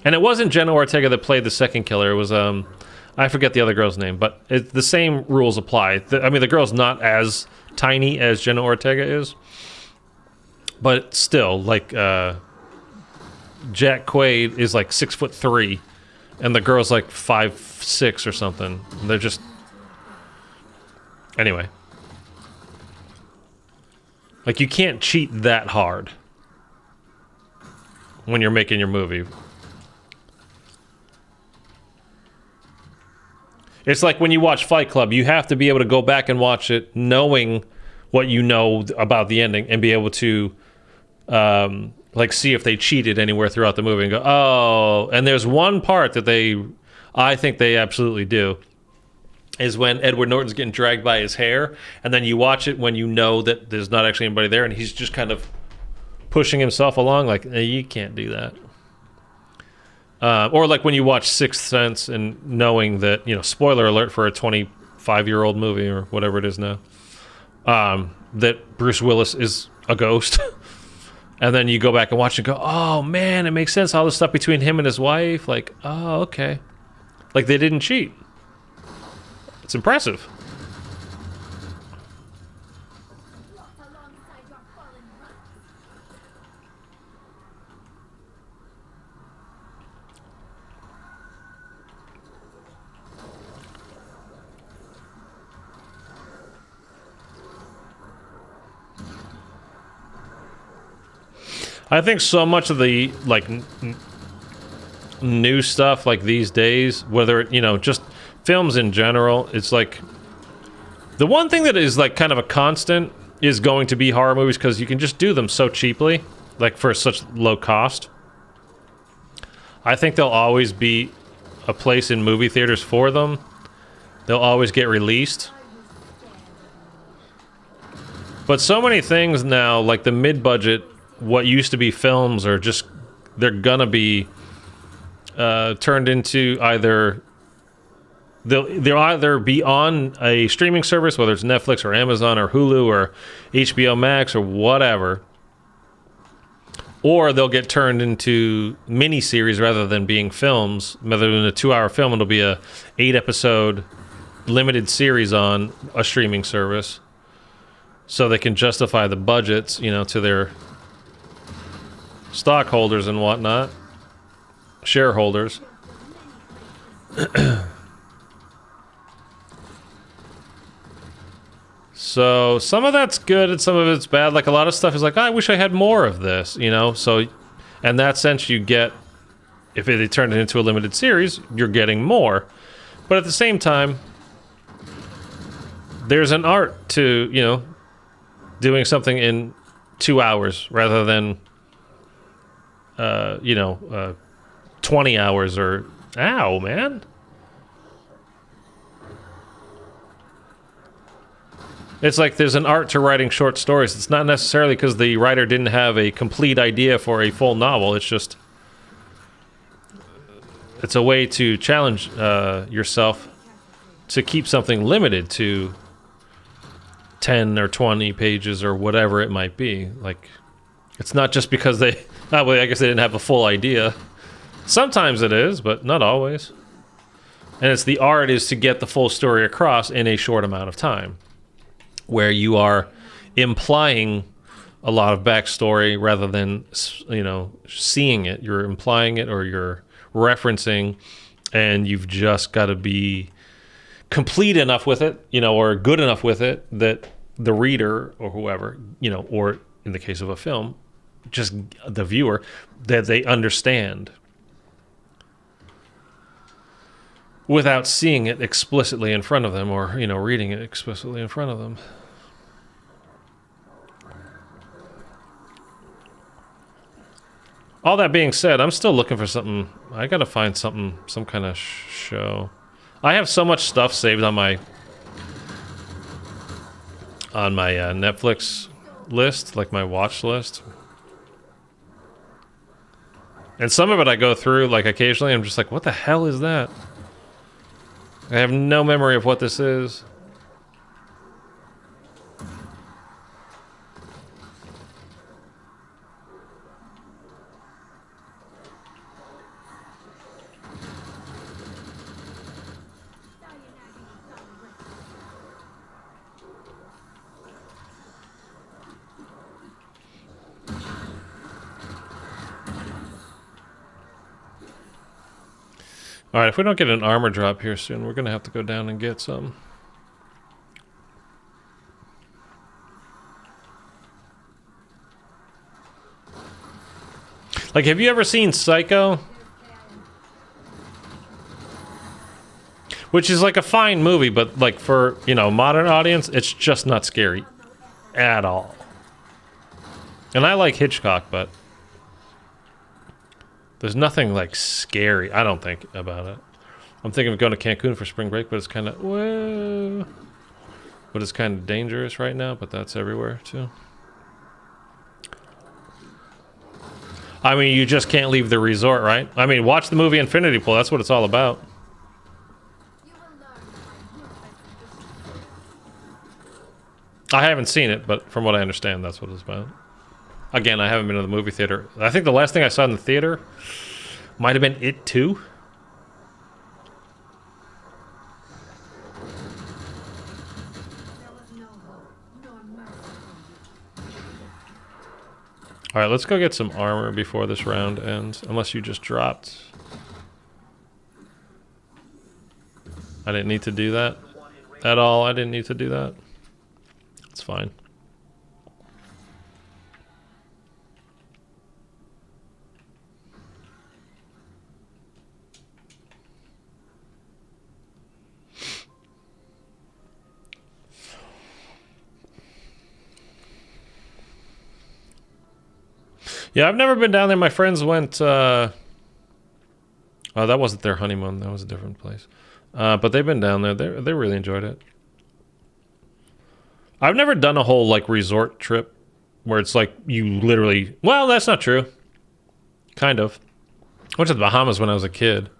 and it wasn't Jenna Ortega that played the second killer. It was I forget the other girl's name, but the same rules apply. I mean, the girl's not as tiny as Jenna Ortega is, but still, like Jack Quaid is like 6'3", and the girl's like 5'6" or something. They're just. Anyway. Like, you can't cheat that hard when you're making your movie. It's like when you watch Fight Club, you have to be able to go back and watch it knowing what you know about the ending and be able to like see if they cheated anywhere throughout the movie and go, oh, and there's one part that I think they absolutely do. Is when Edward Norton's getting dragged by his hair, and then you watch it when you know that there's not actually anybody there, and he's just kind of pushing himself along, like, hey, you can't do that. Or like when you watch Sixth Sense and knowing that, you know, spoiler alert for a 25-year-old movie or whatever it is now, that Bruce Willis is a ghost. And then you go back and watch and go, oh, man, it makes sense. All the stuff between him and his wife, like, oh, okay. Like, they didn't cheat. It's impressive. Walked alongside your fallen brothers. I think so much of the, like, new stuff, like, these days, whether, you know, just films in general, it's like the one thing that is like kind of a constant is going to be horror movies because you can just do them so cheaply, like for such low cost. I think there'll always be a place in movie theaters for them. They'll always get released. But so many things now, like the mid-budget, what used to be films, are just, they're gonna be turned into either, they'll either be on a streaming service, whether it's Netflix or Amazon or Hulu or HBO Max or whatever, or they'll get turned into miniseries rather than being films. Rather than a 2-hour film, it'll be a 8-episode limited series on a streaming service, so they can justify the budgets, you know, to their stockholders and whatnot, shareholders. So some of that's good and some of it's bad. Like a lot of stuff is like, I wish I had more of this, you know? So in that sense, you get, if they turn it into a limited series, you're getting more. But at the same time, there's an art to, you know, doing something in 2 hours rather than, 20 hours or, ow, man. It's like there's an art to writing short stories. It's not necessarily because the writer didn't have a complete idea for a full novel. It's just, it's a way to challenge yourself to keep something limited to 10 or 20 pages or whatever it might be. Like, it's not just because they, well, I guess they didn't have a full idea. Sometimes it is, but not always. And it's the art is to get the full story across in a short amount of time, where you are implying a lot of backstory rather than, you know, seeing it. You're implying it or you're referencing, and you've just got to be complete enough with it, you know, or good enough with it that the reader or whoever, you know, or in the case of a film, just the viewer, that they understand without seeing it explicitly in front of them or, you know, reading it explicitly in front of them. All that being said, I'm still looking for something. I gotta find something, some kind of show. I have so much stuff saved on my Netflix list, like my watch list. And some of it I go through, like occasionally, I'm just like, what the hell is that? I have no memory of what this is. Alright, if we don't get an armor drop here soon, we're going to have to go down and get some. Like, have you ever seen Psycho? Which is like a fine movie, but like for, you know, modern audience, it's just not scary at all. And I like Hitchcock, but there's nothing like scary, I don't think, about it. I'm thinking of going to Cancun for spring break, but it's kind of, whoa. But it's kind of dangerous right now, but that's everywhere too. I mean, you just can't leave the resort, right? I mean, watch the movie Infinity Pool, that's what it's all about. I haven't seen it, but from what I understand, that's what it's about. Again, I haven't been to the movie theater. I think the last thing I saw in the theater might have been It 2. Alright, let's go get some armor before this round ends. Unless you just dropped. I didn't need to do that at all. I didn't need to do that. It's fine. Yeah, I've never been down there. My friends went Oh, that wasn't their honeymoon. That was a different place. But they've been down there. They really enjoyed it. I've never done a whole like resort trip where it's like you literally. Well, that's not true. Kind of. I went to the Bahamas when I was a kid.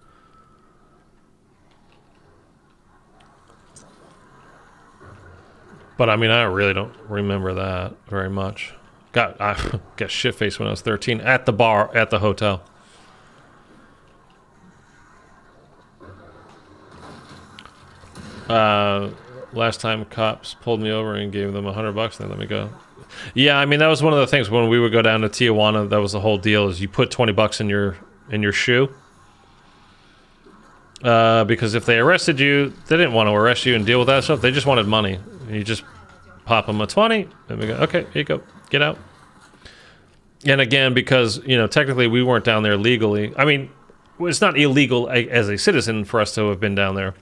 But I mean, I really don't remember that very much. I got shit faced when I was 13 at the bar at the hotel. Last time cops pulled me over and gave them $100, they let me go. Yeah, I mean that was one of the things when we would go down to Tijuana. That was the whole deal. Is you put $20 in your shoe. Because if they arrested you, they didn't want to arrest you and deal with that stuff. They just wanted money. You just pop them a 20, and we go, okay, here you go, get out. And again, because technically we weren't down there legally. I mean, it's not illegal as a citizen for us to have been down there.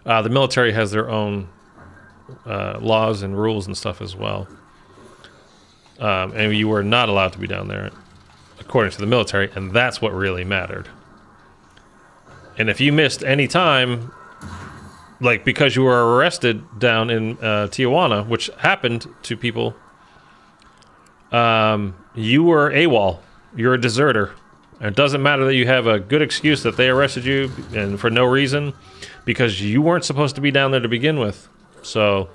The military has their own laws and rules and stuff as well. And you were not allowed to be down there, according to the military, and that's what really mattered. And if you missed any time, like because you were arrested down in Tijuana, which happened to people, you were AWOL. You're a deserter. And it doesn't matter that you have a good excuse that they arrested you and for no reason, because you weren't supposed to be down there to begin with. So,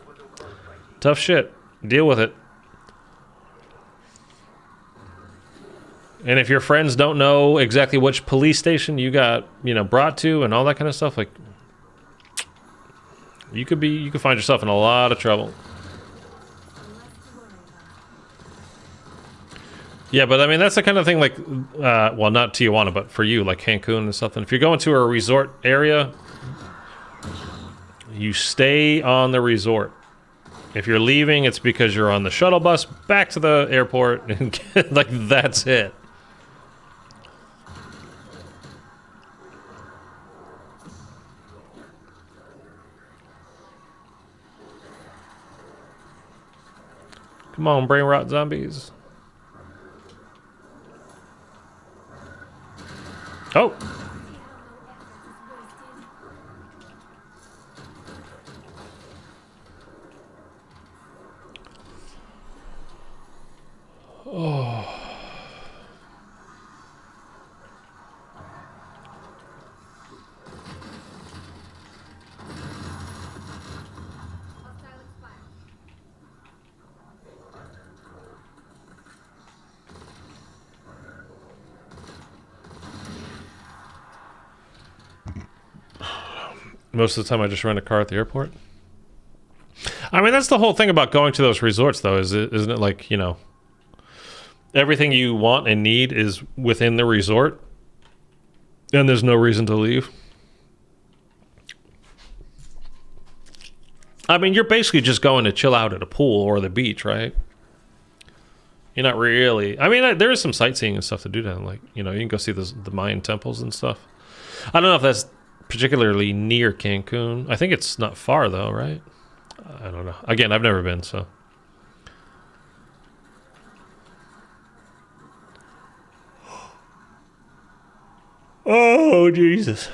tough shit. Deal with it. And if your friends don't know exactly which police station you got, brought to and all that kind of stuff, like you could find yourself in a lot of trouble. Yeah, but I mean that's the kind of thing like, well, not Tijuana, but for you, like Cancun and something. If you're going to a resort area, you stay on the resort. If you're leaving, it's because you're on the shuttle bus back to the airport, and like that's it. Come on, brain rot zombies. Oh. Oh. Most of the time I just rent a car at the airport. I mean, that's the whole thing about going to those resorts, though, isn't it? Like, everything you want and need is within the resort, and there's no reason to leave. I mean, you're basically just going to chill out at a pool or the beach, right? You're not really... I mean, there is some sightseeing and stuff to do down. Like, you can go see the Mayan temples and stuff. I don't know if that's particularly near Cancun. I think it's not far, though, right? I don't know. Again, I've never been, so... Oh, Jesus.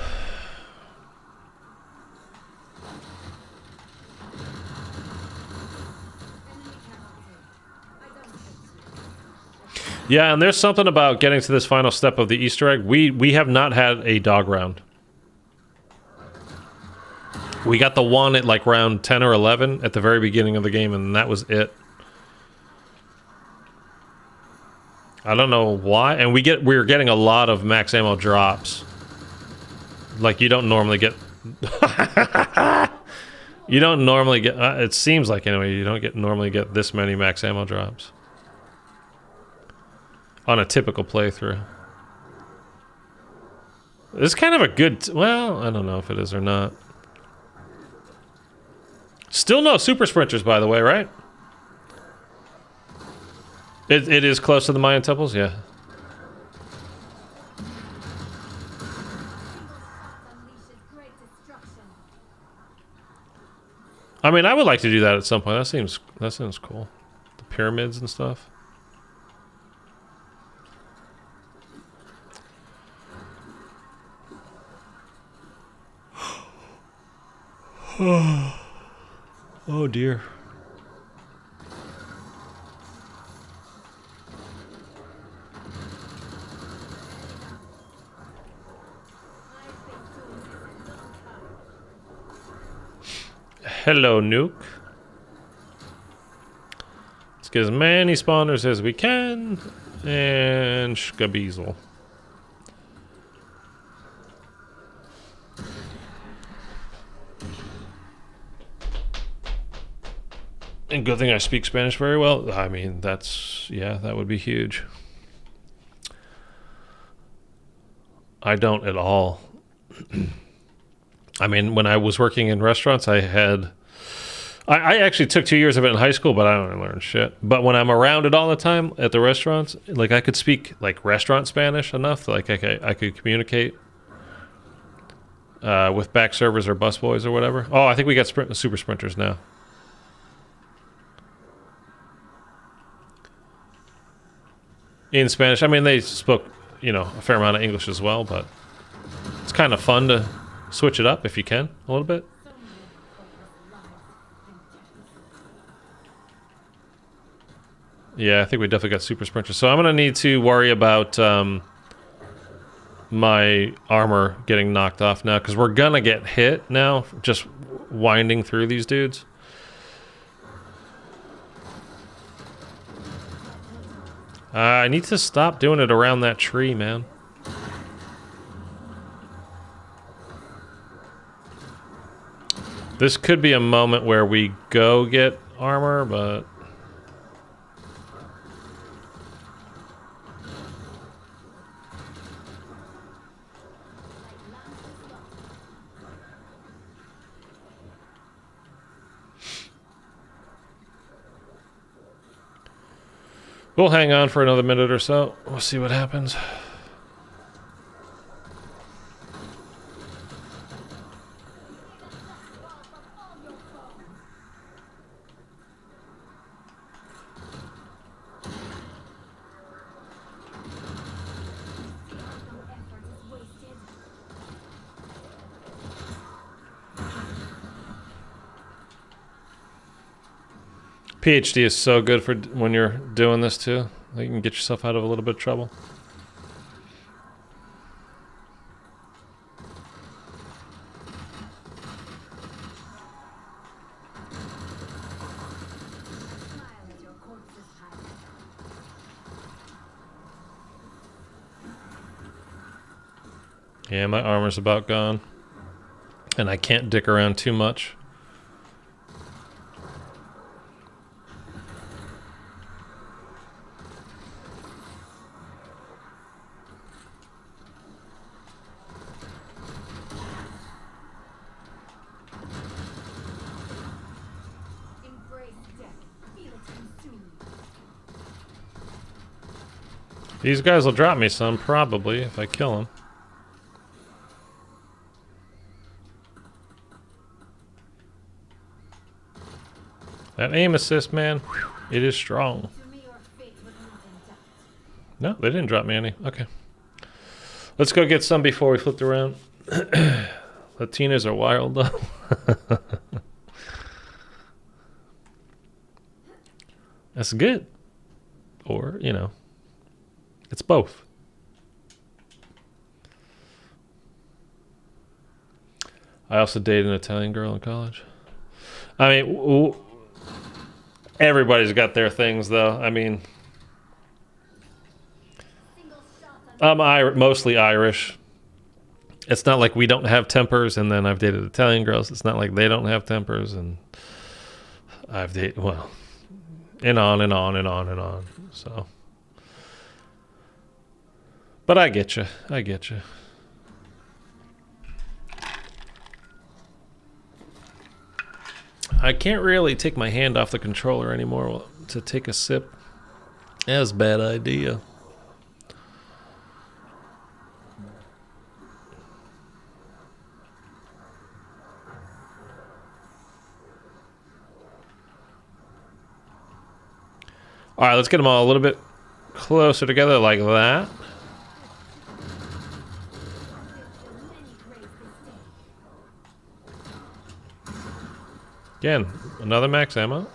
Yeah, and there's something about getting to this final step of the Easter egg. We have not had a dog round. We got the one at like round 10 or 11 at the very beginning of the game, and that was it. I don't know why. And we're getting a lot of max ammo drops. Like you don't normally get... you don't normally get... it seems like anyway, you don't normally get this many max ammo drops. On a typical playthrough. It's kind of a good... well, I don't know if it is or not. Still no super sprinters, by the way, right? It is close to the Mayan temples, yeah. I mean, I would like to do that at some point. That seems cool. The pyramids and stuff. Oh dear. Hello, Nuke. Let's get as many spawners as we can. And Shkabeezel. And good thing I speak Spanish very well. I mean, that's, yeah, that would be huge. I don't at all. I mean, when I was working in restaurants, I actually took 2 years of it in high school, but I don't learn shit. But when I'm around it all the time at the restaurants, like I could speak like restaurant Spanish enough, like I could communicate with back servers or busboys or whatever. Oh, I think we got super sprinters now. In Spanish. I mean, they spoke, you know, a fair amount of English as well, but it's kind of fun to switch it up if you can a little bit. Yeah, I think we definitely got super sprinters. So I'm going to need to worry about my armor getting knocked off now, because we're going to get hit now just winding through these dudes. I need to stop doing it around that tree, man. This could be a moment where we go get armor, but... We'll hang on for another minute or so. We'll see what happens. PhD is so good for when you're doing this too. You can get yourself out of a little bit of trouble. Yeah, my armor's about gone. And I can't dick around too much. These guys will drop me some, probably, if I kill them. That aim assist, man, it is strong. No, they didn't drop me any. Okay. Let's go get some before we flipped around. Latinas are wild, though. That's good. Or, you know, it's both. I also dated an Italian girl in college. I mean, everybody's got their things, though. I mean, I'm mostly Irish. It's not like we don't have tempers, and then I've dated Italian girls. It's not like they don't have tempers, and I've dated, well, and on and on and on and on. So, but I get you. I get you. I can't really take my hand off the controller anymore to take a sip. That's a bad idea. All right, let's get them all a little bit closer together like that. Again, another max ammo.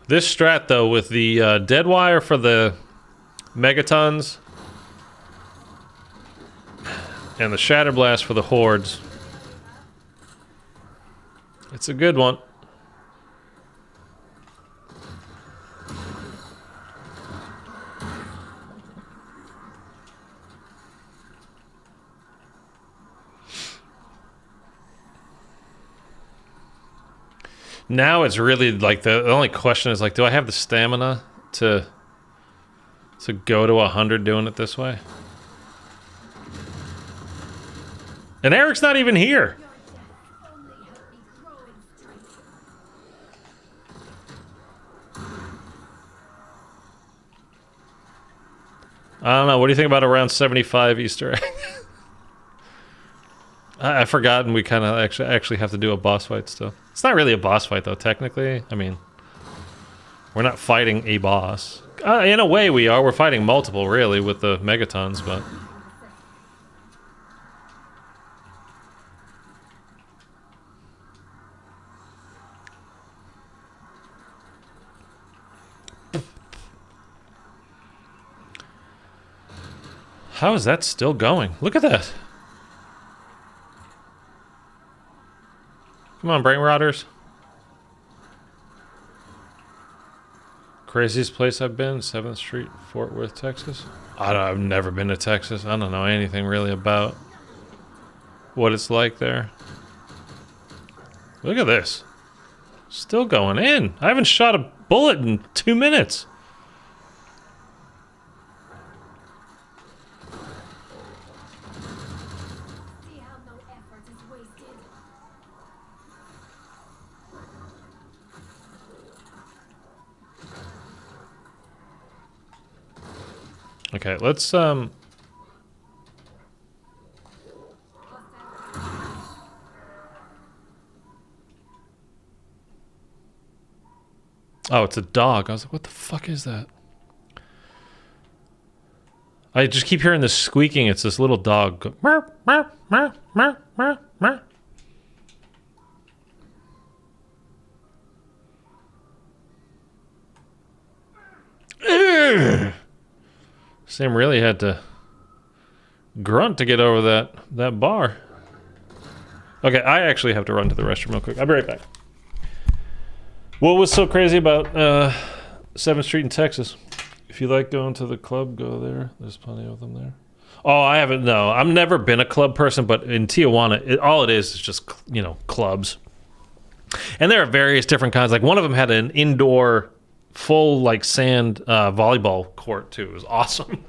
This strat, though, with the dead wire for the megatons and the shatter blast for the hordes, it's a good one. Now it's really like the only question is like, do I have the stamina to go to 100 doing it this way? And Eric's not even here. Your death only helped me grow in strength. I don't know. What do you think about around 75 Easter egg? I've forgotten we kind of actually have to do a boss fight still. It's not really a boss fight though, technically. I mean, we're not fighting a boss. In a way we are. We're fighting multiple, really, with the megatons, but... How is that still going? Look at that. Come on, brain rotters. Craziest place I've been, 7th Street, Fort Worth, Texas. I've never been to Texas. I don't know anything really about what it's like there. Look at this. Still going in. I haven't shot a bullet in 2 minutes. See how no effort is wasted. Okay, let's Oh, it's a dog. I was like, what the fuck is that? I just keep hearing this squeaking. It's this little dog. Go, meow, meow, meow, meow, meow, meow. Ugh. Sam really had to grunt to get over that bar. Okay, I actually have to run to the restroom real quick. I'll be right back. What was so crazy about 7th Street in Texas? If you like going to the club, go there. There's plenty of them there. Oh, I haven't. No, I've never been a club person, but in Tijuana, all it is just, you know, clubs. And there are various different kinds. Like one of them had an indoor, full like sand volleyball court too. It was awesome.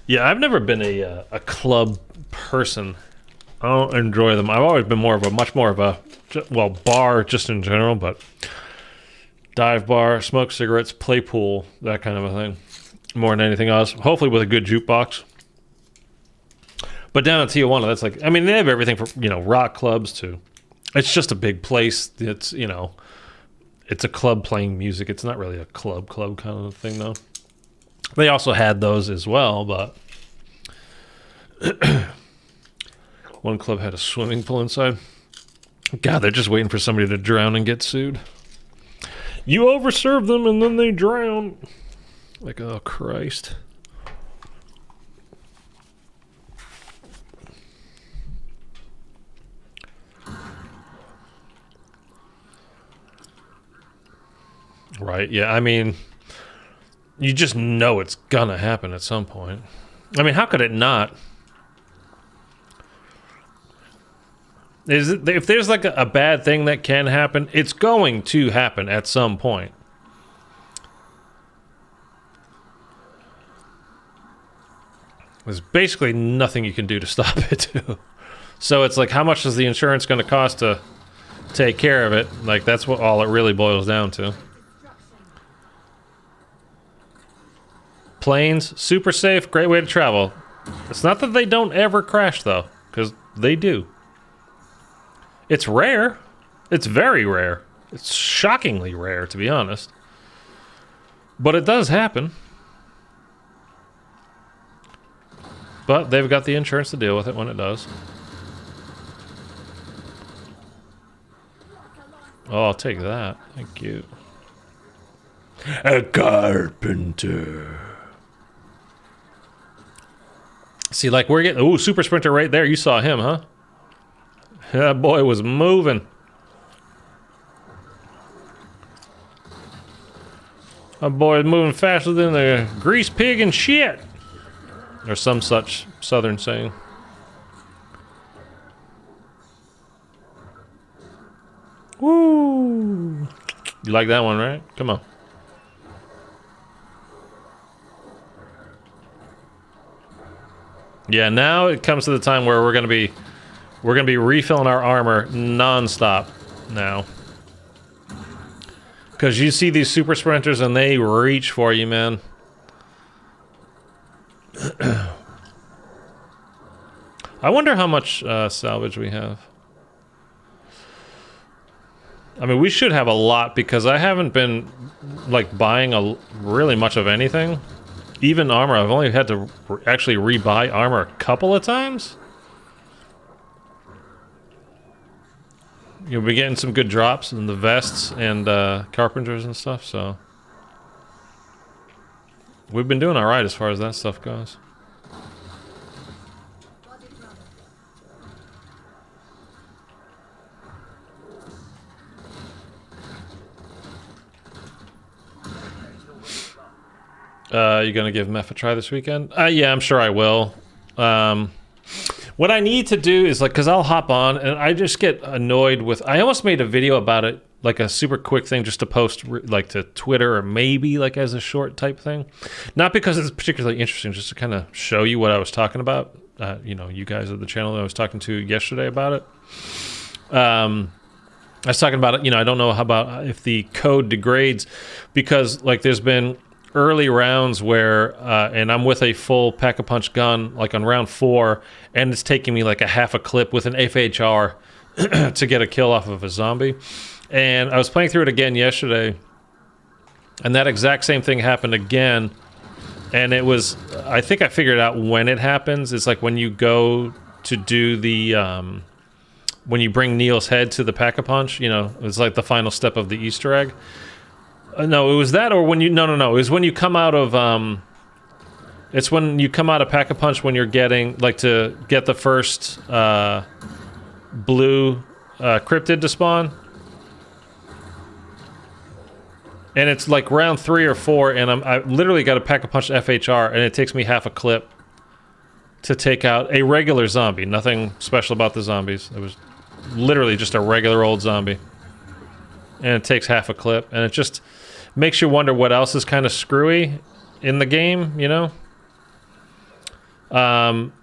Yeah, I've never been a club person. I don't enjoy them. I've always been much more of a, well, bar just in general, but dive bar, smoke cigarettes, play pool, that kind of a thing. more than anything else. Hopefully with a good jukebox. But down in Tijuana, that's like, I mean, they have everything from, you know, rock clubs to, it's just a big place. It's, you know, it's a club playing music. It's not really a club kind of thing, though. They also had those as well, but one club had a swimming pool inside. God, they're just waiting for somebody to drown and get sued. You overserve them and then they drown. Like, oh, Christ. Right, yeah, I mean, you just know it's gonna happen at some point. I mean, how could it not? If there's like a bad thing that can happen, it's going to happen at some point. There's basically nothing you can do to stop it, too. So it's like, how much is the insurance going to cost to take care of it? Like, that's what all it really boils down to. Planes, super safe, great way to travel. It's not that they don't ever crash, though, because they do. It's rare. It's very rare. It's shockingly rare, to be honest. But it does happen. But they've got the insurance to deal with it when it does. Oh, I'll take that. Thank you. A carpenter. See, like, we're getting... Ooh, super sprinter right there. You saw him, huh? That boy was moving. That boy is moving faster than the grease pig and shit. Or some such southern saying. Woo! You like that one, right? Come on. Yeah, now it comes to the time where we're gonna be refilling our armor non-stop now. Because you see these super sprinters and they reach for you, man. I wonder how much salvage we have. I mean, we should have a lot because I haven't been like buying really much of anything. Even armor, I've only had to actually rebuy armor a couple of times. You'll be getting some good drops in the vests and carpenters and stuff, so we've been doing all right as far as that stuff goes. You gonna give Meph a try this weekend? Yeah, I'm sure I will. What I need to do is, like, because I'll hop on and I just get annoyed with... I almost made a video about it, like a super quick thing just to post, like, to Twitter or maybe, like, as a short type thing. Not because it's particularly interesting, just to kind of show you what I was talking about. You know, you guys at the channel that I was talking to yesterday about it. I was talking about it, you know, I don't know how about if the code degrades because, like, there's been early rounds where, and I'm with a full pack-a-punch gun, like on round 4, and it's taking me like a half a clip with an FHR to get a kill off of a zombie. And I was playing through it again yesterday, and that exact same thing happened again. And it was, I think I figured out when it happens. It's like when you go to do the, when you bring Neil's head to the pack-a-punch, you know, it's like the final step of the Easter egg. No, it was that, or when you... No. It was when you come out of... it's when you come out of Pack-a-Punch when you're getting... Like, to get the first blue cryptid to spawn. And it's like round 3 or 4, and I literally got a Pack-a-Punch FHR, and it takes me half a clip to take out a regular zombie. Nothing special about the zombies. It was literally just a regular old zombie. And it takes half a clip, and it just... makes you wonder what else is kind of screwy in the game, you know? And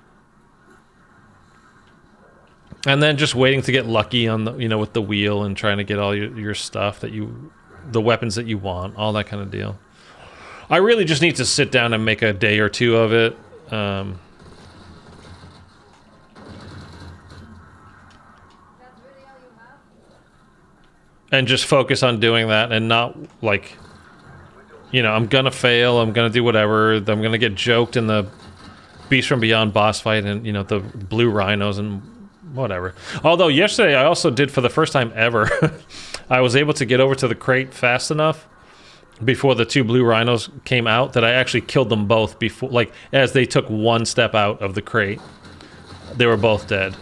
then just waiting to get lucky on the, you know, with the wheel and trying to get all your stuff that you, the weapons that you want, all that kind of deal. I really just need to sit down and make a day or two of it. That's really all you have? And just focus on doing that and not, like, you know, I'm gonna fail, I'm gonna do whatever, I'm gonna get joked in the Beast from Beyond boss fight and, you know, the blue rhinos and whatever. Although yesterday I also did, for the first time ever, I was able to get over to the crate fast enough before the 2 blue rhinos came out that I actually killed them both before, like, as they took 1 step out of the crate. They were both dead.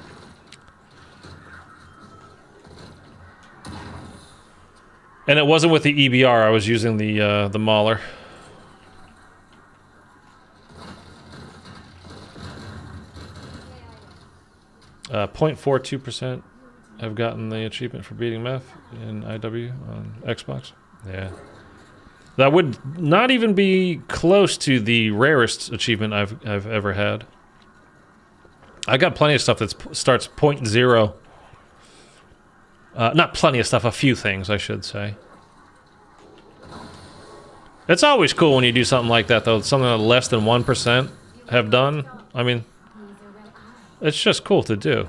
And it wasn't with the EBR, I was using the Mauler. 0.42% have gotten the achievement for beating meth in IW on Xbox. Yeah. That would not even be close to the rarest achievement I've ever had. I got plenty of stuff that starts 0.0. Not plenty of stuff, a few things, I should say. It's always cool when you do something like that, though. Something that less than 1% have done. I mean, it's just cool to do.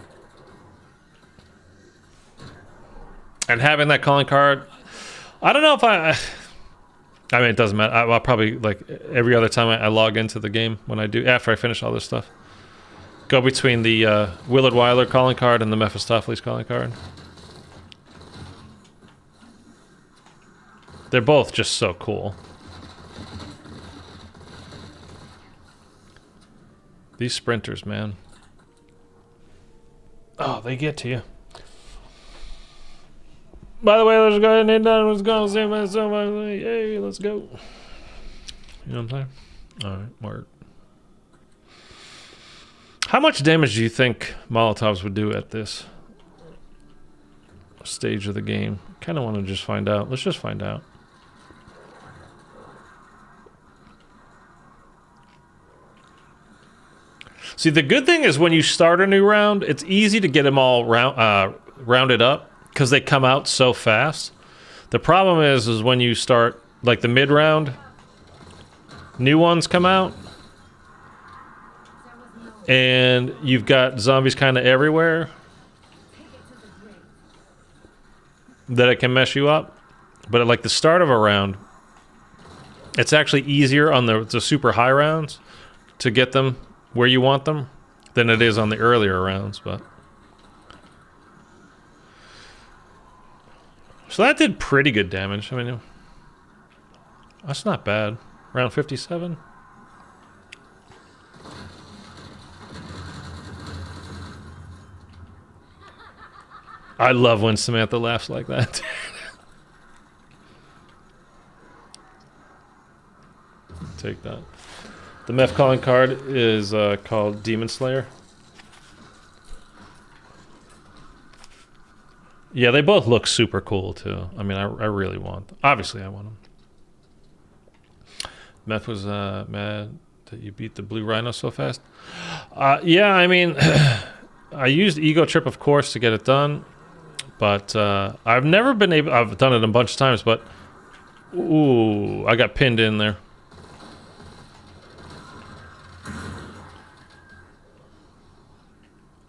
And having that calling card, I don't know if I mean, it doesn't matter. I'll probably, like, every other time I log into the game when I do, after I finish all this stuff, go between the Willard Weiler calling card and the Mephistopheles calling card. They're both just so cool. These sprinters, man. Oh, they get to you. By the way, let's go ahead and done. Let's go. Hey, let's go. You know what I'm saying? All right, Mark. How much damage do you think Molotovs would do at this stage of the game? Kind of want to just find out. Let's just find out. See, the good thing is when you start a new round, it's easy to get them all rounded up because they come out so fast. The problem is when you start, like, the mid-round, new ones come out, and you've got zombies kind of everywhere that it can mess you up. But at, like, the start of a round, it's actually easier on the super high rounds to get them where you want them than it is on the earlier rounds. But so that did pretty good damage. I mean, that's not bad. Round 57. I love when Samantha laughs like that. Take that. The Meth calling card is called Demon Slayer. Yeah, they both look super cool too. I mean, I really want them. Obviously, I want them. Meth was mad that you beat the Blue Rhino so fast. Yeah, I mean, I used Ego Trip, of course, to get it done. But I've never been able... I've done it a bunch of times, but... Ooh, I got pinned in there.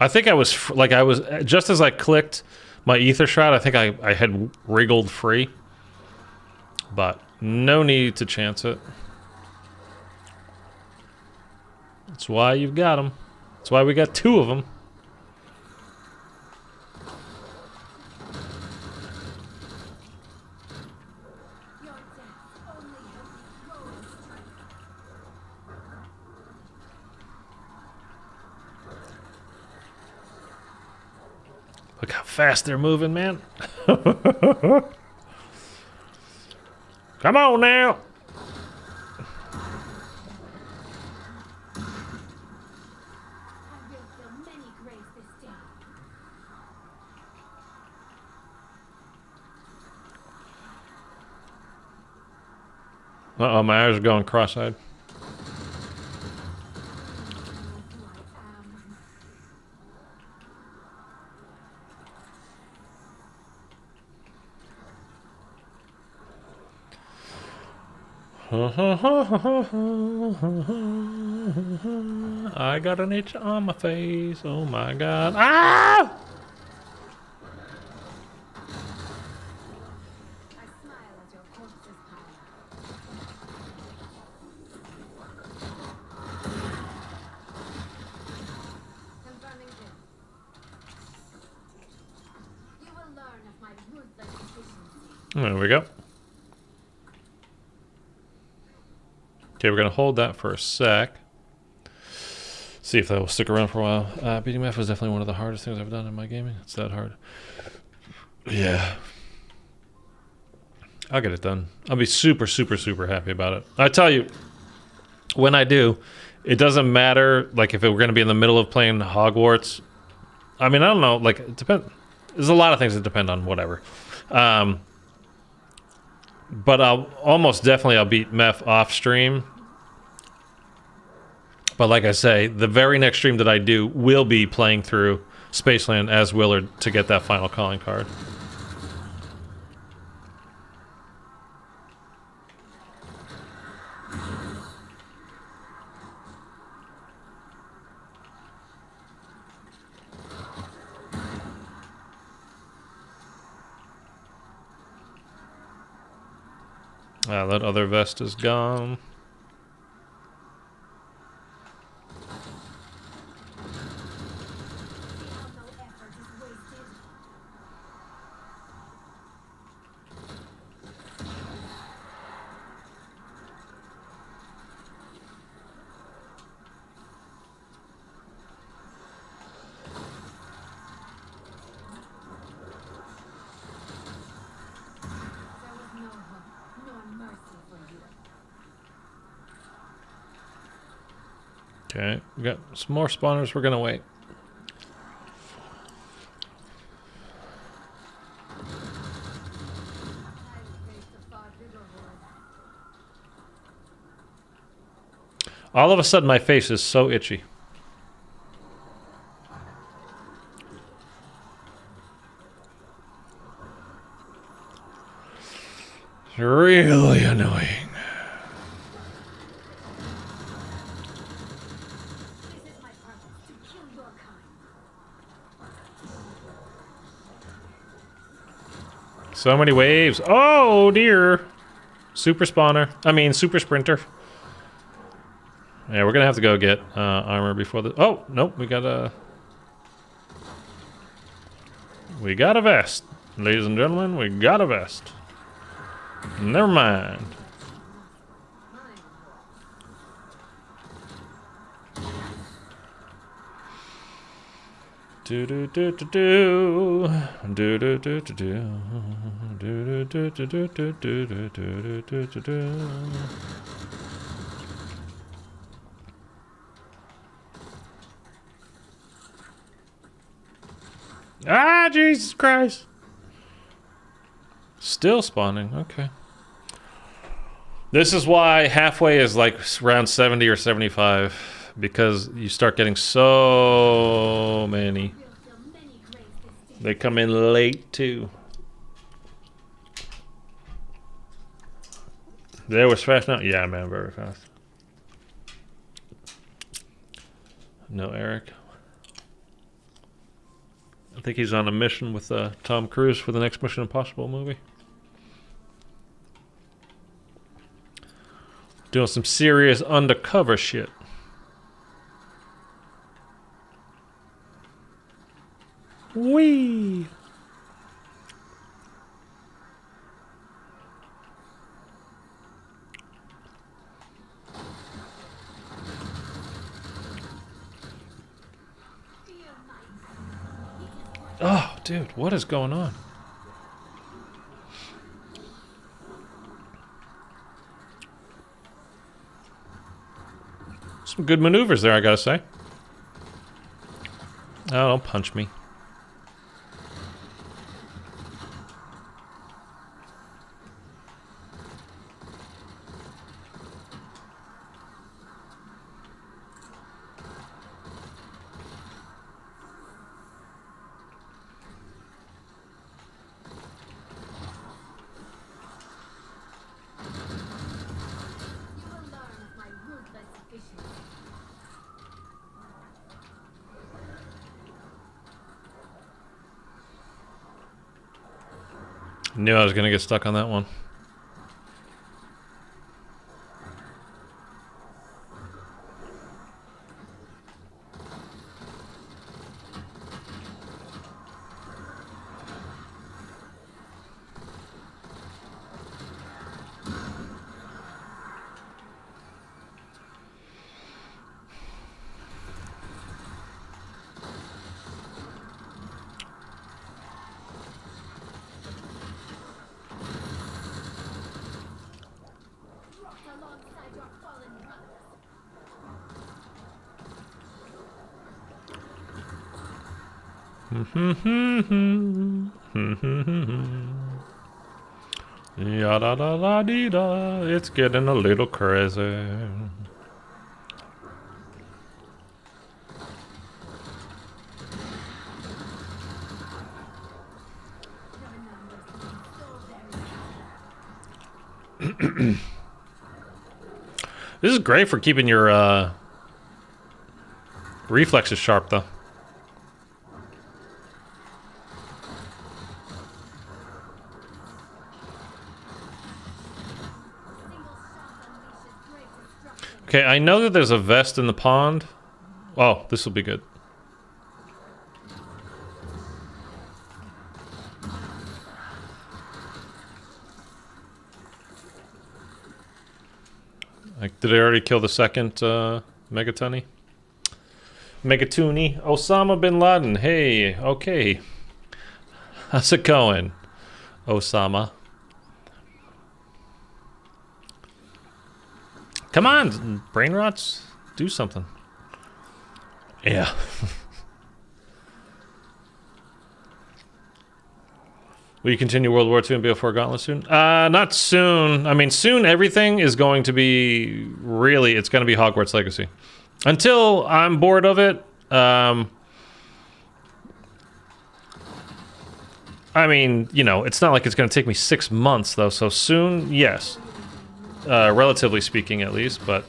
I think I was... just as I clicked my Ether Shroud, I think I had wriggled free. But no need to chance it. That's why you've got them. That's why we got 2 of them. Look how fast they're moving, man. Come on now. Uh-oh, my eyes are going cross-eyed. I got an itch on my face. Oh my god. Ah! I smile at your corpse's power. Confirming kill. You will learn of my ruthless efficiency. There we go. Okay, we're gonna hold that for a sec. See if that will stick around for a while. Beating Meth was definitely one of the hardest things I've done in my gaming. It's that hard. Yeah. I'll get it done. I'll be super, super, super happy about it. I tell you, when I do, it doesn't matter, like, if we're going to be in the middle of playing Hogwarts. I mean, I don't know, like, it depends. There's a lot of things that depend on whatever. But I'll beat Meth off stream. But like I say, the very next stream that I do will be playing through Spaceland as Willard to get that final calling card. That other vest is gone. No effort is wasted. There was no hope, nor mercy for you. Okay, we got some more spawners. We're gonna wait. I will face a far bigger horde. All of a sudden, my face is so itchy. It's really annoying. This is my purpose, to kill your kind. So many waves. Oh dear. Super spawner. I mean, super sprinter. Yeah, we're gonna have to go get armor before the. Oh nope, we got a vest, ladies and gentlemen. We got a vest. Never mind. Do do do do do do do do do do do do do do do do do do do do. Ah, Jesus Christ! Still spawning. Okay. This is why halfway is like around 70 or 75, because you start getting so many. We'll feel many graves this day. They come in late too. They was fast now? Yeah, man, very fast. No, Eric. I think he's on a mission with Tom Cruise for the next Mission Impossible movie. Doing some serious undercover shit. Whee! Oh, dude, what is going on? Some good maneuvers there, I gotta say. Oh, don't punch me. Knew I was gonna get stuck on that one. Alongside your fallen brothers. Yada da da dee da. It's getting a little crazy. This is great for keeping your reflexes sharp, though. Okay, I know that there's a vest in the pond. Oh, this will be good. Like, did I already kill the second Megatuni? Megatuni? Osama bin Laden. Hey, okay. How's it going, Osama? Come on, brain rots. Do something. Yeah. Will you continue World War II and BO4 Gauntlet soon? Not soon. I mean, soon everything is going to be really, it's going to be Hogwarts Legacy. Until I'm bored of it. I mean, you know, it's not like it's going to take me 6 months, though. So soon, yes. Relatively speaking, at least, but...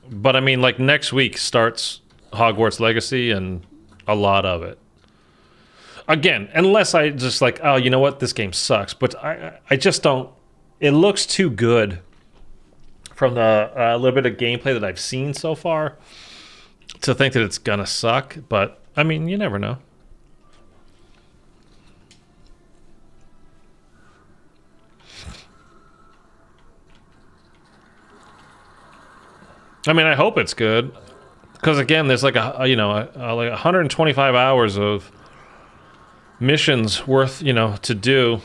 But, I mean, like, next week starts Hogwarts Legacy and a lot of it. Again, unless I just like, oh, you know what? This game sucks. But I just don't... It looks too good from the little bit of gameplay that I've seen so far to think that it's gonna suck. But, I mean, you never know. I mean, I hope it's good, because again, there's like like 125 hours of missions worth, you know, to do.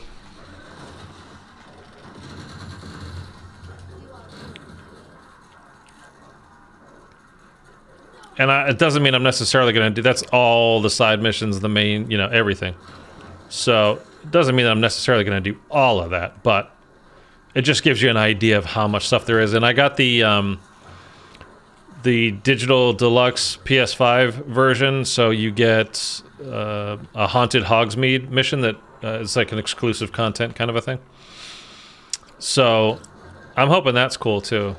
And it doesn't mean I'm necessarily going to do. That's all the side missions, the main, you know, everything. So it doesn't mean that I'm necessarily going to do all of that, but it just gives you an idea of how much stuff there is. And I got the digital deluxe PS5 version, so you get a haunted Hogsmeade mission that is like an exclusive content kind of a thing. So I'm hoping that's cool too.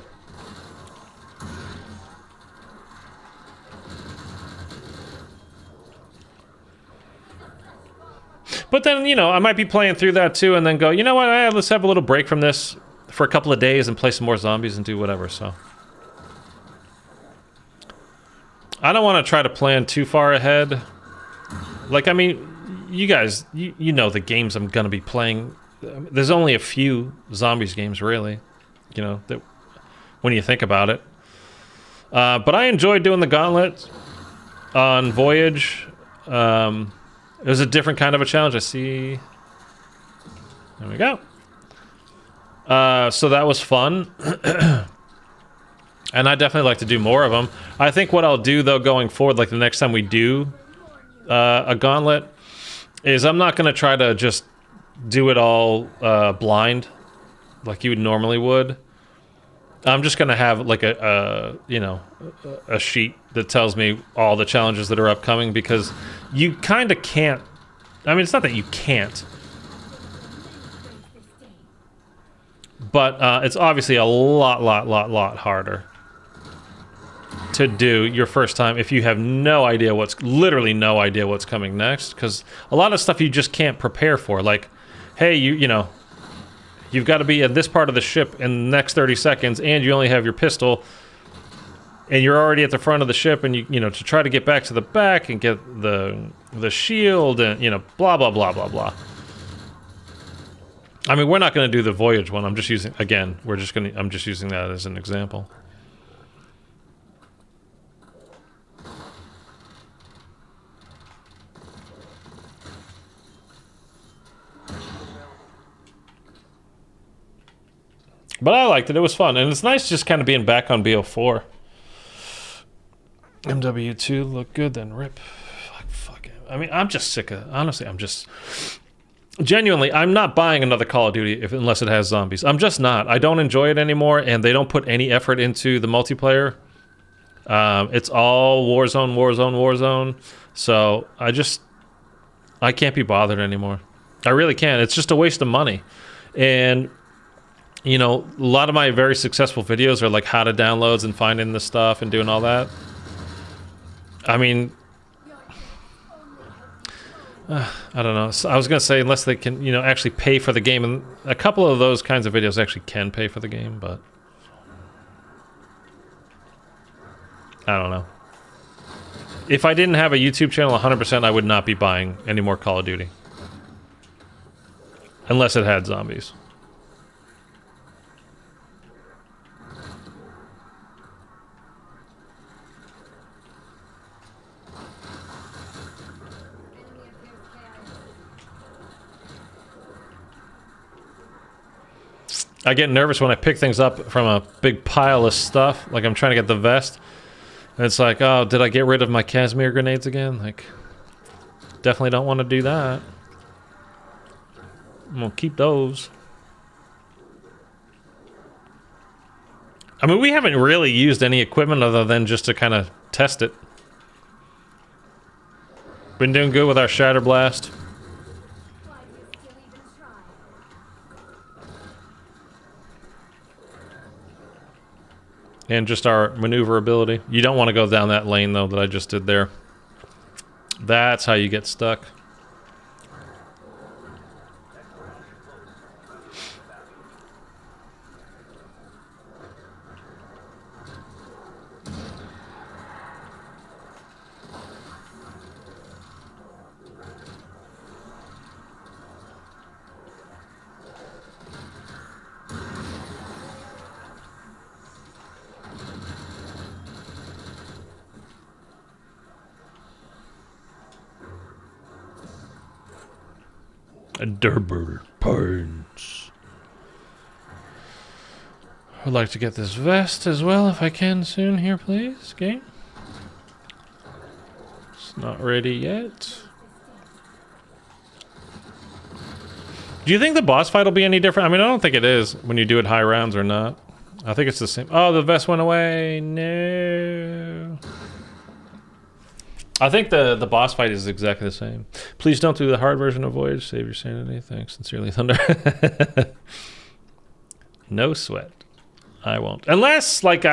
But then, you know, I might be playing through that too and then go, you know what, let's have a little break from this for a couple of days and play some more zombies and do whatever, so. I don't want to try to plan too far ahead. Like, I mean, you guys, you know the games I'm going to be playing. There's only a few zombies games, really, you know, that when you think about it. But I enjoyed doing the Gauntlet on Voyage. It was a different kind of a challenge. I see. There we go. So that was fun. And I definitely like to do more of them. I think what I'll do, though, going forward, like the next time we do a Gauntlet, is I'm not going to try to just do it all blind, like you normally would. I'm just going to have like a sheet that tells me all the challenges that are upcoming, because you kind of can't. I mean, it's not that you can't, but it's obviously a lot harder to do your first time if you have no idea literally no idea what's coming next, because a lot of stuff you just can't prepare for. Like, hey, you know, you've got to be at this part of the ship in the next 30 seconds, and you only have your pistol, and you're already at the front of the ship, and you know, to try to get back to the back and get the shield, and you know, blah blah blah blah blah. I mean, we're not going to do the voyage one. I'm just using, again, I'm just using that as an example. But I liked it. It was fun. And it's nice just kind of being back on BO4. MW2 look good, then rip. Fuck it. I mean, I'm just sick of... Honestly, genuinely, I'm not buying another Call of Duty unless it has zombies. I'm just not. I don't enjoy it anymore, and they don't put any effort into the multiplayer. It's all Warzone, Warzone, Warzone. So I can't be bothered anymore. I really can't. It's just a waste of money. And... you know, a lot of my very successful videos are like how to downloads and finding the stuff and doing all that. I mean, I don't know. So I was going to say, unless they can, you know, actually pay for the game. And a couple of those kinds of videos actually can pay for the game, but I don't know. If I didn't have a YouTube channel, 100% I would not be buying any more Call of Duty. Unless it had zombies. I get nervous when I pick things up from a big pile of stuff. Like I'm trying to get the vest. And it's like, oh, did I get rid of my Casimir grenades again? Like, definitely don't want to do that. I'm going to keep those. I mean, we haven't really used any equipment other than just to kind of test it. Been doing good with our Shatter Blast. And just our maneuverability. You don't want to go down that lane, though, that I just did there. That's how you get stuck. Durable points. I'd like to get this vest as well if I can soon here, please, game. It's not ready yet. Do you think the boss fight will be any different? I mean, I don't think it is when you do it high rounds or not. I think it's the same. Oh, the vest went away. No. I think the boss fight is exactly the same. Please don't do the hard version of Voyage. Save your sanity. Thanks. Sincerely, Thunder. No sweat. I won't. Unless, like,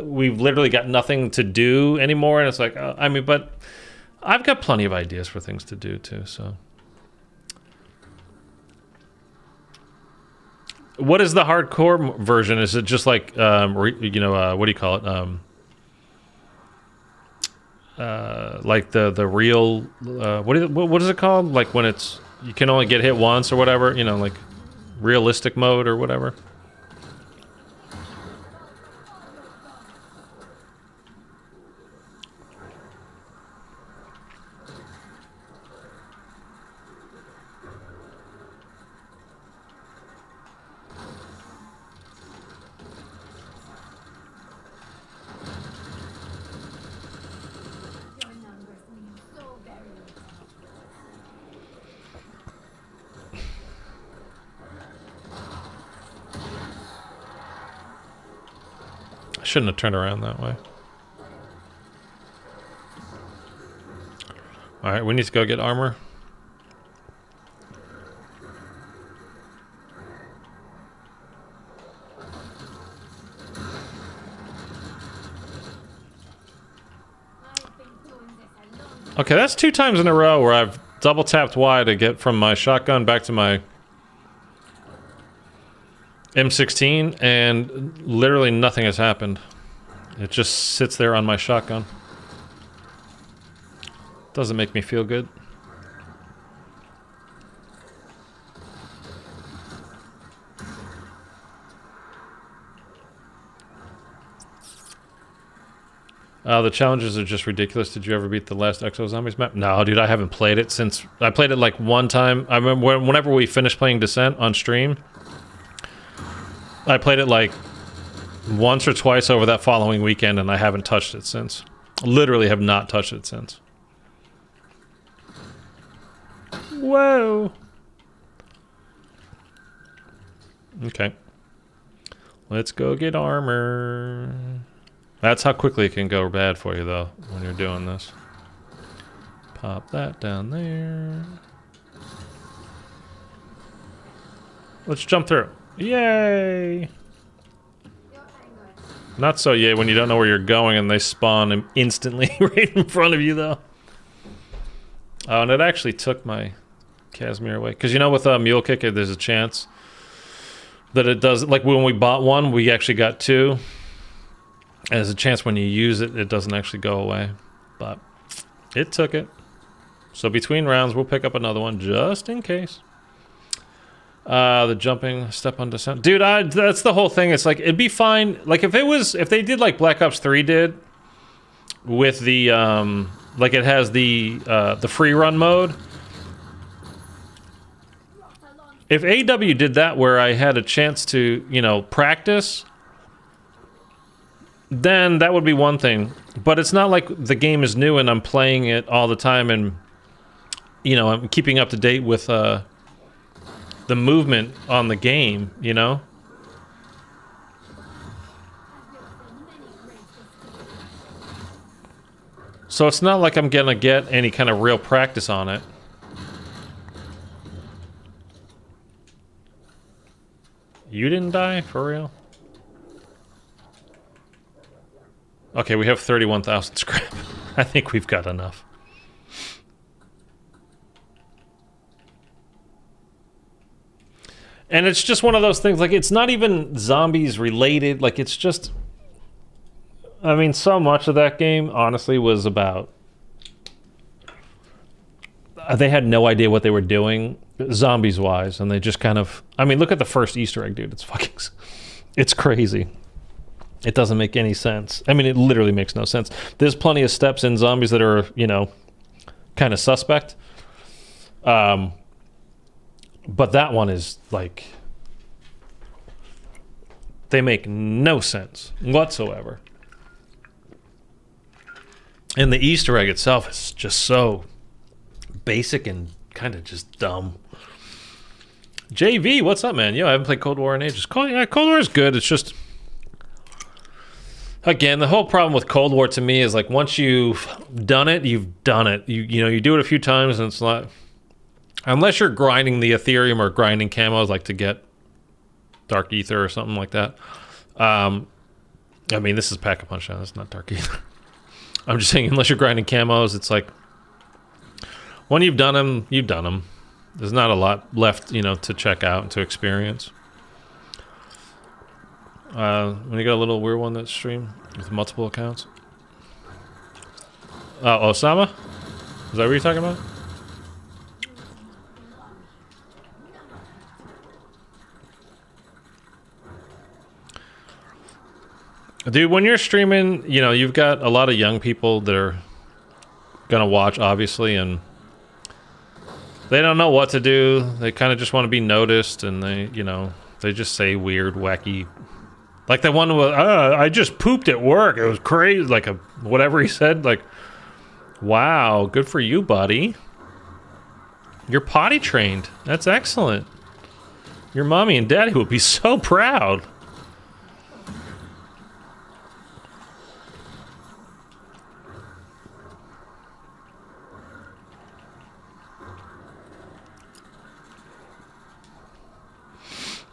we've literally got nothing to do anymore, and it's like, I mean, but I've got plenty of ideas for things to do, too, so. What is the hardcore version? Is it just like, you know, what do you call it? Like the real what is it called? Like when it's you can only get hit once or whatever, you know, like realistic mode or whatever. Shouldn't have turned around that way. Alright, we need to go get armor. Okay, that's 2 times in a row where I've double tapped Y to get from my shotgun back to my M16, and literally nothing has happened. It just sits there on my shotgun. Doesn't make me feel good. The challenges are just ridiculous. Did you ever beat the last Exo Zombies map? No, dude, I haven't played it since... I played it like one time. I remember whenever we finished playing Descent on stream, I played it like once or twice over that following weekend, and I haven't touched it since. Literally have not touched it since. Whoa. Okay. Let's go get armor. That's how quickly it can go bad for you, though, when you're doing this. Pop that down there. Let's jump through. Yay! Not so yay when you don't know where you're going and they spawn instantly right in front of you, though. Oh, and it actually took my Casimir away. Because you know with Mule Kick, there's a chance that it does... Like when we bought one, we actually got 2. And there's a chance when you use it, it doesn't actually go away. But it took it. So between rounds, we'll pick up another one just in case. The jumping step on descent. Dude, that's the whole thing. It's like, it'd be fine. Like if they did like Black Ops 3 did with the, like it has the free run mode. If AW did that where I had a chance to, you know, practice, then that would be one thing. But it's not like the game is new and I'm playing it all the time and, you know, I'm keeping up to date with the movement on the game, you know? So it's not like I'm gonna get any kind of real practice on it. You didn't die? For real? Okay, we have 31,000 scrap. I think we've got enough. And it's just one of those things, like, it's not even zombies related, like, it's just... I mean, so much of that game, honestly, was about... They had no idea what they were doing, zombies-wise, and they just kind of... I mean, look at the first Easter egg, dude. It's fucking... It's crazy. It doesn't make any sense. I mean, it literally makes no sense. There's plenty of steps in zombies that are, you know, kind of suspect. But that one is, like... They make no sense whatsoever. And the Easter egg itself is just so basic and kind of just dumb. JV, what's up, man? Yo, I haven't played Cold War in ages. Cold War is good. It's just... Again, the whole problem with Cold War to me is like once you've done it, you've done it. You know, you do it a few times and it's not... Unless you're grinding the Ethereum or grinding camos like to get Dark Ether or something like that. I mean, this is Pack-a-Punch now. It's not Dark Ether. I'm just saying, unless you're grinding camos, it's like... When you've done them, you've done them. There's not a lot left, you know, to check out and to experience. When you got a little weird one that stream with multiple accounts. Osama? Is that what you're talking about? Dude, when you're streaming, you know, you've got a lot of young people that are gonna watch, obviously, and they don't know what to do. They kind of just want to be noticed, and they, you know, they just say weird, wacky... Like that one was, I just pooped at work. It was crazy. Like whatever he said, like, wow, good for you, buddy. You're potty trained. That's excellent. Your mommy and daddy will be so proud.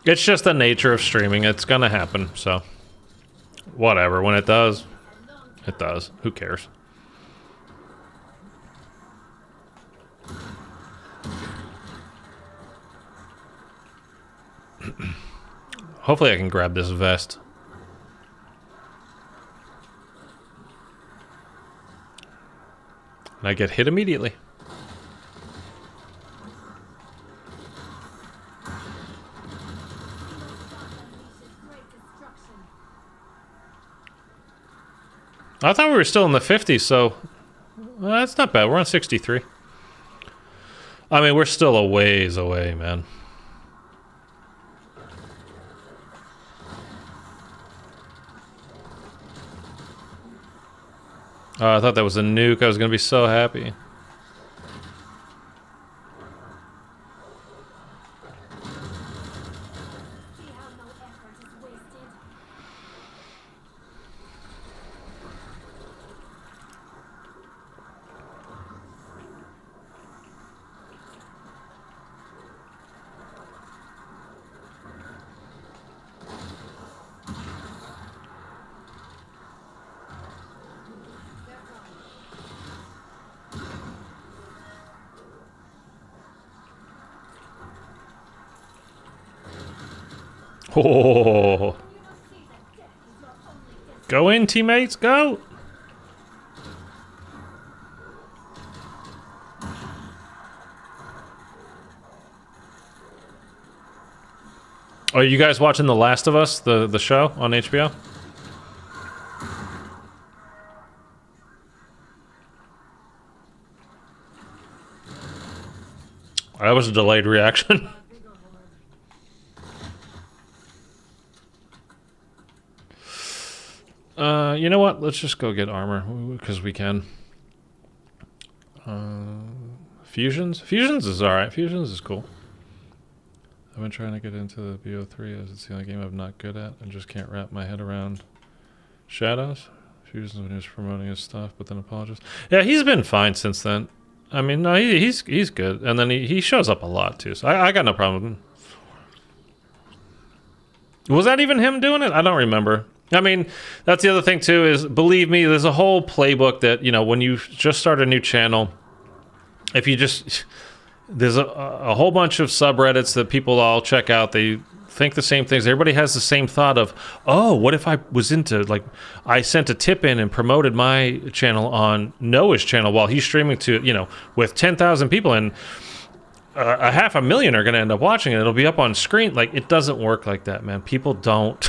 It's just the nature of streaming. It's gonna happen, so... Whatever. When it does, it does. Who cares? Hopefully I can grab this vest. And I get hit immediately. I thought we were still in the 50s, so that's not bad. We're on 63. I mean, we're still a ways away, man. Oh, I thought that was a nuke. I was going to be so happy. See how no effort is wasted. Oh. Go in, teammates, go! Are you guys watching The Last of Us, the show on HBO? That was a delayed reaction. You know what? Let's just go get armor, because we can. Fusions? Fusions is alright. Fusions is cool. I've been trying to get into the BO3 as it's the only game I'm not good at and just can't wrap my head around Shadows. Fusions when he was promoting his stuff, but then apologized. Yeah, he's been fine since then. I mean, no, he's good. And then he shows up a lot, too, so I got no problem with him. Was that even him doing it? I don't remember. I mean, that's the other thing, too, is, believe me, there's a whole playbook that, you know, when you just start a new channel, if you just... There's a whole bunch of subreddits that people all check out. They think the same things. Everybody has the same thought of, oh, what if I was into, like, I sent a tip in and promoted my channel on Noah's channel while he's streaming to, you know, with 10,000 people, and a 500,000 are going to end up watching it. It'll be up on screen. Like, it doesn't work like that, man. People don't...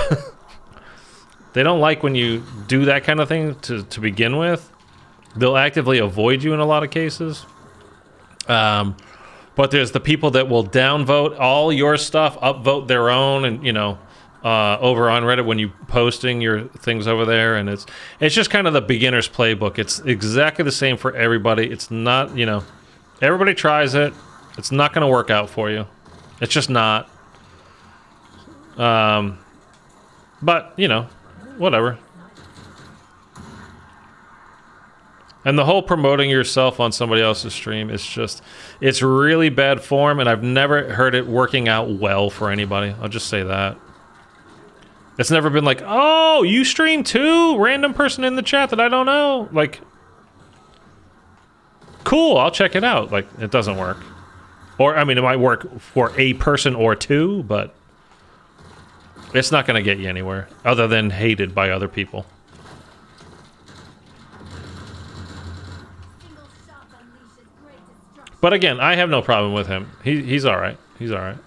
They don't like when you do that kind of thing to begin with. They'll actively avoid you in a lot of cases. But there's the people that will downvote all your stuff, upvote their own, and, you know, over on Reddit when you posting your things over there, and it's just kind of the beginner's playbook. It's exactly the same for everybody. It's not, you know, everybody tries it. It's not going to work out for you. It's just not. But, you know, whatever. And the whole promoting yourself on somebody else's stream is just, it's really bad form, and I've never heard it working out well for anybody. I'll just say that. It's never been like, oh, you stream too? Random person in the chat that I don't know? Like, cool, I'll check it out. Like, it doesn't work. Or, I mean, it might work for a person or two, but it's not going to get you anywhere other than hated by other people. But again, I have no problem with him. He's all right. He's all right.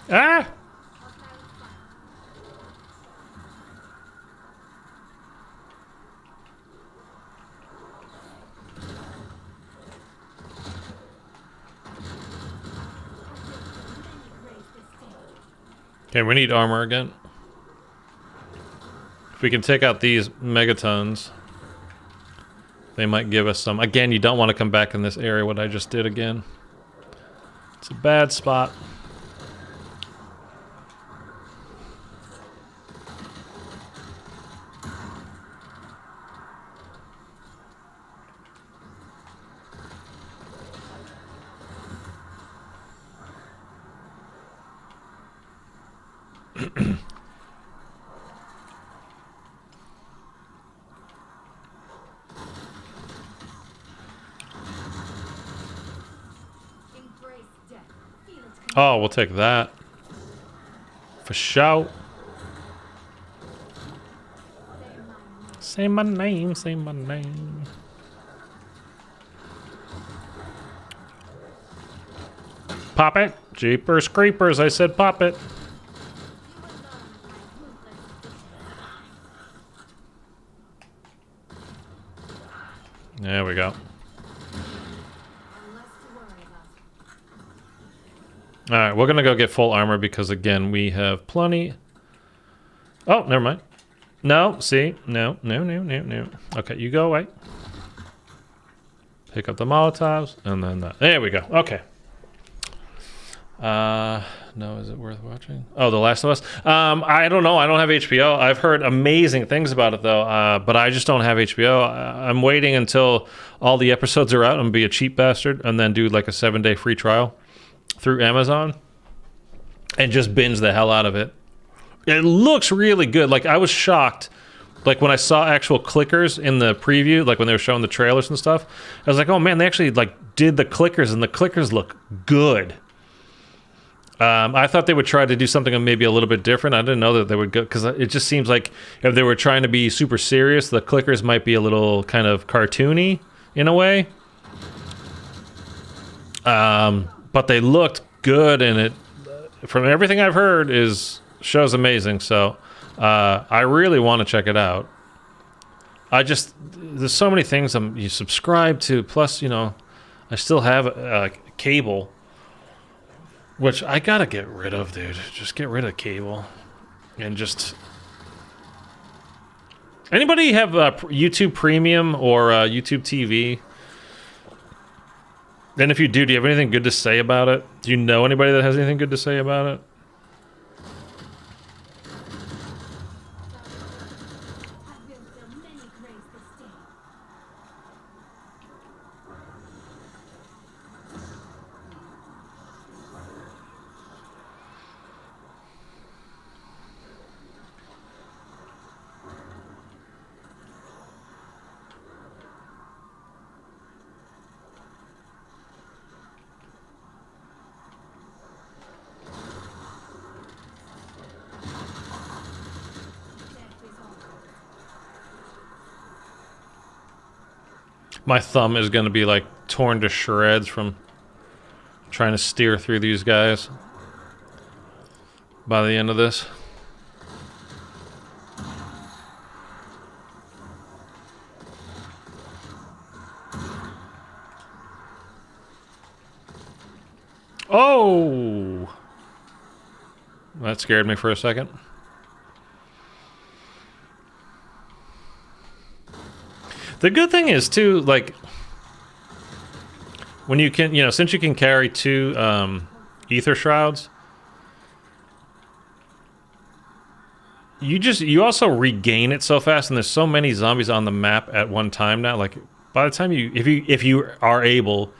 Ah! Okay, we need armor again. If we can take out these megatons, they might give us some. Again, you don't want to come back in this area, what I just did again. It's a bad spot. Embrace death. Feel it. Oh, we'll take that. For sure. Say my name, say my name. Pop it. Jeepers creepers, I said pop it. There we go. Alright, we're gonna go get full armor because again we have plenty. Oh, never mind. No, see? No. Okay, you go away. Pick up the Molotovs and then that. There we go. Okay. No, is it worth watching? Oh, The Last of Us. I don't know. I don't have HBO. I've heard amazing things about it though, but I just don't have HBO. I'm waiting until all the episodes are out and be a cheap bastard and then do like a 7-day free trial through Amazon and just binge the hell out of it. It looks really good. Like I was shocked. Like when I saw actual clickers in the preview, like when they were showing the trailers and stuff, I was like, oh man, they actually like did the clickers and the clickers look good. I thought they would try to do something maybe a little bit different. I didn't know that they would go, because it just seems like if they were trying to be super serious, the clickers might be a little kind of cartoony in a way. But they looked good, and it, from everything I've heard, shows amazing. So I really want to check it out. There's so many things you subscribe to. Plus, you know, I still have cable. Which I gotta get rid of, dude. Just get rid of cable. And just... Anybody have YouTube Premium or YouTube TV? And if you do you have anything good to say about it? Do you know anybody that has anything good to say about it? I will fill many graves this day. My thumb is going to be like torn to shreds from trying to steer through these guys by the end of this. Oh! That scared me for a second. The good thing is too, like, when you can, you know, since you can carry 2 ether shrouds, you also regain it so fast, and there's so many zombies on the map at one time now. Like by the time if you are able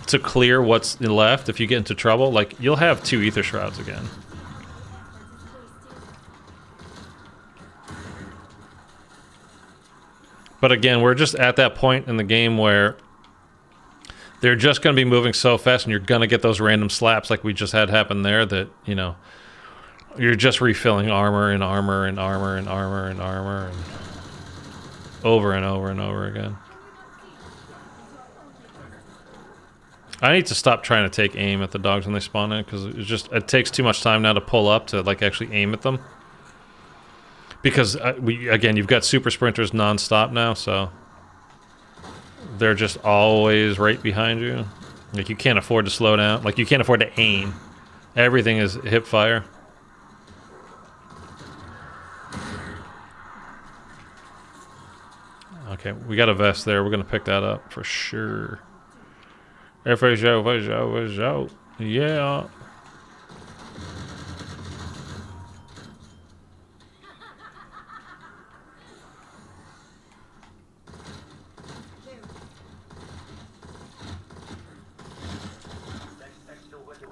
to clear what's left, if you get into trouble, like you'll have 2 ether shrouds again. But again, we're just at that point in the game where they're just going to be moving so fast, and you're going to get those random slaps like we just had happen there that, you know, you're just refilling armor and armor and armor and armor and armor and over and over and over again. I need to stop trying to take aim at the dogs when they spawn in, because it takes too much time now to pull up to like actually aim at them. Because, again, you've got super sprinters non-stop now, so they're just always right behind you. Like, you can't afford to slow down. Like, you can't afford to aim. Everything is hip fire. Okay, we got a vest there. We're going to pick that up for sure. Yeah.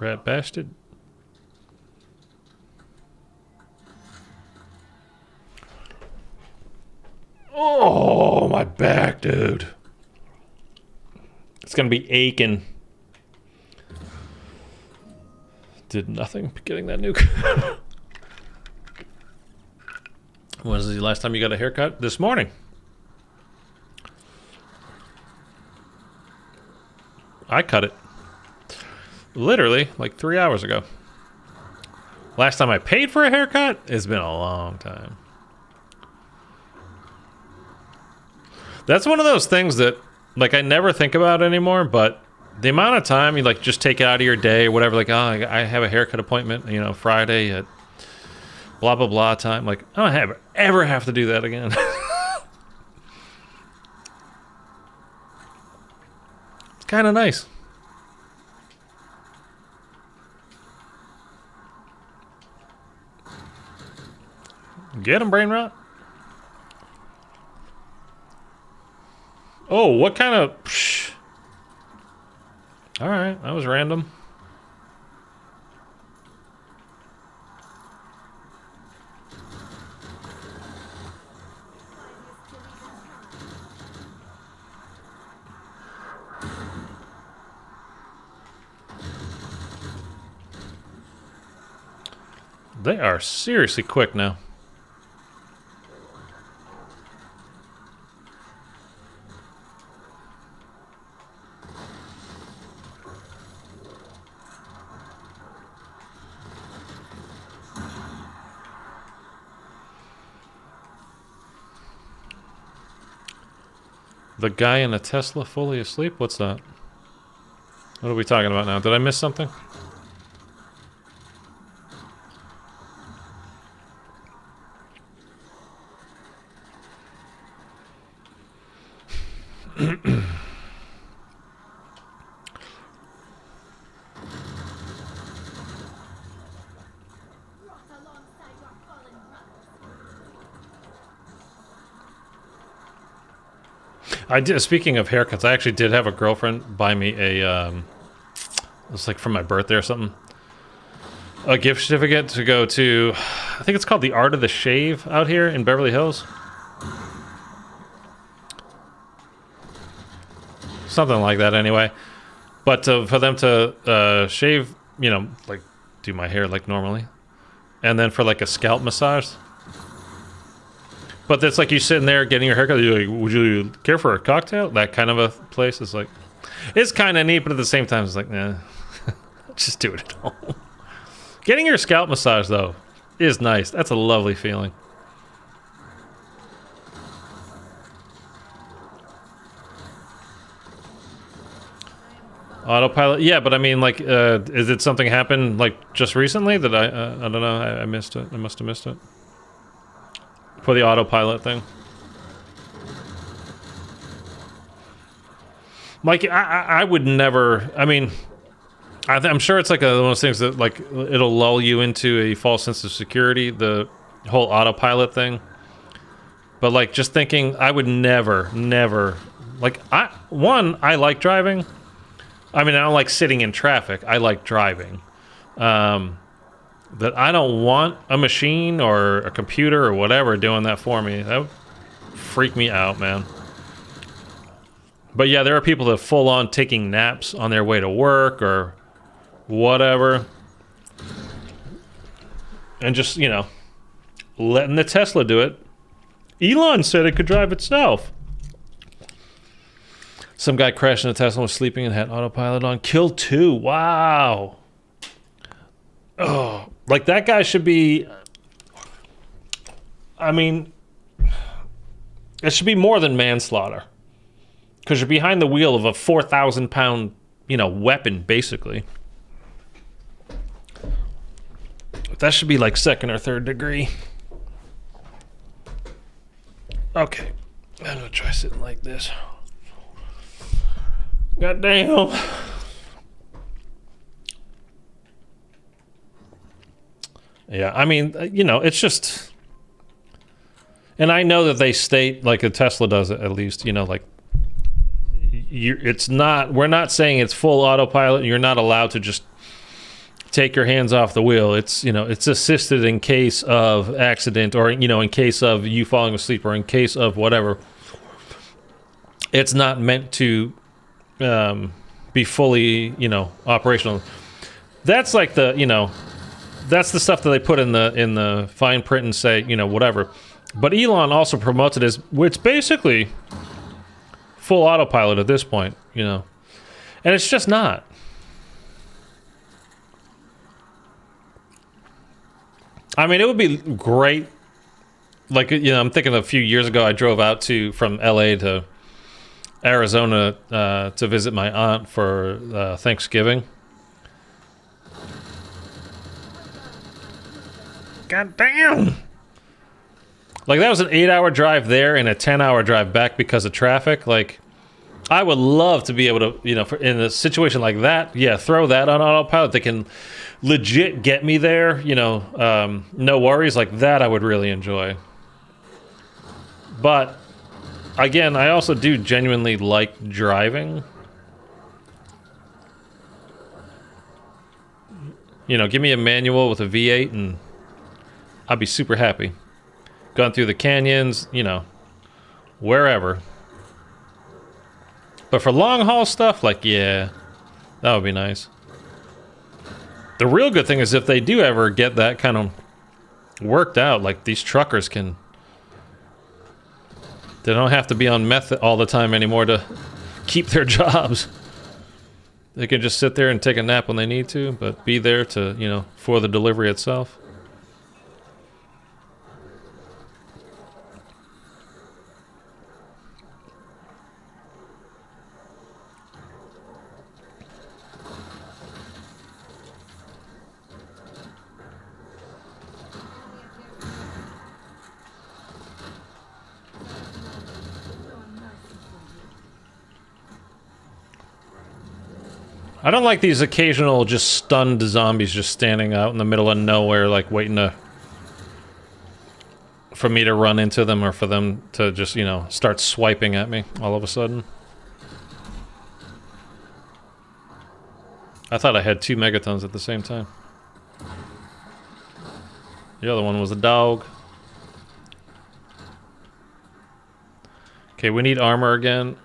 Rat bastard. Oh, my back, dude. It's gonna be aching. Did nothing getting that nuke. When was the last time you got a haircut? This morning. I cut it. Literally, like 3 hours ago. Last time I paid for a haircut? It's been a long time. That's one of those things that, like, I never think about anymore, but the amount of time you, like, just take it out of your day or whatever, like, oh, I have a haircut appointment, you know, Friday at blah, blah, blah time. Like, I don't ever have to do that again. It's kind of nice. Get him, brain rot. Oh, what kind of... Psh. All right, that was random. They are seriously quick now. The guy in a Tesla fully asleep? What's that? What are we talking about now? Did I miss something? I did. Speaking of haircuts, I actually did have a girlfriend buy me a. It was like for my birthday or something. A gift certificate to go to. I think it's called the Art of the Shave out here in Beverly Hills. Something like that, anyway. But for them to shave, you know, like do my hair like normally, and then for like a scalp massage. But it's like you sitting there getting your haircut. You're like, would you care for a cocktail? That kind of a place. It's like, it's kind of neat, but at the same time, it's like, nah, just do it at home. Getting your scalp massage though is nice. That's a lovely feeling. Autopilot, yeah, but I mean, like, is it something happened like just recently that I don't know. I missed it. I must have missed it. For the autopilot thing. Like, I would never... I mean, I'm sure it's like one of those things that, like, it'll lull you into a false sense of security, the whole autopilot thing. But, like, just thinking, I would never... Like, I like driving. I mean, I don't like sitting in traffic. I like driving. That I don't want a machine or a computer or whatever doing that for me. That would freak me out, man. But yeah, there are people that full on taking naps on their way to work or whatever. And just, you know, letting the Tesla do it. Elon said it could drive itself. Some guy crashed in a Tesla, was sleeping and had autopilot on. Killed 2. Wow. Oh, like that guy should be... I mean, it should be more than manslaughter. Because you're behind the wheel of a 4,000-pound, you know, weapon, basically. That should be like 2nd or 3rd degree. Okay. I'm gonna try sitting like this. God damn. Yeah, I mean, you know, it's just... And I know that they state, like a Tesla does it at least, you know, like... it's not... We're not saying it's full autopilot. You're not allowed to just take your hands off the wheel. It's, you know, it's assisted in case of accident, or, you know, in case of you falling asleep, or in case of whatever. It's not meant to be fully, you know, operational. That's like the, you know, that's the stuff that they put in the fine print and say, you know, whatever. But Elon also promotes it as, it's basically full autopilot at this point, you know. And it's just not. I mean, it would be great. Like, you know, I'm thinking a few years ago, I drove out from LA to Arizona to visit my aunt for Thanksgiving. God damn! Like, that was an 8-hour drive there and a 10-hour drive back because of traffic. Like, I would love to be able to, you know, in a situation like that, yeah, throw that on autopilot. They can legit get me there, you know, no worries. Like, that I would really enjoy. But, again, I also do genuinely like driving. You know, give me a manual with a V8 and I'd be super happy. Gone through the canyons, you know, wherever. But for long haul stuff, like, yeah, that would be nice. The real good thing is if they do ever get that kind of worked out, like, these truckers can, they don't have to be on meth all the time anymore to keep their jobs. They can just sit there and take a nap when they need to, but be there to, you know, for the delivery itself. I don't like these occasional just stunned zombies just standing out in the middle of nowhere, like waiting for me to run into them, or for them to just, you know, start swiping at me all of a sudden. I thought I had 2 megatons at the same time. The other one was a dog. Okay, we need armor again.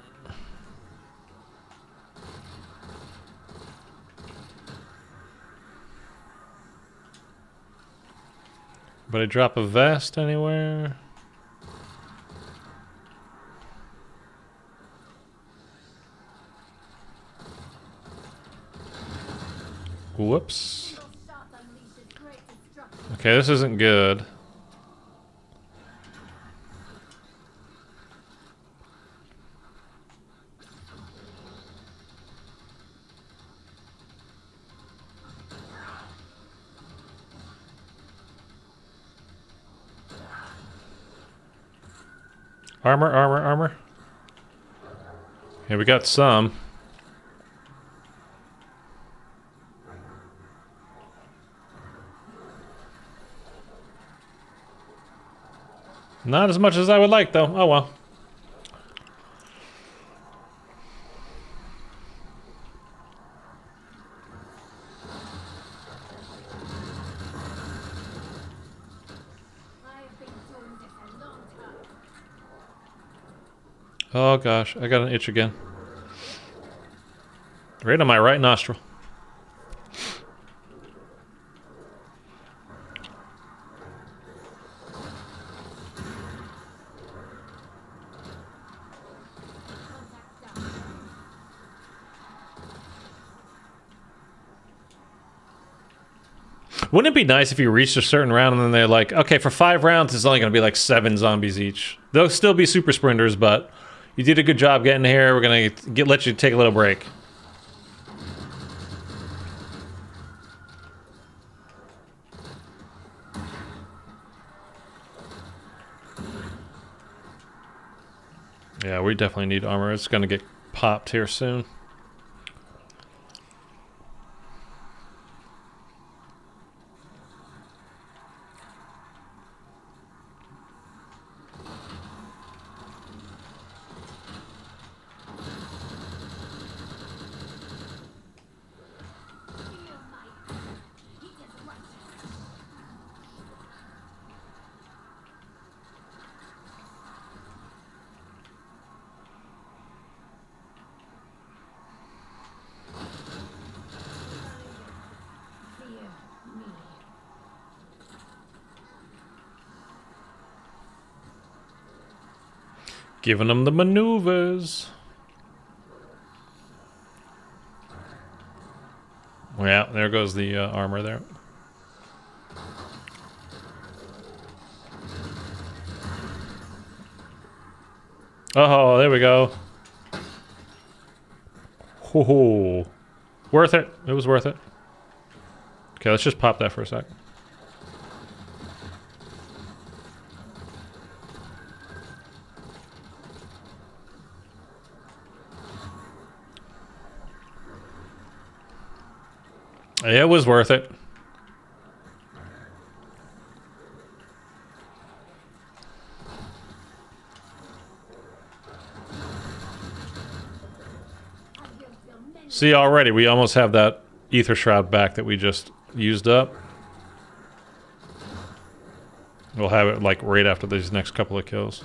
But I drop a vest anywhere? Whoops. Okay, this isn't good. Armor, armor, armor. Okay, we got some. Not as much as I would like, though. Oh well. Oh gosh, I got an itch again. Right on my right nostril. Wouldn't it be nice if you reached a certain round and then they're like, okay, for 5 rounds, it's only going to be like 7 zombies each. They'll still be super sprinters, but you did a good job getting here. We're going to let you take a little break. Yeah, we definitely need armor. It's going to get popped here soon. Giving them the maneuvers. Yeah, there goes the armor there. Oh, there we go. Ho. Worth it. It was worth it. Okay, let's just pop that for a sec. It was worth it. See, already we almost have that ether shroud back that we just used up. We'll have it like right after these next couple of kills.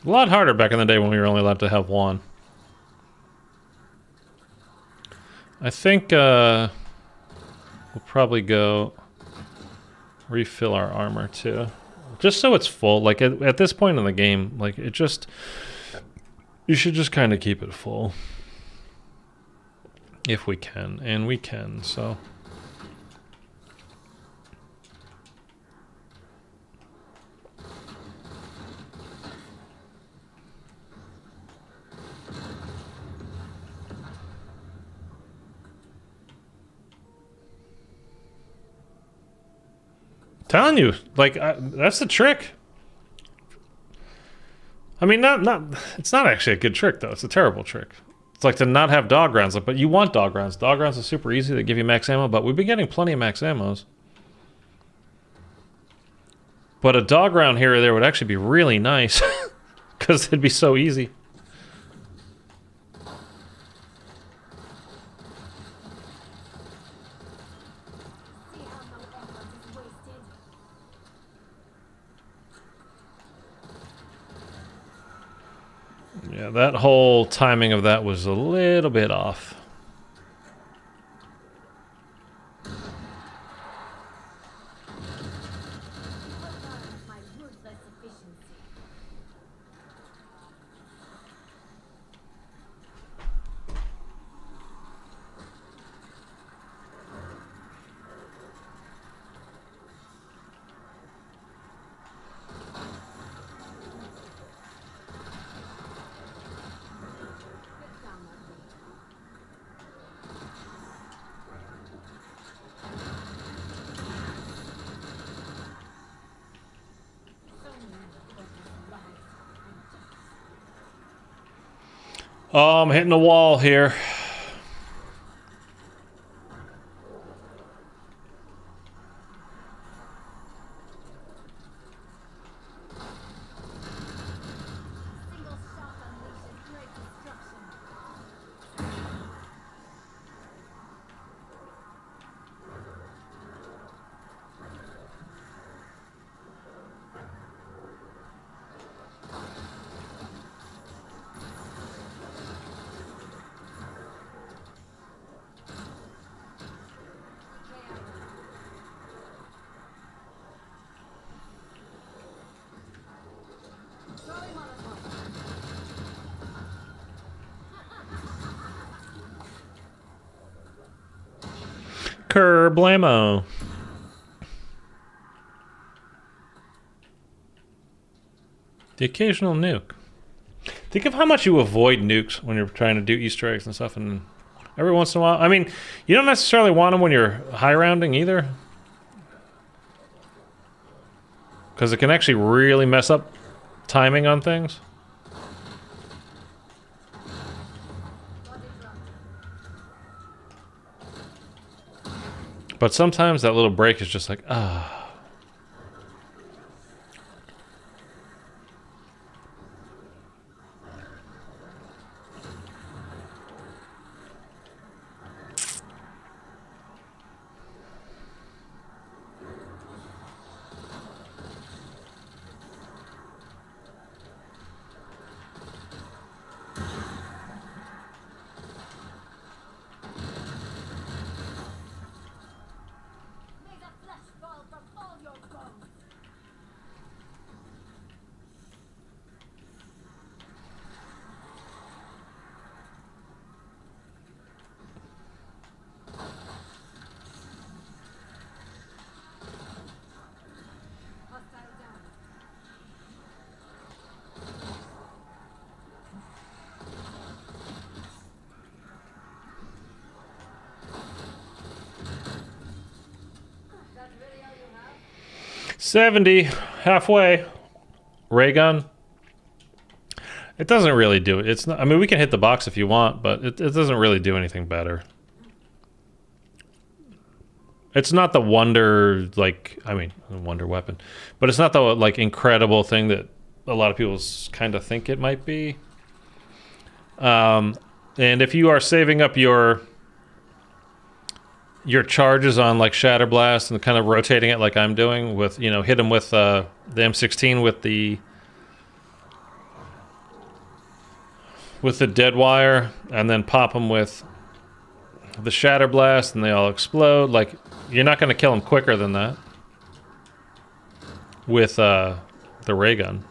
A lot harder back in the day when we were only allowed to have one. I think we'll probably go refill our armor too. Just so it's full. Like at this point in the game, like it just... You should just kind of keep it full. If we can. And we can, so... Telling you, like that's the trick. I mean, it's not actually a good trick though. It's a terrible trick. It's like to not have dog rounds, but you want dog rounds. Dog rounds are super easy. They give you max ammo, but we've been getting plenty of max ammos. But a dog round here or there would actually be really nice because it'd be so easy. Yeah, that whole timing of that was a little bit off. Oh, I'm hitting the wall here. Kerblamo. The occasional nuke. Think of how much you avoid nukes when you're trying to do Easter eggs and stuff, and every once in a while... I mean, you don't necessarily want them when you're high rounding either. Because it can actually really mess up timing on things. But sometimes that little break is just like, ah. 70, halfway. Ray gun. It doesn't really do it. It's not. I mean, we can hit the box if you want, but it doesn't really do anything better. It's not the wonder, like, I mean, wonder weapon, but it's not the like incredible thing that a lot of people kind of think it might be. And if you are saving up your charges on like Shatter Blast and kind of rotating it like I'm doing with, you know, hit them with the M16 with the dead wire, and then pop them with the Shatter Blast, and they all explode. Like, you're not going to kill them quicker than that with the ray gun.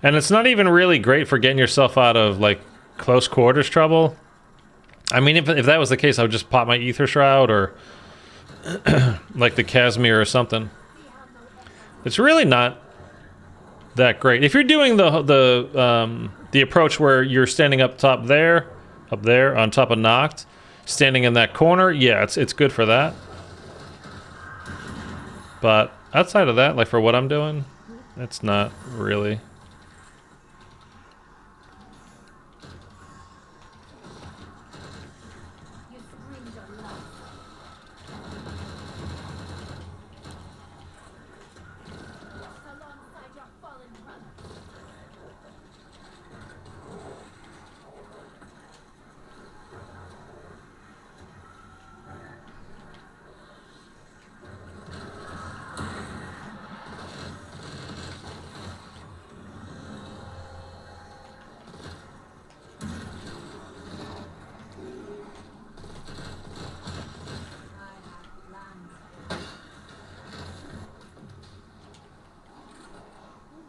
And it's not even really great for getting yourself out of, like, close quarters trouble. I mean, if that was the case, I would just pop my Ether Shroud or, like, the Casimir or something. It's really not that great. If you're doing the approach where you're standing up there, on top of Noct, standing in that corner, yeah, it's good for that. But outside of that, like, for what I'm doing, it's not really...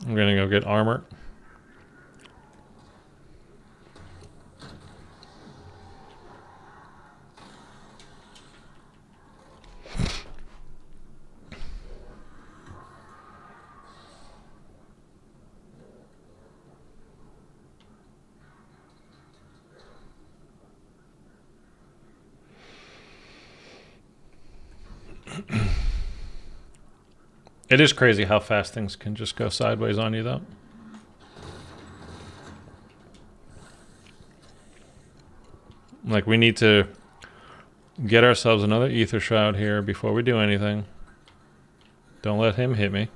I'm gonna go get armor. It is crazy how fast things can just go sideways on you, though. Like, we need to get ourselves another Ether Shroud here before we do anything. Don't let him hit me.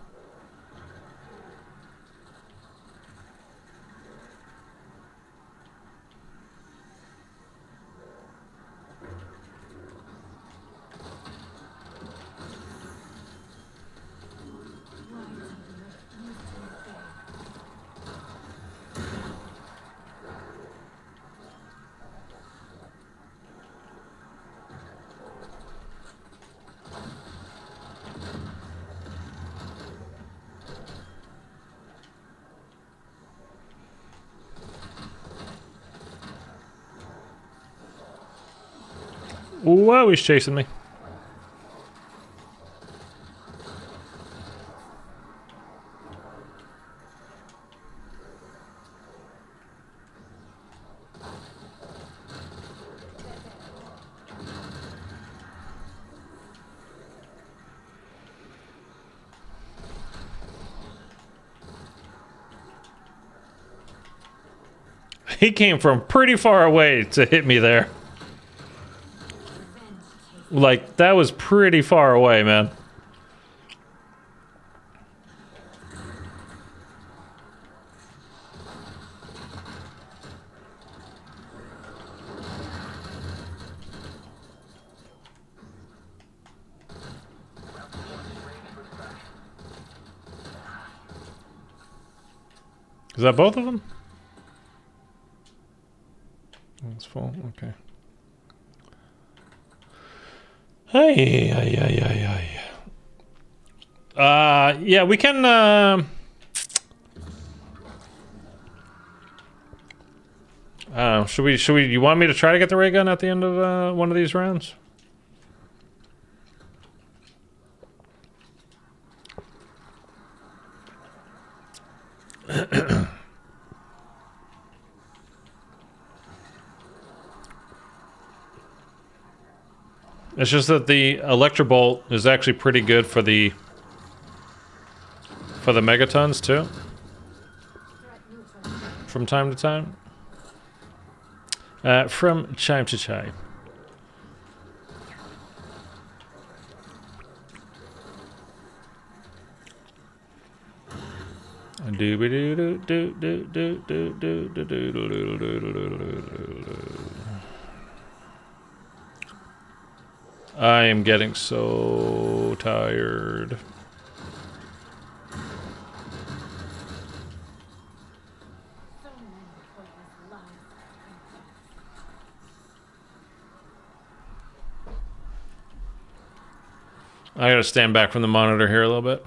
Whoa, he's chasing me. He came from pretty far away to hit me there. Like, that was pretty far away, man. Is that both of them? It's full, okay. Hey, yeah, we can, should we, you want me to try to get the ray gun at the end of, one of these rounds? It's just that the Electrobolt is actually pretty good for the megatons too. From time to time. From chime to chime. I am getting so tired. I gotta stand back from the monitor here a little bit.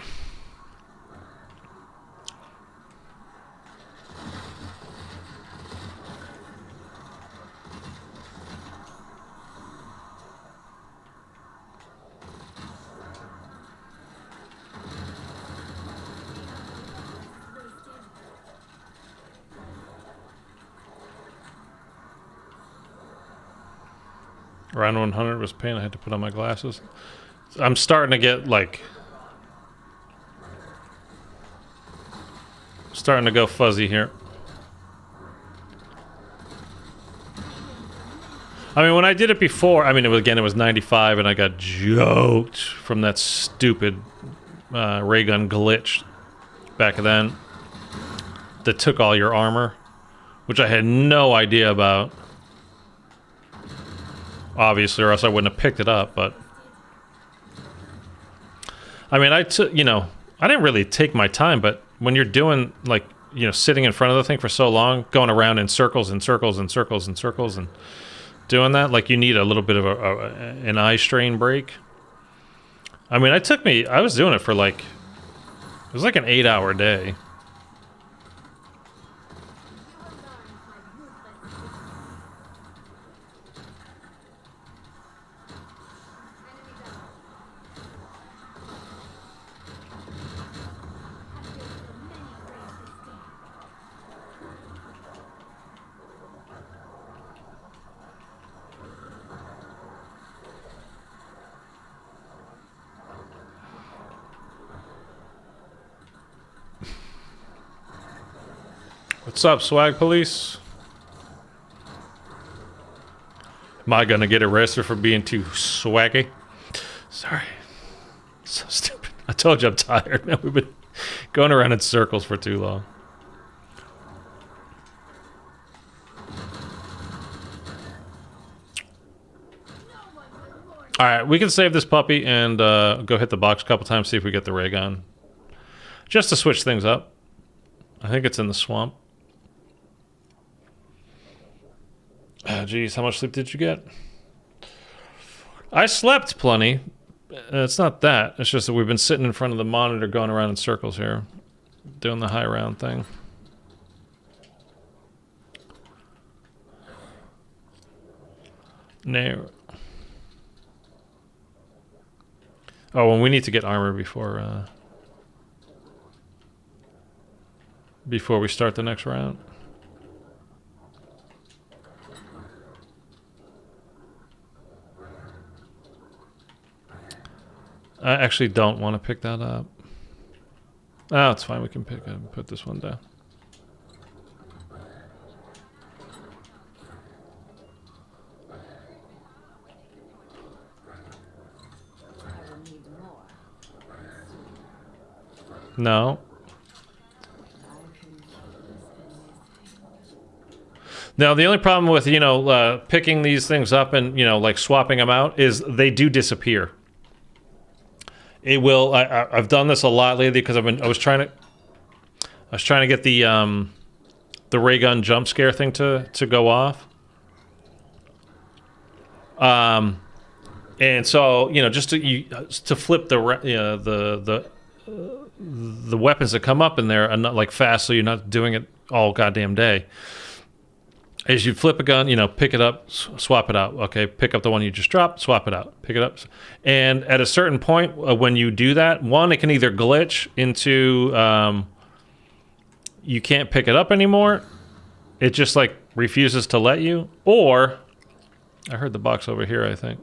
Around 100 was pain. I had to put on my glasses. I'm starting to get like... starting to go fuzzy here. I mean, when I did it before, I mean, it was 95 and I got joked from that stupid ray gun glitch back then that took all your armor, which I had no idea about. Obviously, or else I wouldn't have picked it up, but... I mean, I didn't really take my time, but when you're doing, like, sitting in front of the thing for so long, going around in circles and circles and circles and circles and doing that, like, you need a little bit of an eye strain break. I mean, I was doing it for, like, it was like an 8-hour day. What's up, swag police? Am I gonna get arrested for being too swaggy? Sorry. So stupid. I told you I'm tired. Now we've been going around in circles for too long. Alright, we can save this puppy and go hit the box a couple times, see if we get the ray gun. Just to switch things up. I think it's in the swamp. Geez, how much sleep did you get? I slept plenty. It's not that. It's just that we've been sitting in front of the monitor going around in circles here. Doing the high round thing. No. Oh, and we need to get armor before we start the next round. I actually don't want to pick that up. Oh, it's fine. We can put this one down. No. Now, the only problem with, picking these things up and, like swapping them out is they do disappear. It will. I've done this a lot lately because I was trying to get the ray gun jump scare thing to go off. And so just to flip the weapons that come up in there and not like fast, so you're not doing it all goddamn day. As you flip a gun, pick it up, swap it out. Okay, pick up the one you just dropped, swap it out, pick it up. And at a certain point, when you do that, one, it can either glitch into you can't pick it up anymore. It just like refuses to let you. Or, I heard the box over here, I think.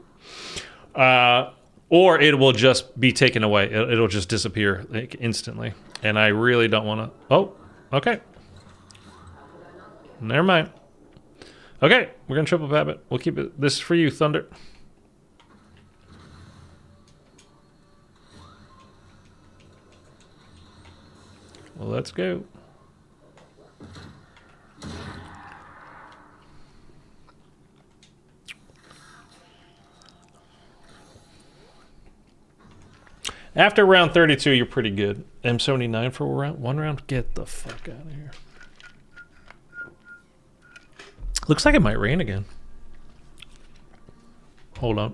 Or it will just be taken away. It'll just disappear like, instantly. And I really don't want to... Oh, okay. Never mind. Okay, we're going to triple pab it. We'll keep it... This is for you, Thunder. Well, let's go. After round 32, you're pretty good. M79 for one round? Get the fuck out of here. Looks like it might rain again. Hold on.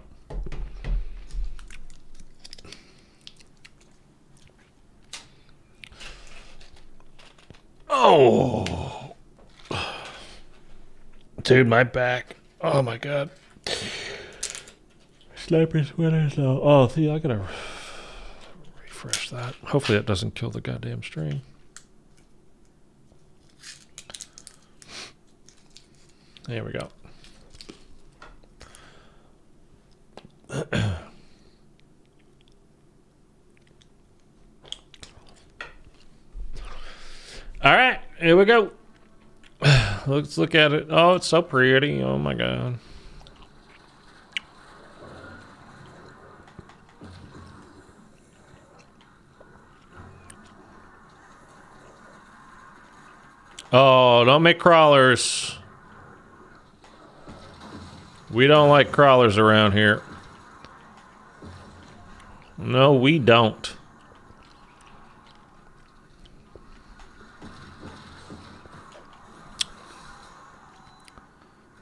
Oh. Dude, my back. Oh my god. Sniper sweaters. Oh, see, I gotta refresh that. Hopefully that doesn't kill the goddamn stream. There we go. All right, here we go. Let's look at it. Oh, it's so pretty. Oh my god. Oh, don't make crawlers. We don't like crawlers around here. No, we don't.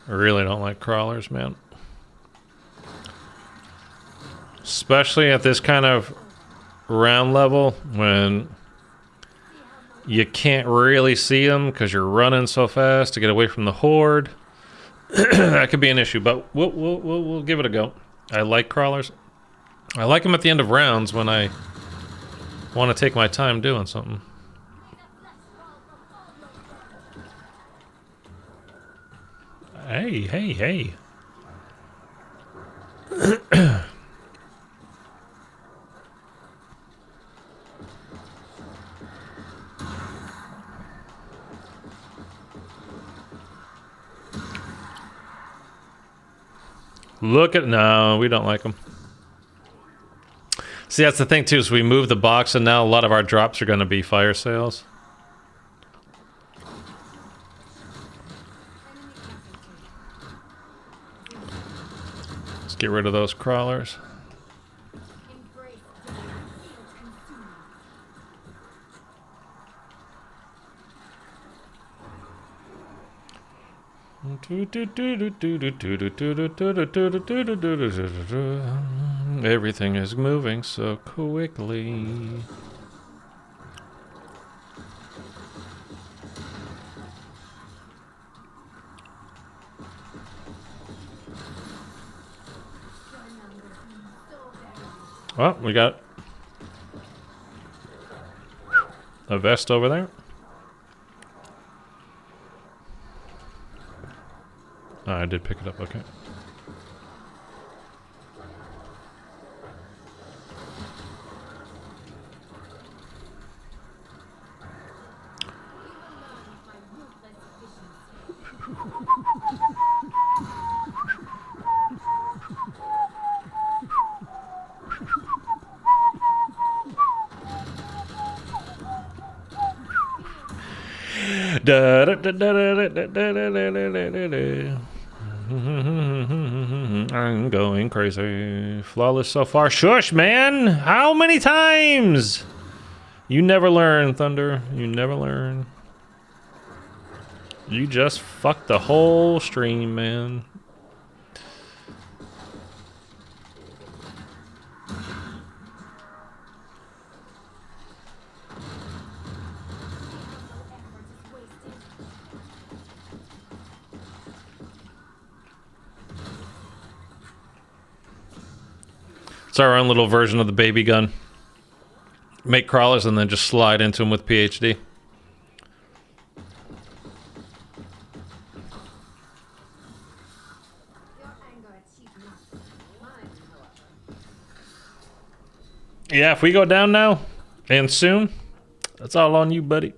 I really don't like crawlers, man. Especially at this kind of round level when you can't really see them because you're running so fast to get away from the horde. That could be an issue, but we'll give it a go. I like crawlers. I like them at the end of rounds when I want to take my time doing something. Hey, hey, hey. Look at... No, we don't like them. See, that's the thing, too, is we moved the box, and now a lot of our drops are going to be fire sales. Let's get rid of those crawlers. Everything is moving so quickly. Well, we got a vest over there. Oh, I did pick it up, okay. I'm going crazy. Flawless so far. Shush, man! How many times? You never learn, Thunder. You never learn. You just fucked the whole stream, man. It's our own little version of the baby gun. Make crawlers and then just slide into them with PhD. Your anger achieves nothing. Mine, however, Yeah, if we go down now, and soon, that's all on you, buddy.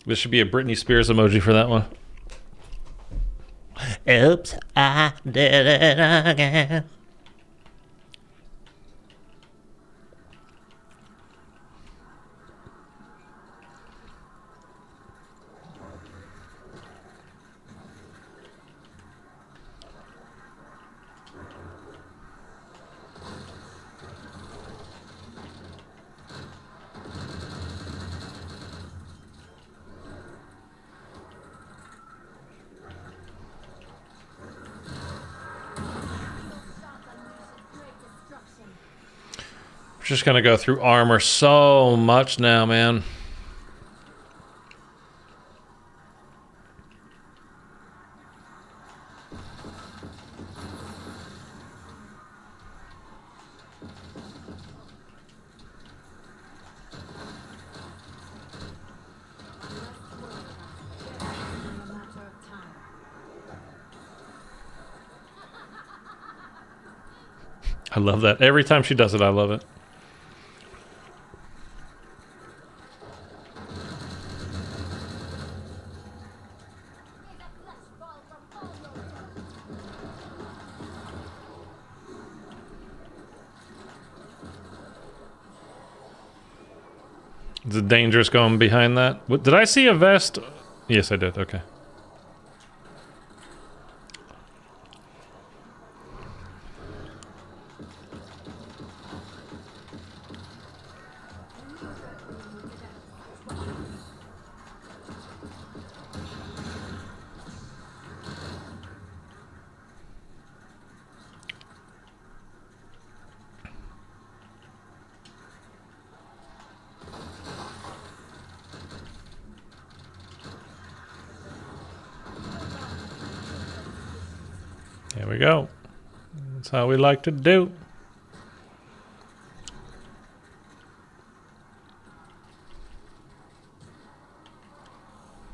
This should be a Britney Spears emoji for that one. Oops, I did it again. Just gonna go through armor so much now, man. I love that. Every time she does it, I love it. Is it dangerous going behind that? What, did I see a vest? Yes, I did. Okay. There we go. That's how we like to do.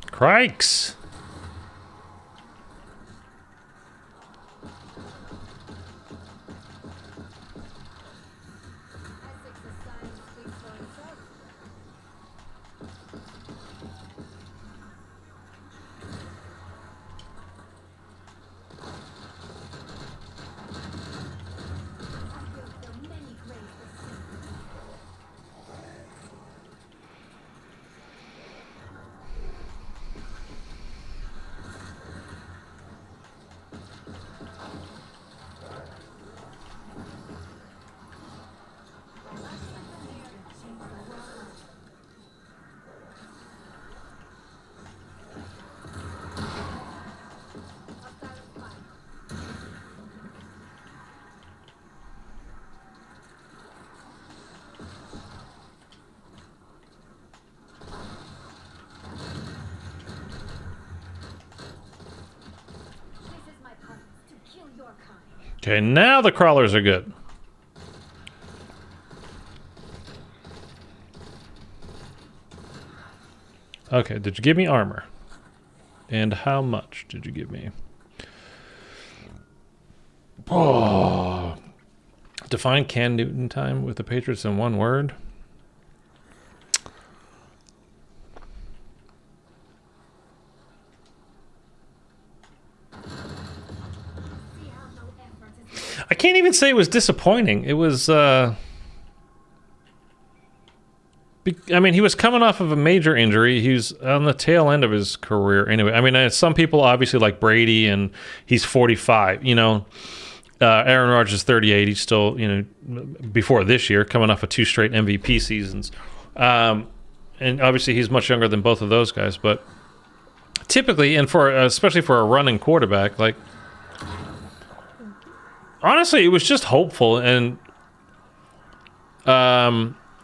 Crikes. Okay, now the crawlers are good. Okay, did you give me armor? And how much did you give me? Oh. Define Can Newton time with the Patriots in one word. I can't even say it was disappointing. It was, I mean, he was coming off of a major injury. He's on the tail end of his career anyway. I mean, some people obviously like Brady, and he's 45, you know. Aaron Rodgers is 38. He's still, you know, before this year, coming off of 2 straight MVP seasons. And obviously he's much younger than both of those guys. But typically, and for especially for a running quarterback, like, honestly, it was just hopeful, and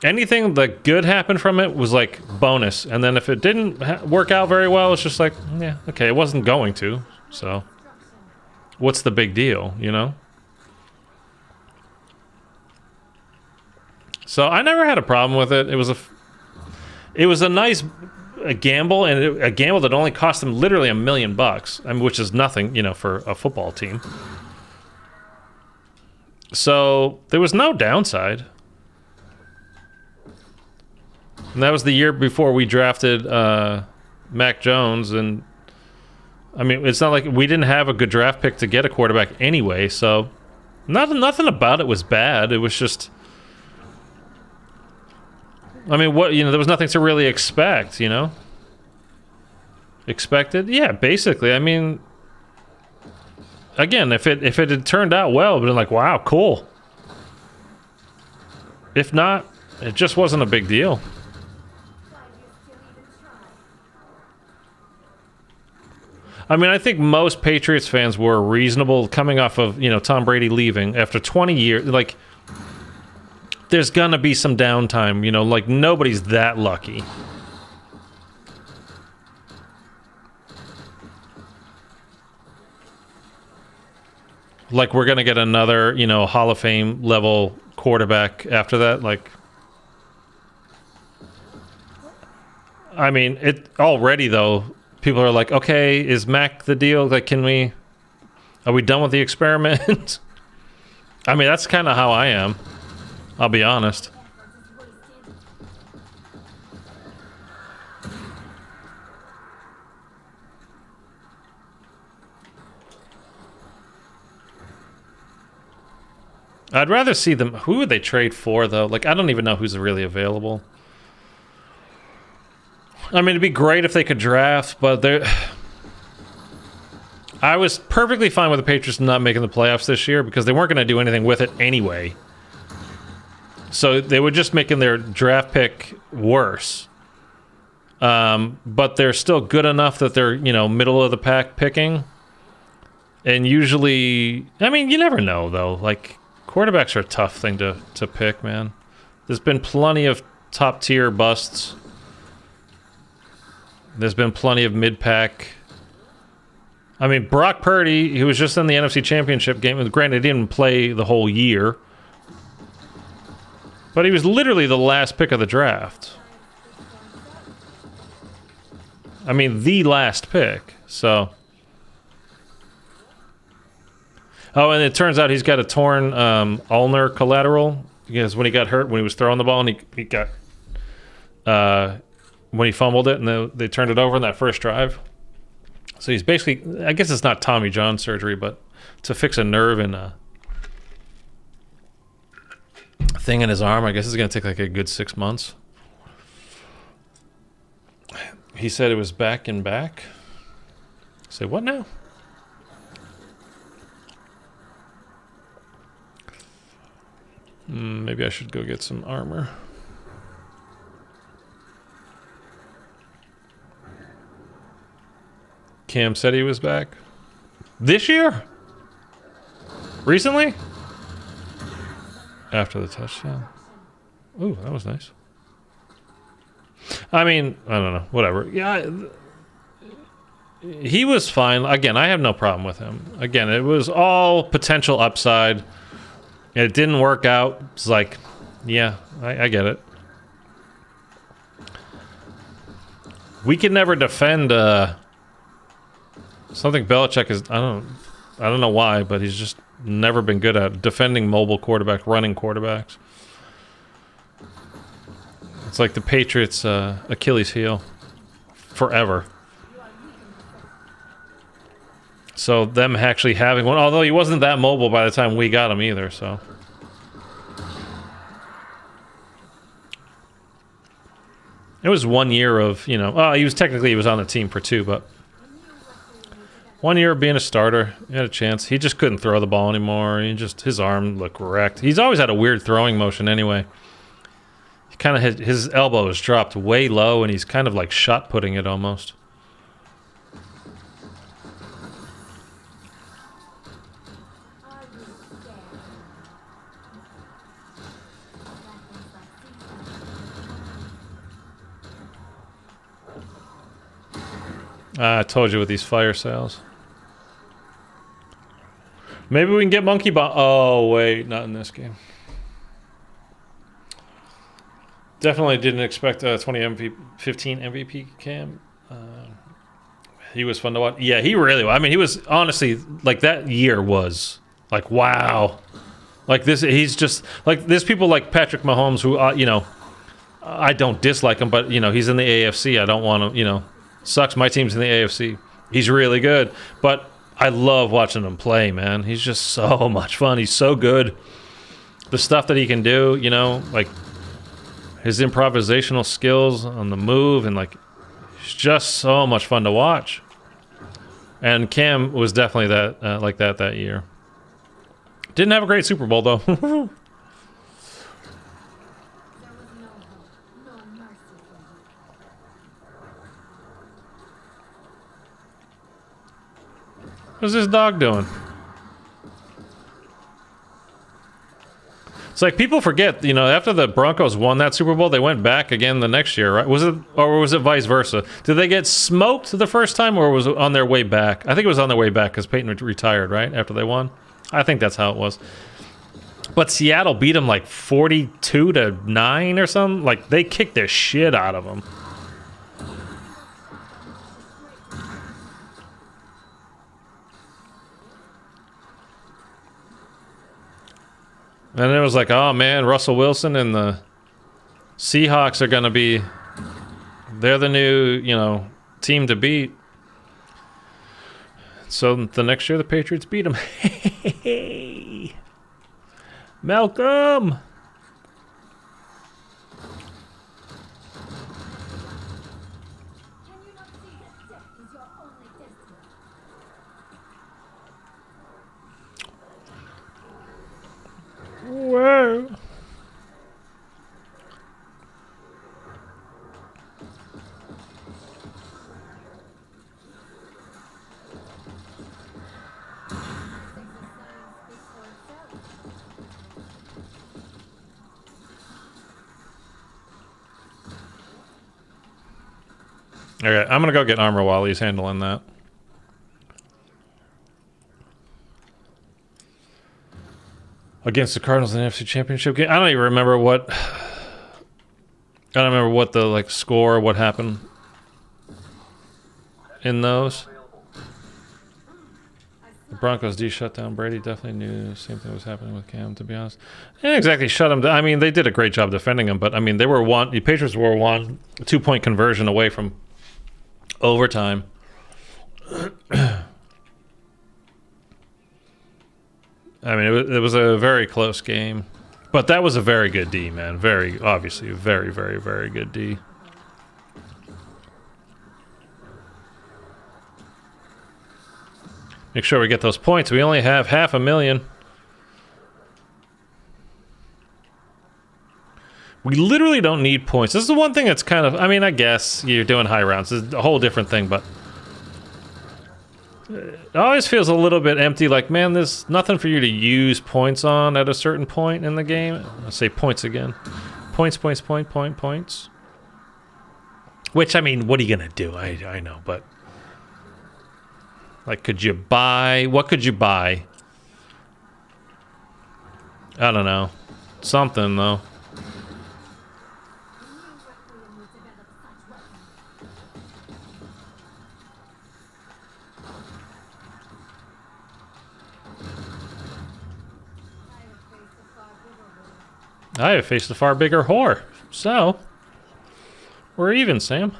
anything that good happened from it was like bonus. And then if it didn't work out very well, it's just like, yeah, okay, it wasn't going to. So what's the big deal, you know? So I never had a problem with it. It was a nice a gamble, and a gamble that only cost them literally $1 million. I mean, which is nothing, you know, for a football team. So there was no downside. And that was the year before we drafted Mac Jones, and I mean, it's not like we didn't have a good draft pick to get a quarterback anyway, so nothing about it was bad. It was just, I mean, what, you know, there was nothing to really expect, you know? Expected? Yeah, basically. I mean, again, if it had turned out well, it would have been like, wow, cool. If not, it just wasn't a big deal. I mean, I think most Patriots fans were reasonable coming off of, you know, Tom Brady leaving after 20 years. Like, there's gonna be some downtime, you know, like nobody's that lucky. Like, we're gonna get another, you know, Hall of Fame level quarterback after that. Like, I mean, it already though. People are like, okay, is Mac the deal? Like, are we done with the experiment? I mean, that's kind of how I am. I'll be honest. I'd rather see them. Who would they trade for, though? Like, I don't even know who's really available. I mean, it'd be great if they could draft, but they're... I was perfectly fine with the Patriots not making the playoffs this year because they weren't going to do anything with it anyway. So they were just making their draft pick worse. But they're still good enough that they're, you know, middle of the pack picking. And usually... I mean, you never know, though. Like, quarterbacks are a tough thing to pick, man. There's been plenty of top-tier busts. There's been plenty of mid-pack. I mean, Brock Purdy, he was just in the NFC Championship game. Granted, he didn't play the whole year. But he was literally the last pick of the draft. I mean, the last pick. So. Oh, and it turns out he's got a torn ulnar collateral. Because when he got hurt, when he was throwing the ball, and he got... when he fumbled it, and they turned it over in that first drive. So he's basically, I guess it's not Tommy John surgery, but to fix a nerve in a thing in his arm, I guess it's going to take like a good 6 months. He said it was back and back. Say, what now? Maybe I should go get some armor. Cam said he was back. This year? Recently? After the touchdown. Ooh, that was nice. I mean, I don't know. Whatever. Yeah, he was fine. Again, I have no problem with him. Again, it was all potential upside. It didn't work out. It's like, yeah, I get it. We can never defend... something Belichick is, I don't know why, but he's just never been good at defending mobile quarterback, running quarterbacks. It's like the Patriots' Achilles heel forever. So them actually having one, although he wasn't that mobile by the time we got him either, so. It was 1 year of, you know, he was on the team for 2, but 1 year of being a starter, he had a chance. He just couldn't throw the ball anymore. His arm looked wrecked. He's always had a weird throwing motion anyway. He kind of his elbow is dropped way low, and he's kind of like shot putting it almost. I told you with these fire sales. Maybe we can get Monkey Bomb. Oh, wait. Not in this game. Definitely didn't expect a 2015 MVP Cam. He was fun to watch. Yeah, he really was. I mean, he was honestly like that year was like wow. Like this, he's just like there's people like Patrick Mahomes who you know I don't dislike him, but you know he's in the AFC. I don't want him. You know, sucks. My team's in the AFC. He's really good, but I love watching him play. Man, he's just so much fun. He's so good. The stuff that he can do, you know, like his improvisational skills on the move, and like it's just so much fun to watch. And Cam was definitely that like that year. Didn't have a great Super Bowl though. There was no hope, no mercy for you. What's this dog doing? It's like people forget, you know, after the Broncos won that Super Bowl, they went back again the next year, right? Was it vice versa? Did they get smoked the first time, or was it on their way back? I think it was on their way back because Peyton retired, right? After they won? I think that's how it was. But Seattle beat them like 42-9 or something. Like, they kicked the shit out of them. And it was like, oh man, Russell Wilson and the Seahawks are going to be, they're the new, you know, team to beat. So the next year the Patriots beat them. Hey, Malcolm. Can you not see that death is your only destiny? Whoa. Okay, I'm gonna go get armor while he's handling that. Against the Cardinals in the NFC Championship game. I don't even remember what. I don't remember what the like score, what happened in those. The Broncos D shut down Brady. Definitely knew the same thing was happening with Cam. To be honest, they didn't exactly shut him down. I mean, they did a great job defending him, but I mean, they were the Patriots were 2-point conversion away from overtime. I mean, it was a very close game, but that was a very good D, man. Very, obviously, very, very, very good D. Make sure we get those points. We only have 500,000. We literally don't need points. This is the one thing that's kind of, I mean, I guess you're doing high rounds. It's a whole different thing, but it always feels a little bit empty. Like, man, there's nothing for you to use points on at a certain point in the game. I'll say points again. Points. Which, I mean, what are you going to do? I know, but like, could you buy, what could you buy? I don't know. Something, though. I have faced a far bigger whore. So, we're even, Sam.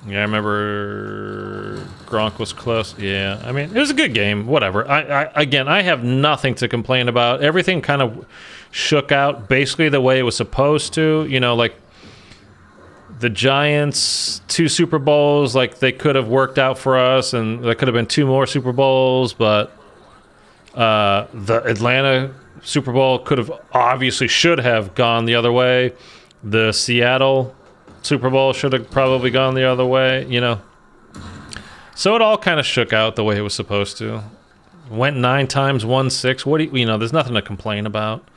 Yeah, I remember Gronk was close. Yeah, I mean, it was a good game. Whatever. Again, I have nothing to complain about. Everything kind of shook out basically the way it was supposed to. You know, like, the Giants, 2 Super Bowls, like, they could have worked out for us, and there could have been 2 more Super Bowls, but the Atlanta Super Bowl should have gone the other way. The Seattle Super Bowl should have probably gone the other way, you know. So it all kind of shook out the way it was supposed to. Went 9 times, won 6. What do you know, there's nothing to complain about.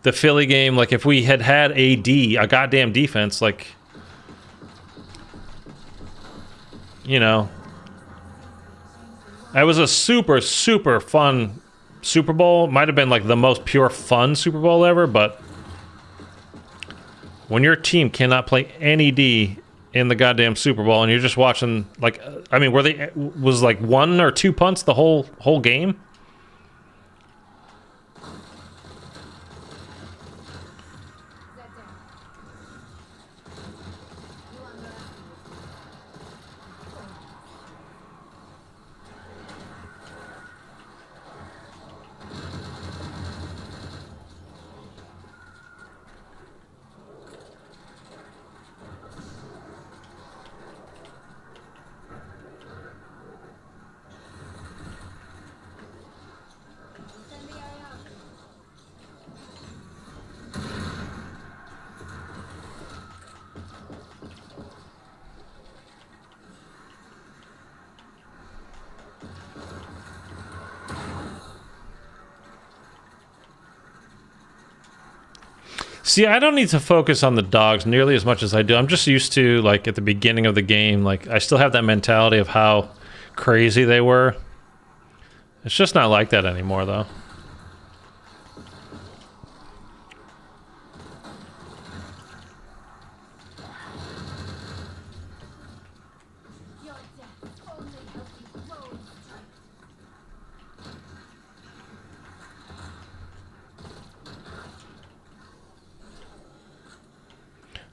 The Philly game, like, if we had AD, a goddamn defense, like, you know, it was a super, super fun Super Bowl. Might have been like the most pure fun Super Bowl ever, but when your team cannot play any D in the goddamn Super Bowl and you're just watching, like, I mean, was like 1 or 2 punts the whole game? See, I don't need to focus on the dogs nearly as much as I do. I'm just used to, like, at the beginning of the game, like, I still have that mentality of how crazy they were. It's just not like that anymore, though. Your death only helps you grow in strength.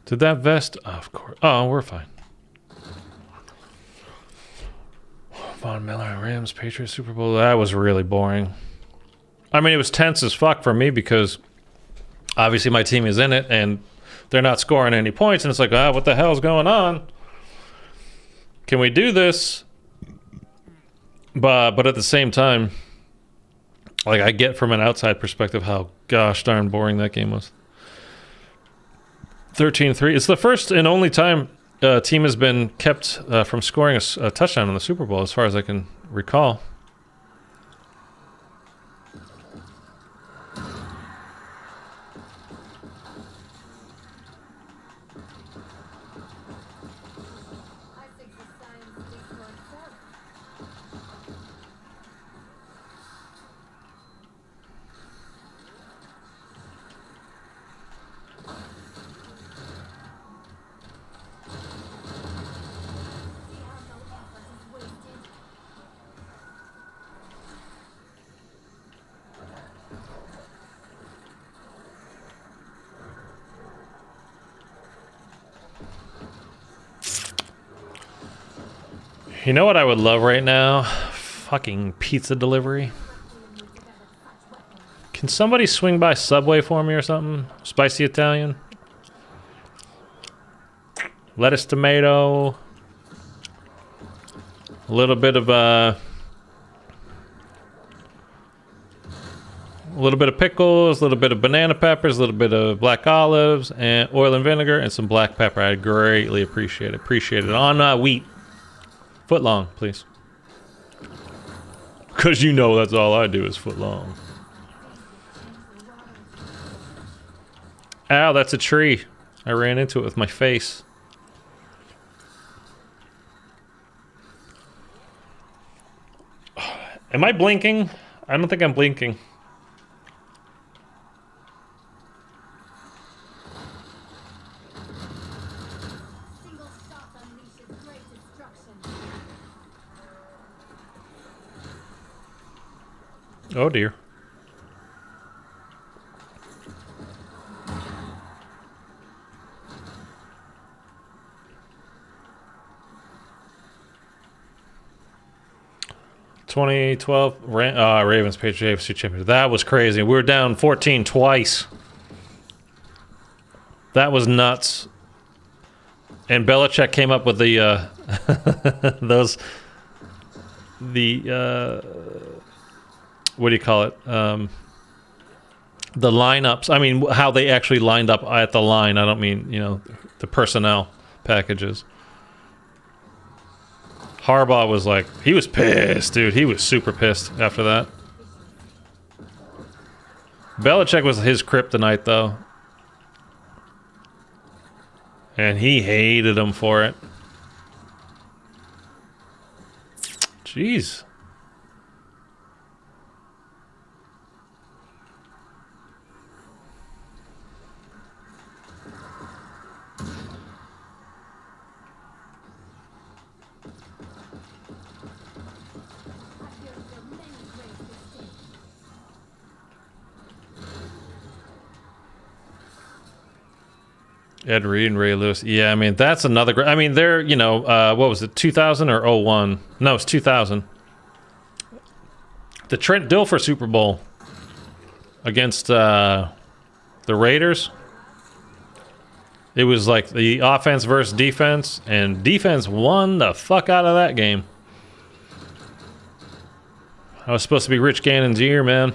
Did that vest? Oh, of course. Oh, we're fine. Von Miller, Rams, Patriots, Super Bowl. That was really boring. I mean, it was tense as fuck for me because obviously my team is in it and they're not scoring any points. And it's like, what the hell's going on? Can we do this? But at the same time, like, I get from an outside perspective how gosh darn boring that game was. 13-3. It's the first and only time a team has been kept from scoring a touchdown in the Super Bowl, as far as I can recall. I think the science speaks for itself. See how no effort is wasted. You know what I would love right now? Fucking pizza delivery. Can somebody swing by Subway for me or something? Spicy Italian? Lettuce, tomato. A little bit of pickles, a little bit of banana peppers, a little bit of black olives, and oil and vinegar, and some black pepper. I'd greatly appreciate it. Appreciate it. On wheat. Foot long, please. Because you know that's all I do is foot long. Ow, that's a tree. I ran into it with my face. Am I blinking? I don't think I'm blinking. Single shot unleashes great destruction. Oh dear. Ravens Patriots AFC Championship. That was crazy. We were down 14 twice. That was nuts. And Belichick came up with the what do you call it? The lineups. I mean, how they actually lined up at the line. I don't mean, the personnel packages. Harbaugh was like, he was pissed, dude. He was super pissed after that. Belichick was his kryptonite, though. And he hated him for it. Jeez. I hear there are many graves to stake. Ed Reed and Ray Lewis. Yeah, I mean, that's another... I mean, they're, you know, what was it, 2000 or '01? No, it's 2000. The Trent Dilfer Super Bowl against the Raiders. It was like the offense versus defense, and defense won the fuck out of that game. I was supposed to be Rich Gannon's year, man.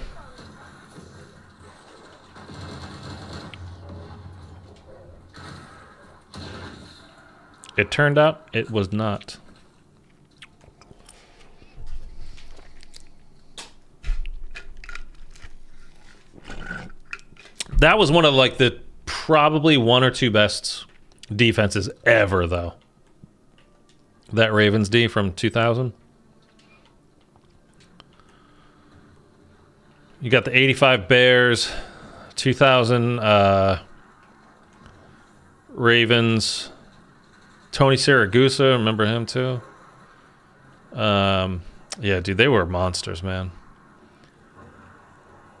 It turned out it was not. That was one of like the probably one or two best defenses ever, though. That Ravens D from 2000. You got the 85 Bears, 2000 Ravens. Tony Siragusa, remember him too? Yeah, dude, they were monsters, man.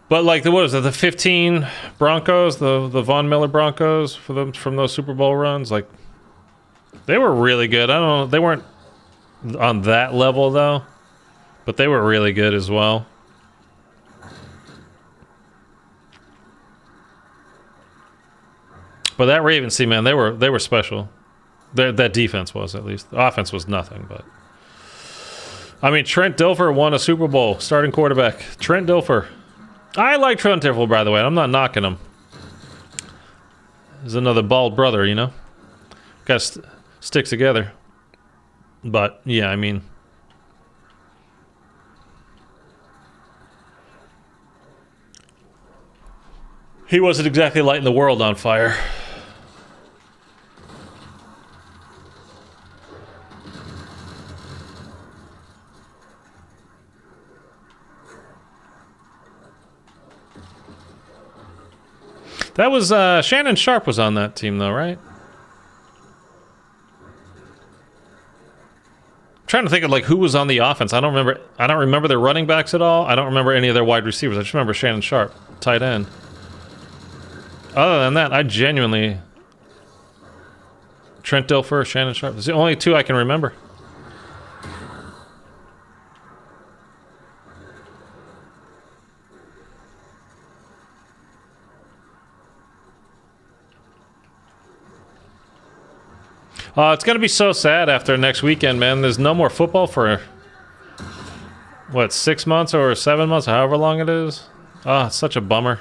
But like what was it, the 15 Broncos, the Von Miller Broncos for them from those Super Bowl runs, like they were really good. I don't know, they weren't on that level though, but they were really good as well. But that Ravens team, man, they were special. That defense was, at least. The offense was nothing, but... I mean, Trent Dilfer won a Super Bowl, starting quarterback. Trent Dilfer. I like Trent Dilfer, by the way. I'm not knocking him. He's another bald brother, you know? Got to stick together. But, yeah, I mean... He wasn't exactly lighting the world on fire. That was Shannon Sharp was on that team though, right? I'm trying to think of like who was on the offense. I don't remember their running backs at all. I don't remember any of their wide receivers. I just remember Shannon Sharp, tight end. Other than that, I genuinely Trent Dilfer, Shannon Sharp. It's the only two I can remember. It's going to be so sad after next weekend, man. There's no more football for, what, 6 months or 7 months, however long it is. Oh, it's such a bummer.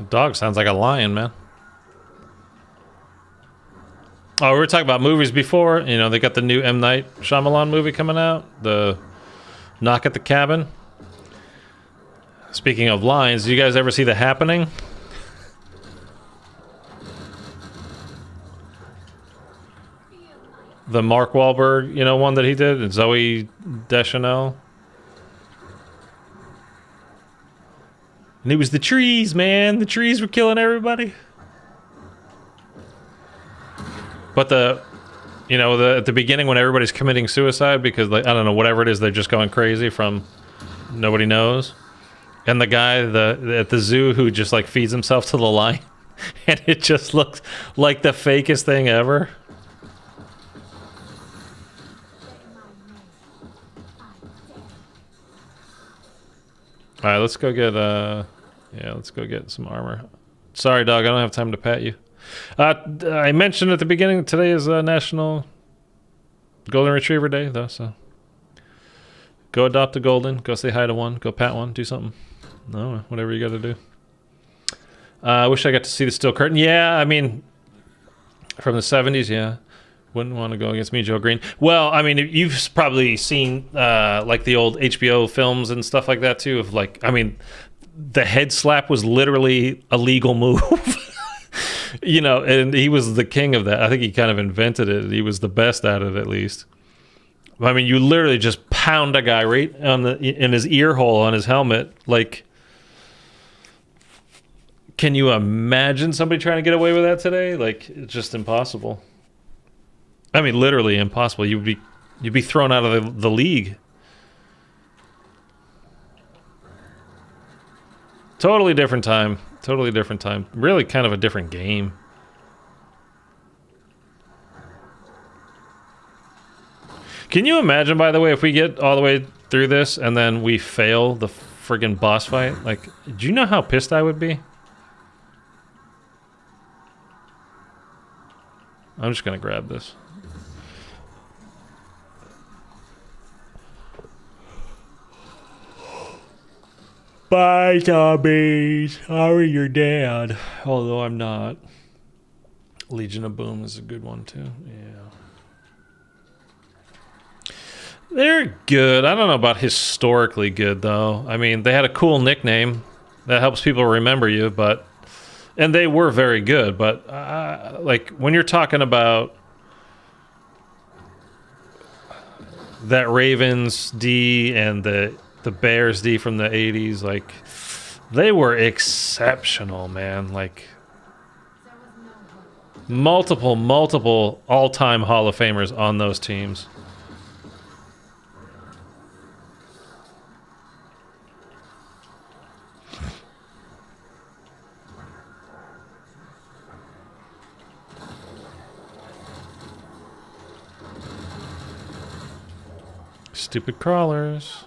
Dog sounds like a lion, man. Oh, we were talking about movies before. You know, they got the new M. Night Shyamalan movie coming out, the Knock at the Cabin. Speaking of lions, did you guys ever see The Happening? The Mark Wahlberg, you know, one that he did, and Zoe Deschanel. And it was the trees, man. The trees were killing everybody. But at the beginning when everybody's committing suicide because, like, I don't know, whatever it is, they're just going crazy from nobody knows. And the guy at the zoo who just, like, feeds himself to the lion. And it just looks like the fakest thing ever. All right, let's go get let's go get some armor. Sorry, dog, I don't have time to pat you. I mentioned at the beginning today is National Golden Retriever Day, though. So Go adopt a golden. Go say hi to one. Go pat one. Do something. No, whatever you got to do. I wish I got to see the steel curtain. Yeah, I mean, from the 70s, yeah. Wouldn't want to go against me, Joe Green. Well, I mean, you've probably seen like the old HBO films and stuff like that too. Of like, I mean, the head slap was literally a legal move. You know, and he was the king of that. I think he kind of invented it. He was the best at it, at least. I mean, you literally just pound a guy right on in his ear hole on his helmet. Like, can you imagine somebody trying to get away with that today? Like, it's just impossible. I mean, literally impossible. You'd be thrown out of the league. Totally different time. Totally different time. Really kind of a different game. Can you imagine, by the way, if we get all the way through this and then we fail the friggin' boss fight? Like, do you know how pissed I would be? I'm just gonna grab this. Bye, zombies. Sorry you're dead. Although I'm not. Legion of Boom is a good one, too. Yeah. They're good. I don't know about historically good, though. I mean, they had a cool nickname that helps people remember you, but... And they were very good, but, like, when you're talking about that Ravens D and the Bears D from the 80s, like, they were exceptional, man. Like, multiple all-time Hall of Famers on those teams. Stupid crawlers.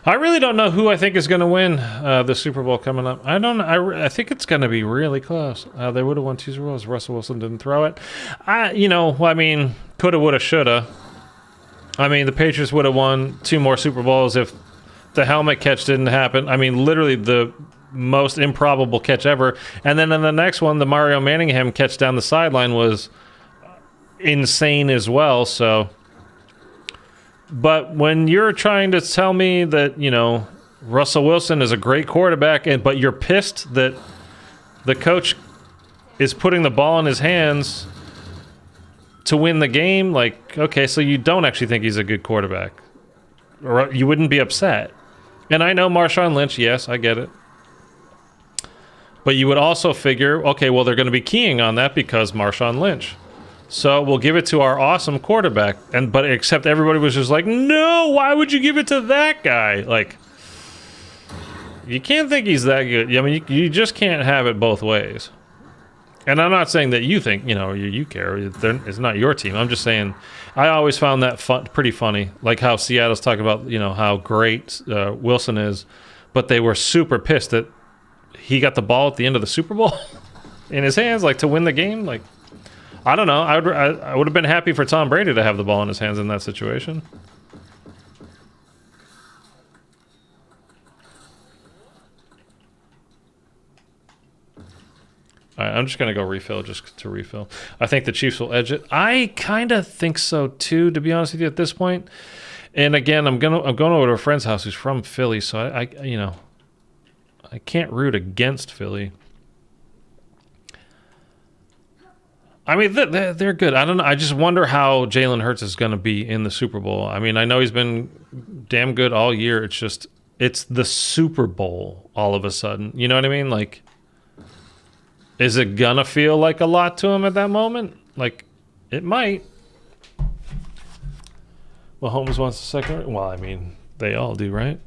I really don't know who I think is going to win the Super Bowl coming up. I don't. I think it's going to be really close. They would have won 2 Super Bowls. Russell Wilson didn't throw it. You know, I mean, coulda, woulda, shoulda. I mean, the Patriots would have won 2 more Super Bowls if the helmet catch didn't happen. I mean, literally the most improbable catch ever. And then in the next one, the Mario Manningham catch down the sideline was insane as well. So. But when you're trying to tell me that, you know, Russell Wilson is a great quarterback, but you're pissed that the coach is putting the ball in his hands to win the game, like, okay, so you don't actually think he's a good quarterback. Or you wouldn't be upset. And I know Marshawn Lynch, yes, I get it. But you would also figure, okay, well, they're going to be keying on that because Marshawn Lynch. So we'll give it to our awesome quarterback, but except everybody was just like, no, why would you give it to that guy? Like, you can't think he's that good. I mean, you just can't have it both ways. And I'm not saying that you think, you know, you care. It's not your team. I'm just saying, I always found that pretty funny, like how Seattle's talking about, you know, how great Wilson is, but they were super pissed that he got the ball at the end of the Super Bowl in his hands, like to win the game, like. I don't know. I would have been happy for Tom Brady to have the ball in his hands in that situation. All right, I'm just going to go refill just to refill. I think the Chiefs will edge it. I kind of think so too, to be honest with you at this point. And again, I'm going over to a friend's house who's from Philly, so I you know, I can't root against Philly. I mean, they're good. I don't know. I just wonder how Jalen Hurts is going to be in the Super Bowl. I mean, I know he's been damn good all year. It's just, it's the Super Bowl all of a sudden. You know what I mean? Like, is it going to feel like a lot to him at that moment? Like, it might. Mahomes wants the second. Well, I mean, they all do, right?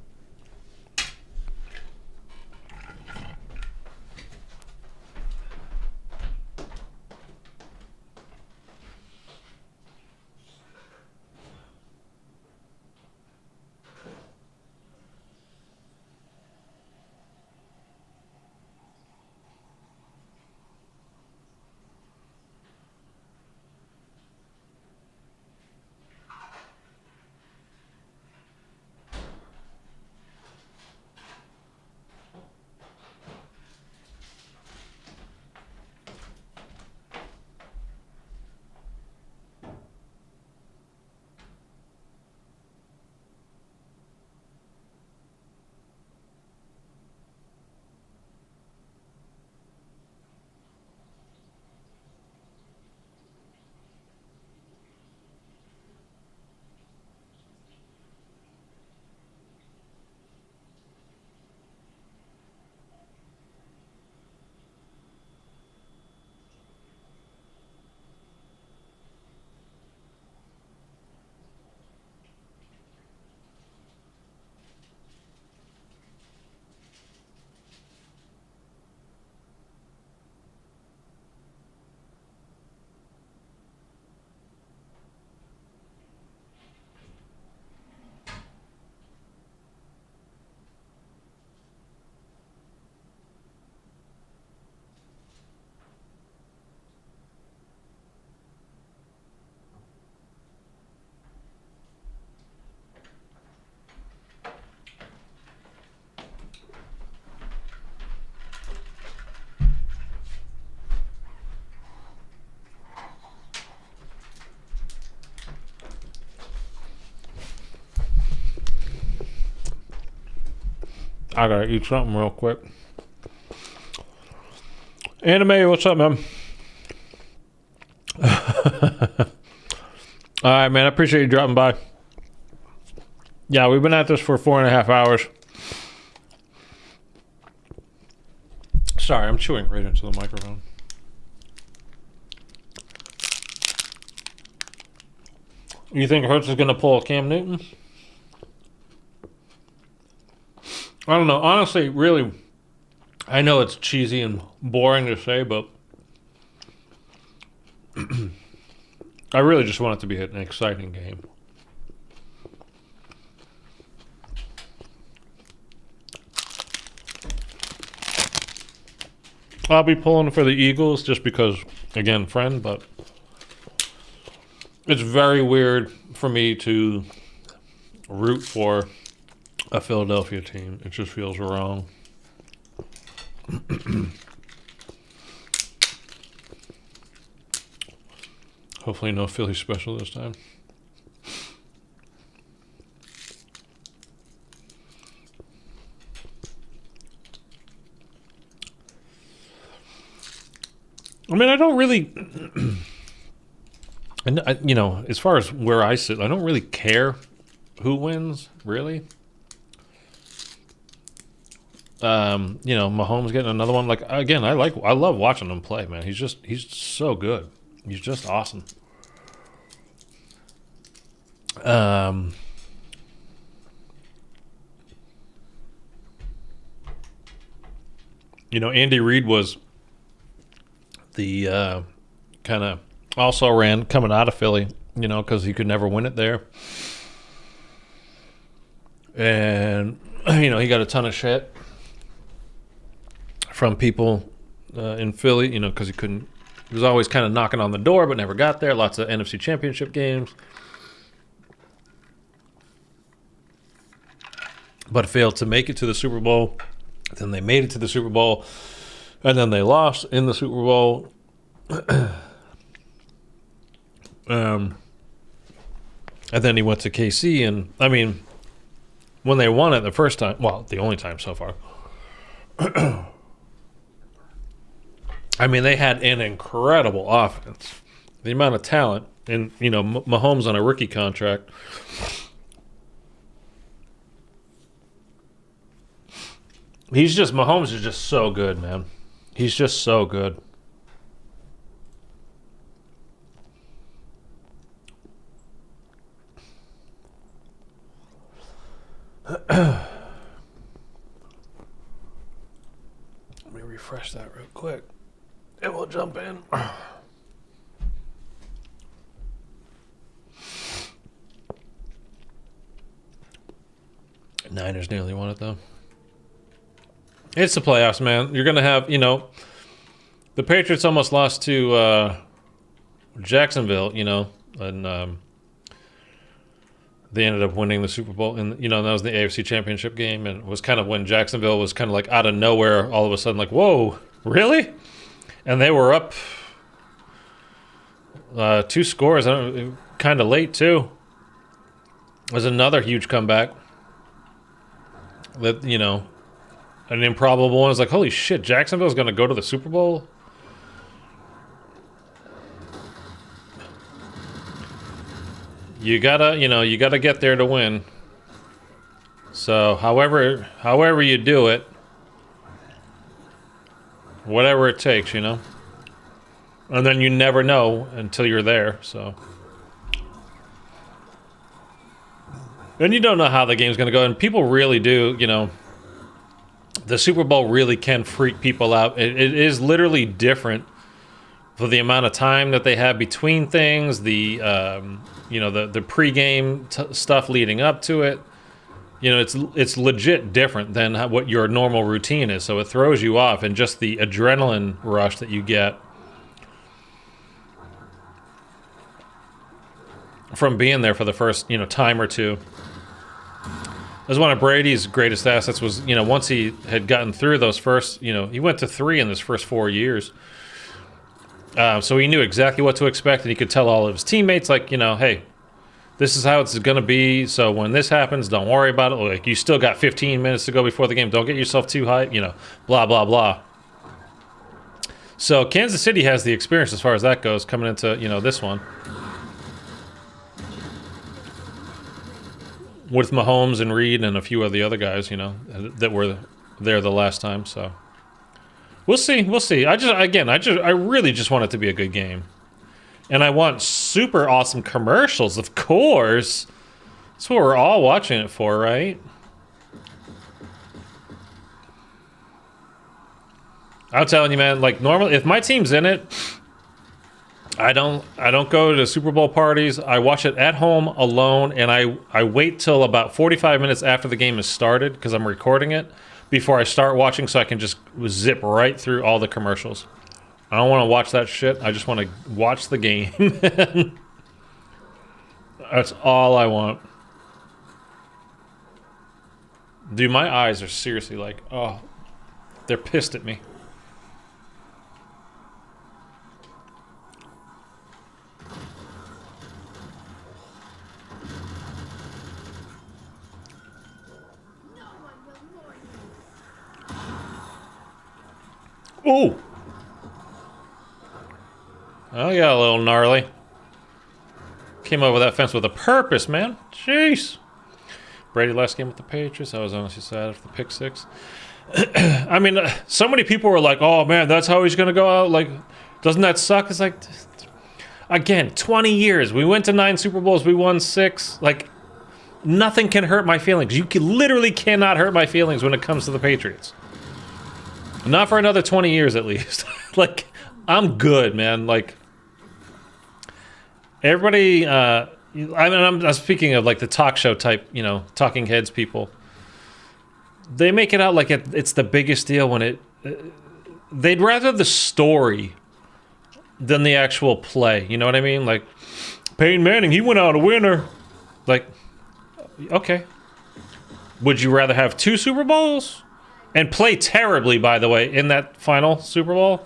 I gotta eat something real quick. Anime, what's up, man? All right, man. I appreciate you dropping by. Yeah, we've been at this for 4.5 hours. Sorry, I'm chewing right into the microphone. You think Hurts is gonna pull a Cam Newton? I don't know. Honestly, really, I know it's cheesy and boring to say, but I really just want it to be an exciting game. I'll be pulling for the Eagles just because, again, friend, but it's very weird for me to root for a Philadelphia team. It just feels wrong. Hopefully no Philly special this time. I mean, I don't really, and you know, as far as where I sit, I don't really care who wins, really. You know, Mahomes getting another one. Like, again, I love watching him play, man. He's so good. He's just awesome. You know, Andy Reid was the kind of also ran coming out of Philly, you know, because he could never win it there. And, you know, he got a ton of shit from people in Philly, you know, because he was always kind of knocking on the door but never got there. Lots of NFC Championship games. But failed to make it to the Super Bowl. Then they made it to the Super Bowl. And then they lost in the Super Bowl. And then he went to KC. And, I mean, when they won it the first time, well, the only time so far, I mean, they had an incredible offense. The amount of talent, and you know, Mahomes on a rookie contract. Mahomes is just so good, man. He's just so good. Let me refresh that real quick. And we'll jump in. Niners nearly won it, though. It's the playoffs, man. You're going to have, you know, the Patriots almost lost to Jacksonville, you know, and they ended up winning the Super Bowl. And, you know, that was the AFC Championship game. And it was kind of when Jacksonville was kind of like out of nowhere, all of a sudden, like, whoa, really? And they were up 2 scores, kind of late, too. It was another huge comeback. That, you know, an improbable one. It's like, holy shit, Jacksonville's going to go to the Super Bowl? You gotta get there to win. So, however you do it, whatever it takes, you know. And then you never know until you're there, so. And you don't know how the game's going to go. And people really do, you know, the Super Bowl really can freak people out. It is literally different for the amount of time that they have between things, the pregame stuff leading up to it. You know, it's legit different than what your normal routine is. So it throws you off, and just the adrenaline rush that you get from being there for the first, you know, time or two. That was one of Brady's greatest assets was, you know, once he had gotten through those first, you know, he went to 3 in his first 4 years. So he knew exactly what to expect, and he could tell all of his teammates, like, you know, hey, this is how it's going to be. So when this happens, don't worry about it. Like, you still got 15 minutes to go before the game. Don't get yourself too hyped, you know, blah, blah, blah. So Kansas City has the experience as far as that goes coming into, you know, this one. With Mahomes and Reed and a few of the other guys, you know, that were there the last time. So we'll see. We'll see. I really just want it to be a good game. And I want super awesome commercials, of course. That's what we're all watching it for, right? I'm telling you, man, like normally if my team's in it, I don't go to Super Bowl parties. I watch it at home alone, and I wait till about 45 minutes after the game is started because I'm recording it before I start watching, so I can just zip right through all the commercials. I don't want to watch that shit. I just want to watch the game. That's all I want. Dude, my eyes are seriously like, oh, they're pissed at me. Ooh. Oh, yeah, a little gnarly. Came over that fence with a purpose, man. Jeez. Brady last game with the Patriots. I was honestly sad after the pick 6. I mean, so many people were like, oh, man, that's how he's going to go out. Like, doesn't that suck? It's like, again, 20 years. We went to 9 Super Bowls. We won 6. Like, nothing can hurt my feelings. You literally cannot hurt my feelings when it comes to the Patriots. Not for another 20 years, at least. Like, I'm good, man. Like, everybody, I'm speaking of, like, the talk show type, you know, talking heads people. They make it out like it's the biggest deal when they'd rather the story than the actual play. You know what I mean? Like, Peyton Manning, he went out a winner. Like, okay. Would you rather have 2 Super Bowls? And play terribly, by the way, in that final Super Bowl.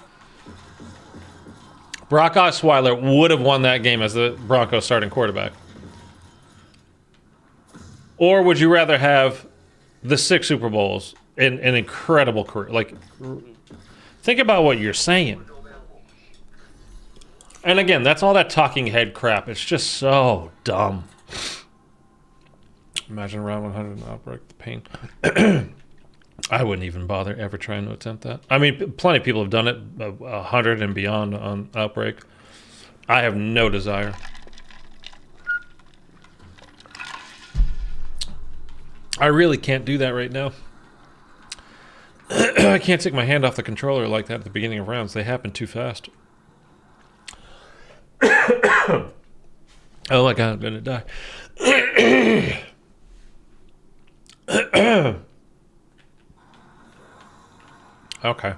Brock Osweiler would have won that game as the Broncos starting quarterback. Or would you rather have the 6 Super Bowls in an incredible career? Like, think about what you're saying. And again, that's all that talking head crap. It's just so dumb. Imagine around 100 and outbreak, the pain. I wouldn't even bother ever trying to attempt that. I mean, plenty of people have done it, 100 and beyond on outbreak. I have no desire. I really can't do that right now. I can't take my hand off the controller like that at the beginning of rounds. They happen too fast. Oh my god, I'm gonna die. Okay.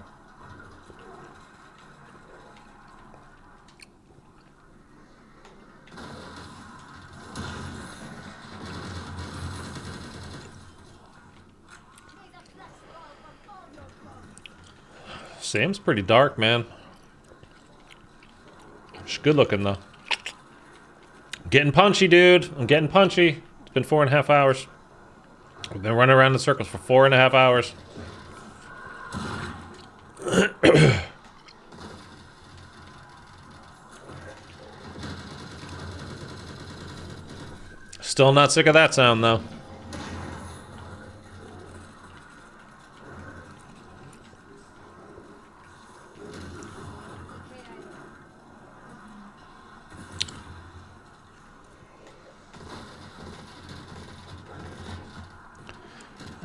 Sam's pretty dark, man. She's good looking, though. Getting punchy, dude. I'm getting punchy. It's been 4.5 hours. We've been running around in circles for 4.5 hours. Still not sick of that sound, though.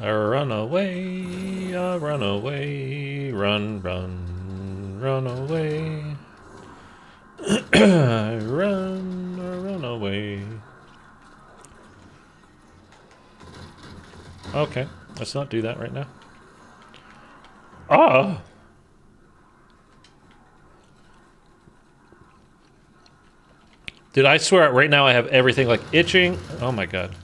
Run away, run away, run, run, run away. Run away. Okay, let's not do that right now. Ah! Dude, I swear right now I have everything like itching. Oh my god.